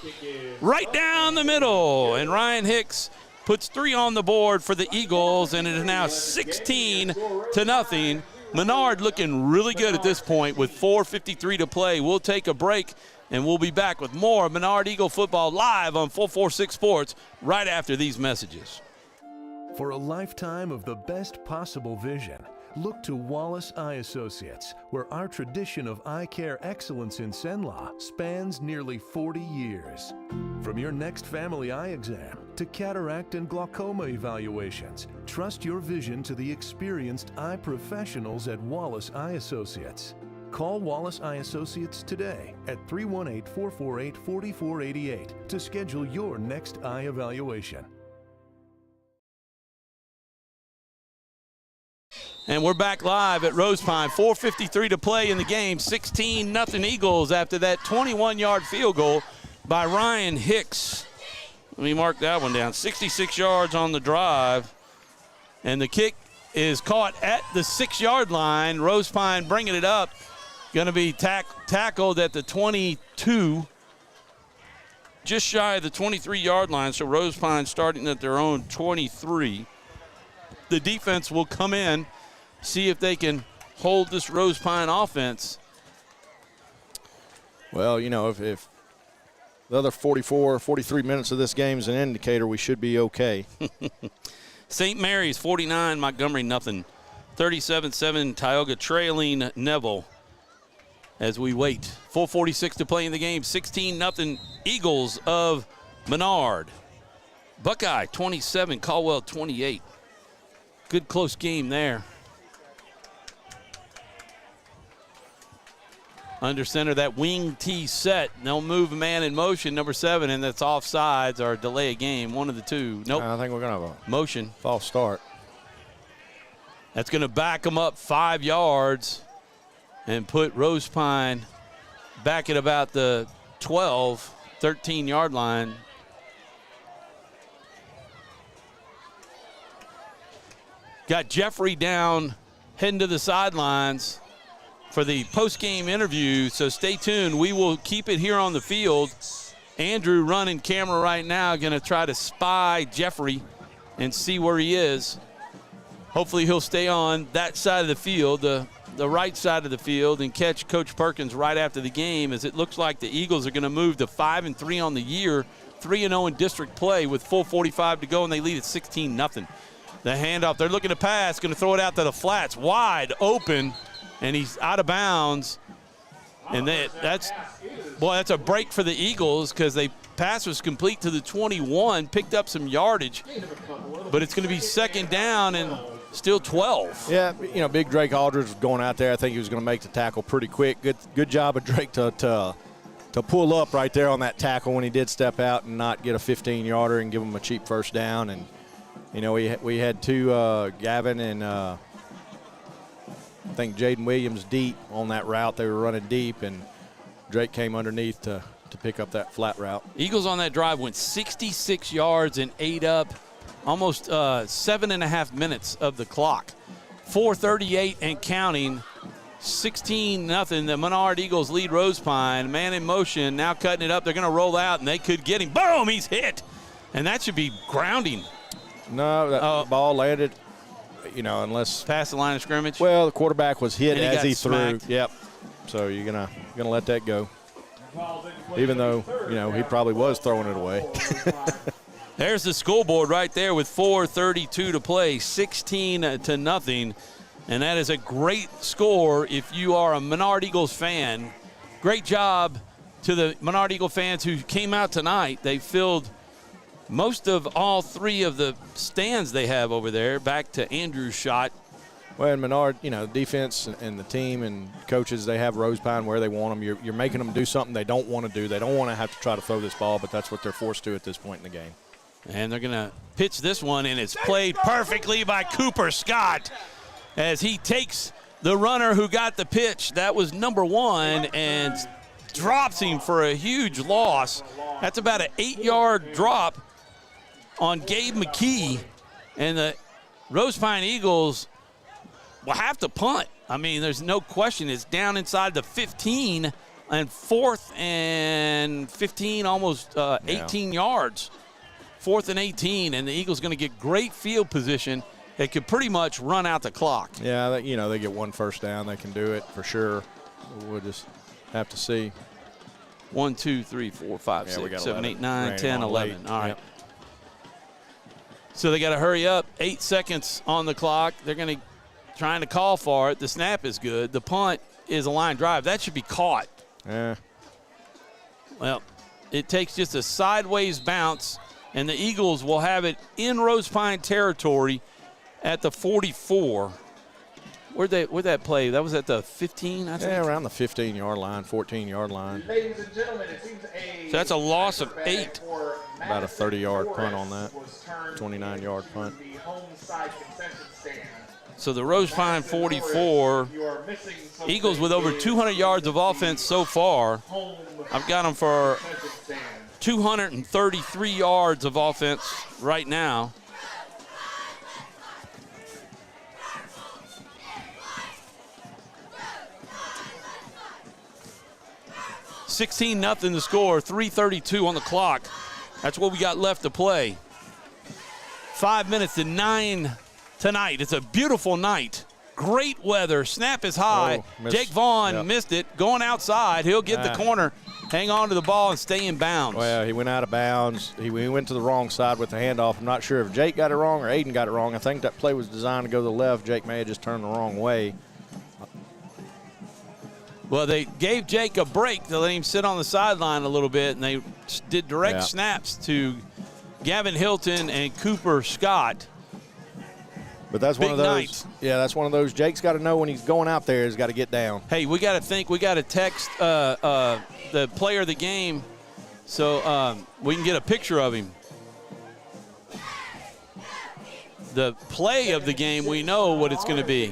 right down the middle. And Ryan Hicks puts 3 on the board for the Eagles, and it is now 16-0. Menard looking really good at this point with 4:53 to play. We'll take a break, and we'll be back with more Menard Eagle football live on 446 Sports right after these messages. For a lifetime of the best possible vision, look to Wallace Eye Associates, where our tradition of eye care excellence in Cenla spans nearly 40 years. From your next family eye exam to cataract and glaucoma evaluations, trust your vision to the experienced eye professionals at Wallace Eye Associates. Call Wallace Eye Associates today at 318-448-4488 to schedule your next eye evaluation. And we're back live at Rose Pine. 4:53 to play in the game. 16-0 Eagles after that 21-yard field goal by Ryan Hicks. Let me mark that one down. 66 yards on the drive. And the kick is caught at the 6-yard line. Rose Pine bringing it up. Going to be tackled at the 22. Just shy of the 23-yard line. So Rose Pine starting at their own 23. The defense will come in, see if they can hold this Rose Pine offense. Well, you know, if the other 43 minutes of this game is an indicator, we should be okay. St. Mary's 49, Montgomery nothing. 37-7, Tioga trailing Neville as we wait. 4:46 to play in the game. 16-0 Eagles of Menard. Buckeye 27, Caldwell 28. Good close game there. Under center, that wing T set. They'll move a man in motion, number 7, and that's offsides or delay a game. One of the two. Nope. I think we're going to have a motion. False start. That's going to back them up 5 yards and put Rose Pine back at about the 12, 13-yard line. Got Jeffrey down, heading to the sidelines for the post-game interview, so stay tuned. We will keep it here on the field. Andrew running camera right now, going to try to spy Jeffrey and see where he is. Hopefully he'll stay on that side of the field, the right side of the field, and catch Coach Perkins right after the game, as it looks like the Eagles are going to move to 5-3 on the year, 3-0 in district play with 4:45 to go, and they lead at 16-0. The handoff, they're looking to pass, going to throw it out to the flats, wide open, and he's out of bounds. And that's a break for the Eagles, because the pass was complete to the 21, picked up some yardage, but it's going to be second down and still 12. Yeah, you know, big Drake Aldridge was going out there. I think he was going to make the tackle pretty quick. Good job of Drake to pull up right there on that tackle when he did step out and not get a 15-yarder and give him a cheap first down. And, you know, we had two, Gavin and I think Jaden Williams deep on that route. They were running deep, and Drake came underneath to pick up that flat route. Eagles on that drive went 66 yards and ate up almost 7.5 minutes of the clock. 4:38 and counting. 16-0. The Menard Eagles lead Rose Pine. Man in motion, now cutting it up. They're going to roll out, and they could get him. Boom, he's hit. And that should be grounding. No, that ball landed, you know, unless past the line of scrimmage. Well, the quarterback was hit as he smacked. threw. Yep. So you're gonna let that go, even though, you know, he probably was throwing it away. There's the scoreboard right there with 4:32 to play, 16-0, and that is a great score if you are a Menard Eagles fan. Great job to the Menard Eagle fans who came out tonight. They filled most of all 3 of the stands they have over there. Back to Andrew's shot. Well, in Menard, you know, defense and the team and coaches, they have Rose Pine where they want them. You're making them do something they don't want to do. They don't want to have to try to throw this ball, but that's what they're forced to at this point in the game. And they're going to pitch this one, and it's played perfectly by Cooper Scott as he takes the runner who got the pitch. That was number 1, and drops him for a huge loss. That's about an 8-yard drop on Gabe McKee, and the Rose Pine Eagles will have to punt. I mean, there's no question. It's down inside the 15, and 4th and 15, almost 18 yards. 4th and 18, and the Eagles going to get great field position. They could pretty much run out the clock. Yeah, you know, they get 1 first down. They can do it for sure. We'll just have to see. 1, 2, 3, 4, 5, 6, 7, 8, 9, 10, 11. All right. Yep. So they got to hurry up. 8 seconds on the clock. They're going to trying to call for it. The snap is good. The punt is a line drive. That should be caught. Yeah. Well, it takes just a sideways bounce, and the Eagles will have it in Rose Pine territory at the 44. Where'd that play? That was at the 15, I think? Yeah, around the 15-yard line, 14-yard line. Ladies and gentlemen, it seems So that's a loss of 8. About a 30-yard punt on that, 29-yard punt. So the Rose Pine 44, Eagles with over 200 yards of offense so far. I've got them for 233 yards of offense right now. $16-0 the score, 3:32 on the clock. That's what we got left to play. 5 minutes to 9 tonight. It's a beautiful night. Great weather. Snap is high. Jake Vaughn missed it. Going outside. He'll get the corner, hang on to the ball, and stay in bounds. Well, he went out of bounds. He went to the wrong side with the handoff. I'm not sure if Jake got it wrong or Aiden got it wrong. I think that play was designed to go to the left. Jake may have just turned the wrong way. Well, they gave Jake a break to let him sit on the sideline a little bit, and they did direct snaps to Gavin Hilton and Cooper Scott. But that's one of those. Night. Yeah, that's one of those. Jake's got to know when he's going out there, he's got to get down. Hey, we got to think. We got to text the player of the game so we can get a picture of him. The play of the game, we know what it's going to be.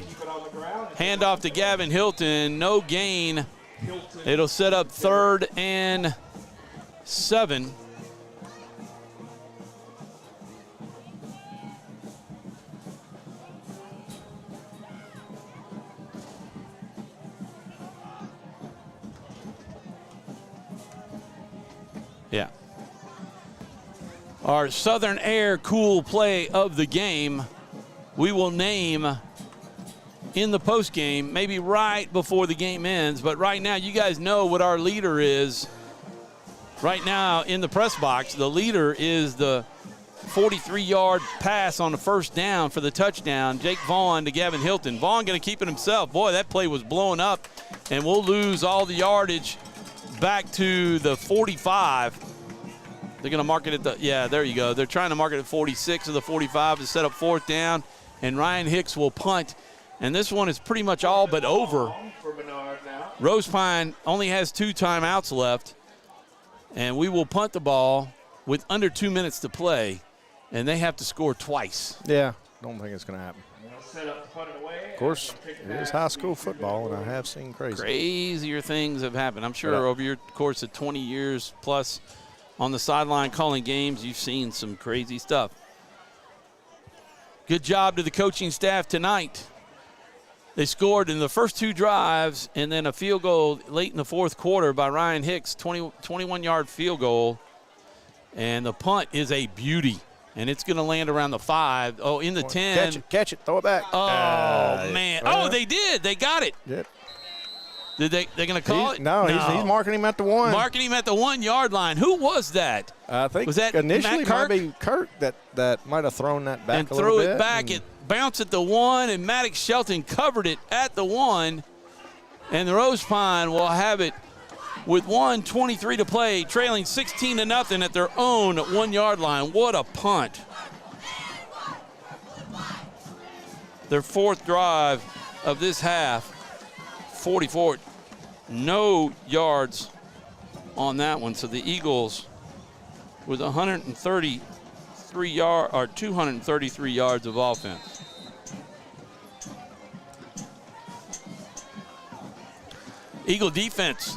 Handoff to Gavin Hilton, no gain. It'll set up 3rd and 7. Yeah. Our Southern Air cool play of the game, we will name in the post game, maybe right before the game ends. But right now, you guys know what our leader is. Right now in the press box, the leader is the 43-yard pass on the first down for the touchdown. Jake Vaughn to Gavin Hilton. Vaughn going to keep it himself. Boy, that play was blowing up, and we'll lose all the yardage back to the 45. They're going to mark it at the, yeah, there you go. They're trying to mark it at 46 of the 45 to set up 4th down, and Ryan Hicks will punt. And this one is pretty much all but over. Rose Pine only has 2 timeouts left, and we will punt the ball with under 2 minutes to play, and they have to score twice. Yeah, don't think it's going to happen. Of course, it is high school football, and I have seen crazier things have happened. I'm sure over your course of 20 years plus on the sideline calling games, you've seen some crazy stuff. Good job to the coaching staff tonight. They scored in the first 2 drives and then a field goal late in the 4th quarter by Ryan Hicks, 21-yard field goal. And the punt is a beauty, and it's going to land around the 5. Oh, in the 10. Catch it, throw it back. Oh, man. Oh, they did. They got it. Yep. They're going to call it? No, he's marking him at the 1. Marking him at the 1-yard line. Who was that? I think was that initially Matt Kirk? Might be Kirk that might have thrown that back and a little threw bit. it back. It bounced at the 1, and Maddox Shelton covered it at the 1. And the Rose Pine will have it with 1:23 to play, trailing 16-0 at their own 1-yard line. What a punt. Their 4th drive of this half, 44. No yards on that one. So the Eagles with 233 yards of offense. Eagle defense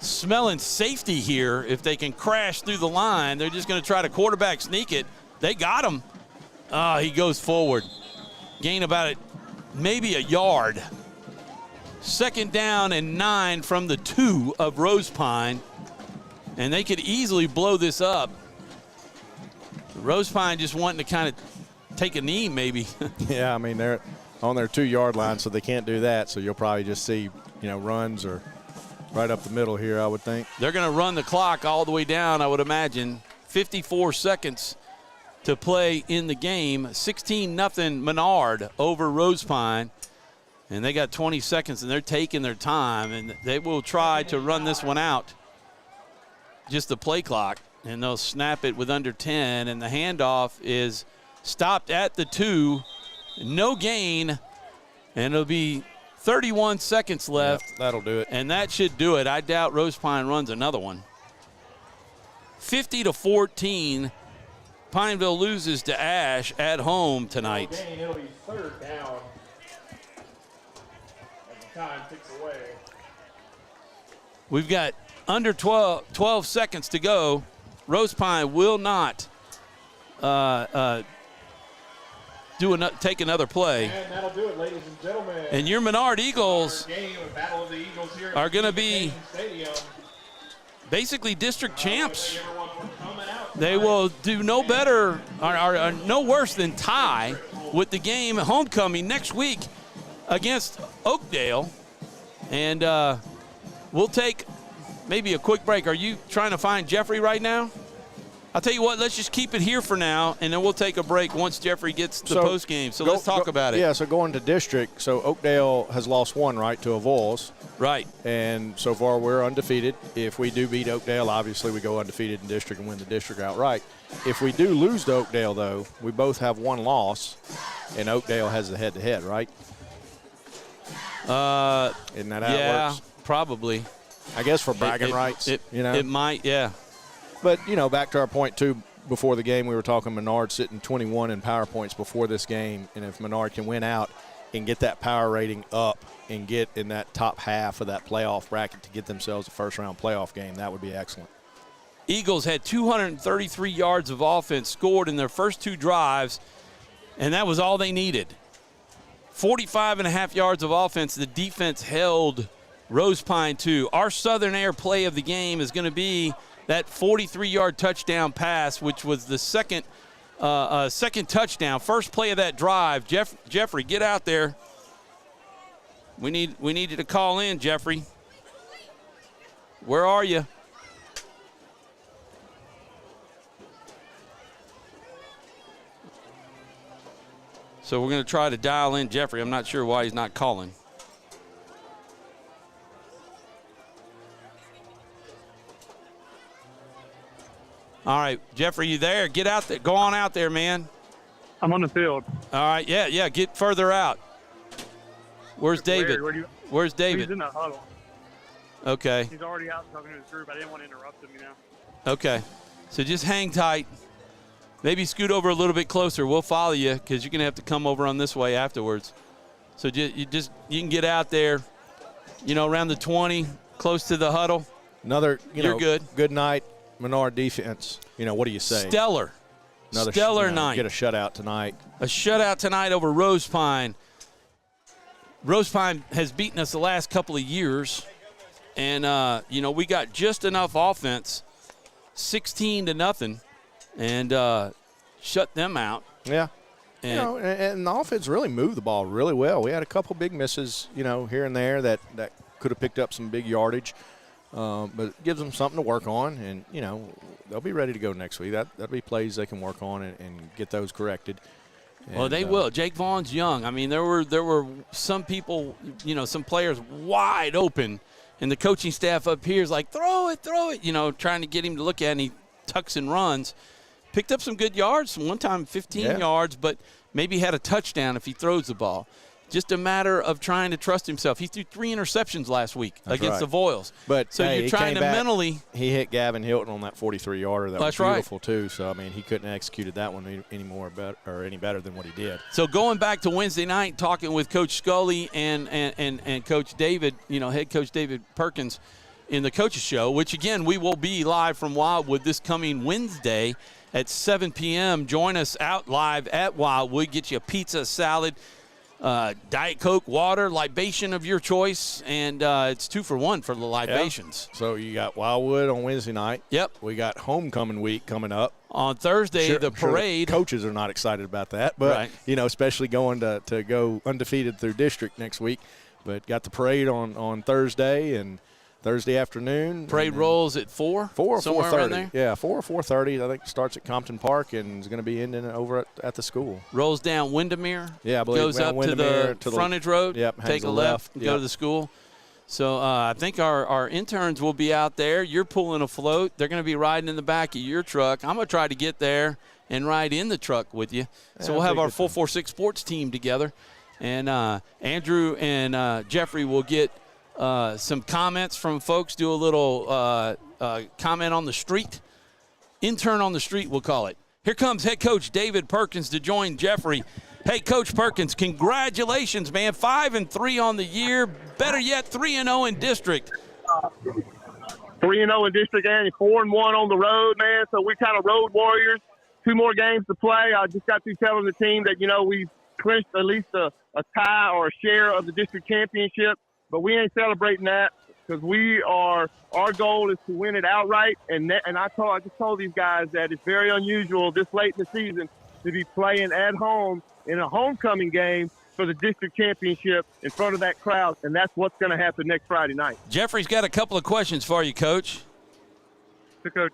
smelling safety here. If they can crash through the line, they're just going to try to quarterback sneak it. They got him. He goes forward. Gain about maybe a yard. 2nd down and 9 from the 2 of Rose Pine. And they could easily blow this up. Rose Pine just wanting to kind of take a knee maybe. Yeah, I mean, they're on their 2-yard line, so they can't do that. So you'll probably just see, runs or right up the middle here, I would think. They're going to run the clock all the way down, I would imagine. 54 seconds to play in the game. 16-0 Menard over Rose Pine. And they got 20 seconds, and they're taking their time, and they will try to run this one out. Just the play clock, and they'll snap it with under 10, and the handoff is stopped at the 2. No gain, and it'll be 31 seconds left. Yep, that'll do it. And that should do it. I doubt Rose Pine runs another one. 50-14, Pineville loses to Ash at home tonight. No gain, it'll be 3rd down. Time ticks away. We've got under 12 seconds to go. Rose Pine will not take another play. And that'll do it, ladies and gentlemen. And your Menard Eagles Battle of the Eagles here are going to be Stadium. basically district champs. They will do no better or no worse than tie with the game homecoming next week against Oakdale. And we'll take maybe a quick break. Are you trying to find Jeffrey right now? I'll tell you what, let's just keep it here for now, and then we'll take a break once Jeffrey gets the post game. So let's talk about it. Yeah, so going to district, so Oakdale has lost one, right, to Avoyelles. Right. And so far we're undefeated. If we do beat Oakdale, obviously we go undefeated in district and win the district outright. If we do lose to Oakdale, though, we both have one loss, and Oakdale has the head-to-head, right? Isn't that how it works? Probably. I guess for bragging rights, you know. It might, yeah. But, you know, back to our point, too, before the game, we were talking Menard sitting 21 in power points before this game. And if Menard can win out and get that power rating up and get in that top half of that playoff bracket to get themselves a first-round playoff game, that would be excellent. Eagles had 233 yards of offense scored in their first 2 drives, and that was all they needed. 45.5 yards of offense. The defense held Rose Pine to. Our Southern Air play of the game is going to be that 43-yard touchdown pass, which was the second touchdown, first play of that drive. Jeffrey, get out there. We need you to call in, Jeffrey. Where are you? So we're going to try to dial in Jeffrey. I'm not sure why he's not calling. All right, Jeffrey, you there? Get out there. Go on out there, man. I'm on the field. All right, yeah, get further out. Where's David? Where's David? He's in the huddle. Okay. He's already out talking to his group. I didn't want to interrupt him, you know. Okay. So just hang tight. Maybe scoot over a little bit closer. We'll follow you because you're going to have to come over on this way afterwards. So you can get out there, you know, around the 20, close to the huddle. You're good. Good night. Menard defense, you know, what do you say? Stellar night. Get a shutout tonight. A shutout tonight over Rose Pine. Rose Pine has beaten us the last couple of years, and you know, we got just enough offense, 16-0, and shut them out. Yeah. And the offense really moved the ball really well. We had a couple big misses, you know, here and there that could have picked up some big yardage. But it gives them something to work on, and, you know, they'll be ready to go next week. That'll be plays they can work on and get those corrected. Well, they will. Jake Vaughn's young. I mean, there were some people, you know, some players wide open, and the coaching staff up here is like, throw it, you know, trying to get him to look at it, and he tucks and runs. Picked up some good yards, one time 15 yards, but maybe had a touchdown if he throws the ball. Just a matter of trying to trust himself. He threw 3 interceptions last week against the Voiles. But so you're trying to mentally. He hit Gavin Hilton on that 43-yarder. That was beautiful, right, too. So, I mean, he couldn't have executed that one any better than what he did. So going back to Wednesday night, talking with Coach Scully and Coach David, you know, head coach David Perkins in the Coaches Show, which, again, we will be live from Wildwood this coming Wednesday at 7 p.m. Join us out live at Wildwood. Get you a pizza, salad, Diet Coke, water, libation of your choice, and it's 2 for 1 for the libations. Yeah. So you got Wildwood on Wednesday night. Yep. We got homecoming week coming up. On Thursday, the parade. The coaches are not excited about that, but, you know, especially going to go undefeated through district next week. But got the parade on Thursday and Thursday afternoon. Parade rolls at 4? 4 or somewhere 4:30. around there? Yeah, 4 or 4:30. I think starts at Compton Park and is going to be ending over at the school. Rolls down Windermere. Yeah, I believe goes up to the frontage road. Yep, take a left and go to the school. So I think our interns will be out there. You're pulling a float. They're going to be riding in the back of your truck. I'm going to try to get there and ride in the truck with you. So we'll have our 446 sports team together. And Andrew and Jeffrey will get some comments from folks, do a little comment on the street. Intern on the street, we'll call it. Here comes head coach David Perkins to join Jeffrey. Hey, Coach Perkins, congratulations, man. 5-3 on the year. Better yet, 3-0 in district. 3-0 in district and 4-1 on the road, man. So we're kind of road warriors. 2 more games to play. I just got through telling the team that, we clinched at least a tie or a share of the district championship. But we ain't celebrating that because our goal is to win it outright. And I just told these guys that it's very unusual this late in the season to be playing at home in a homecoming game for the district championship in front of that crowd, and that's what's going to happen next Friday night. Jeffrey's got a couple of questions for you, Coach. So, Coach,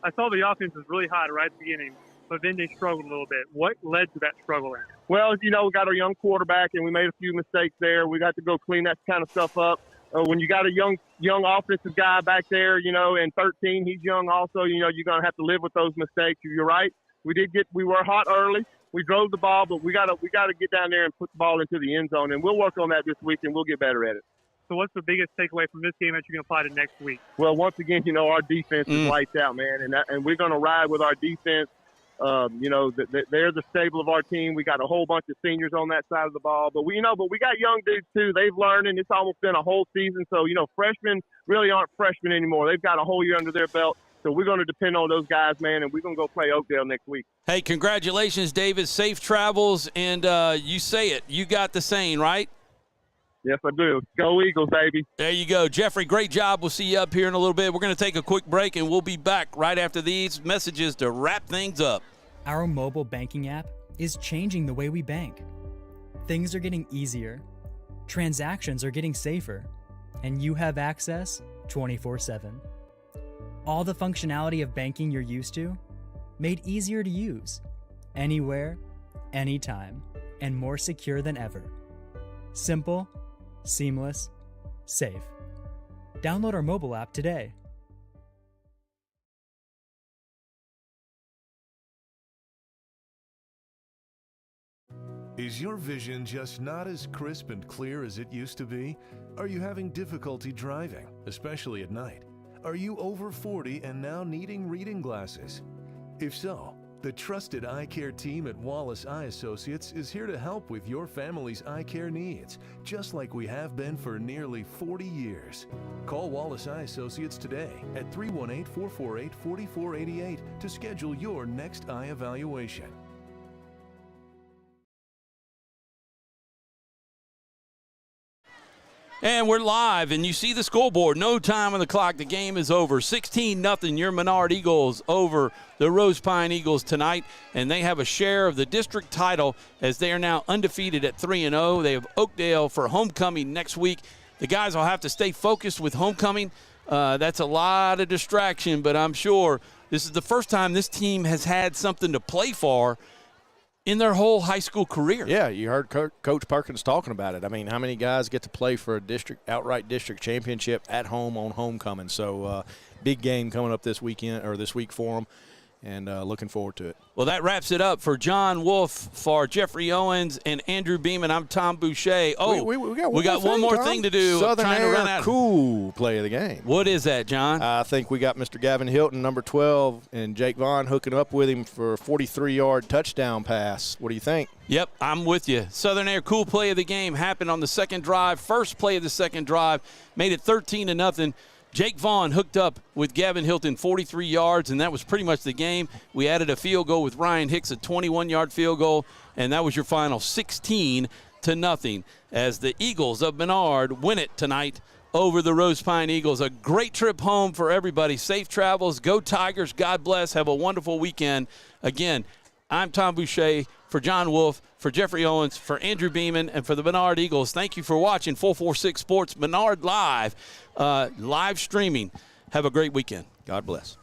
I saw the offense was really hot right at the beginning, but then they struggled a little bit. What led to that struggle? Well, we got our young quarterback, and we made a few mistakes there. We got to go clean that kind of stuff up. When you got a young offensive guy back there, and 13, he's young also, you're going to have to live with those mistakes. You're right. We were hot early. We drove the ball, but we got to get down there and put the ball into the end zone, and we'll work on that this week, and we'll get better at it. So what's the biggest takeaway from this game that you can apply to next week? Well, once again, our defense is lights out, man, and we're going to ride with our defense. They're the stable of our team. We got a whole bunch of seniors on that side of the ball, but we got young dudes too. They've learned, and it's almost been a whole season. So freshmen really aren't freshmen anymore. They've got a whole year under their belt. So we're going to depend on those guys, man, and we're going to go play Oakdale next week. Hey, congratulations, David. Safe travels, and you say it. You got the saying, right? Yes, I do. Go Eagles, baby. There you go. Jeffrey, great job. We'll see you up here in a little bit. We're going to take a quick break, and we'll be back right after these messages to wrap things up. Our mobile banking app is changing the way we bank. Things are getting easier, transactions are getting safer, and you have access 24/7. All the functionality of banking you're used to, made easier to use, anywhere, anytime, and more secure than ever. Simple, seamless, safe. Download our mobile app today. Is your vision just not as crisp and clear as it used to be? Are you having difficulty driving, especially at night? Are you over 40 and now needing reading glasses? If so, the trusted eye care team at Wallace Eye Associates is here to help with your family's eye care needs, just like we have been for nearly 40 years. Call Wallace Eye Associates today at 318-448-4488 to schedule your next eye evaluation. And we're live, and you see the scoreboard. No time on the clock. The game is over. 16-0, your Menard Eagles over the Rose Pine Eagles tonight, and they have a share of the district title as they are now undefeated at 3-0. They have Oakdale for homecoming next week. The guys will have to stay focused with homecoming. That's a lot of distraction, but I'm sure this is the first time this team has had something to play for in their whole high school career. Yeah, you heard Coach Perkins talking about it. I mean, how many guys get to play for a outright district championship at home on homecoming? So big game coming up this week for them, and looking forward to it. Well, that wraps it up for John Wolf, for Jeffrey Owens, and Andrew Beeman. I'm Tom Boucher. Oh, we got one more thing to do. Southern Air cool play of the game. What is that, John? I think we got Mr. Gavin Hilton, number 12, and Jake Vaughn hooking up with him for a 43-yard touchdown pass. What do you think? Yep, I'm with you. Southern Air cool play of the game happened on the second drive. First play of the second drive, made it 13-0. Jake Vaughn hooked up with Gavin Hilton, 43 yards, and that was pretty much the game. We added a field goal with Ryan Hicks, a 21-yard field goal, and that was your final, 16-0, as the Eagles of Menard win it tonight over the Rose Pine Eagles. A great trip home for everybody. Safe travels. Go Tigers. God bless. Have a wonderful weekend. Again, I'm Tom Boucher, for John Wolf, for Jeffrey Owens, for Andrew Beeman, and for the Menard Eagles. Thank you for watching 446 Sports Menard Live, live streaming. Have a great weekend. God bless.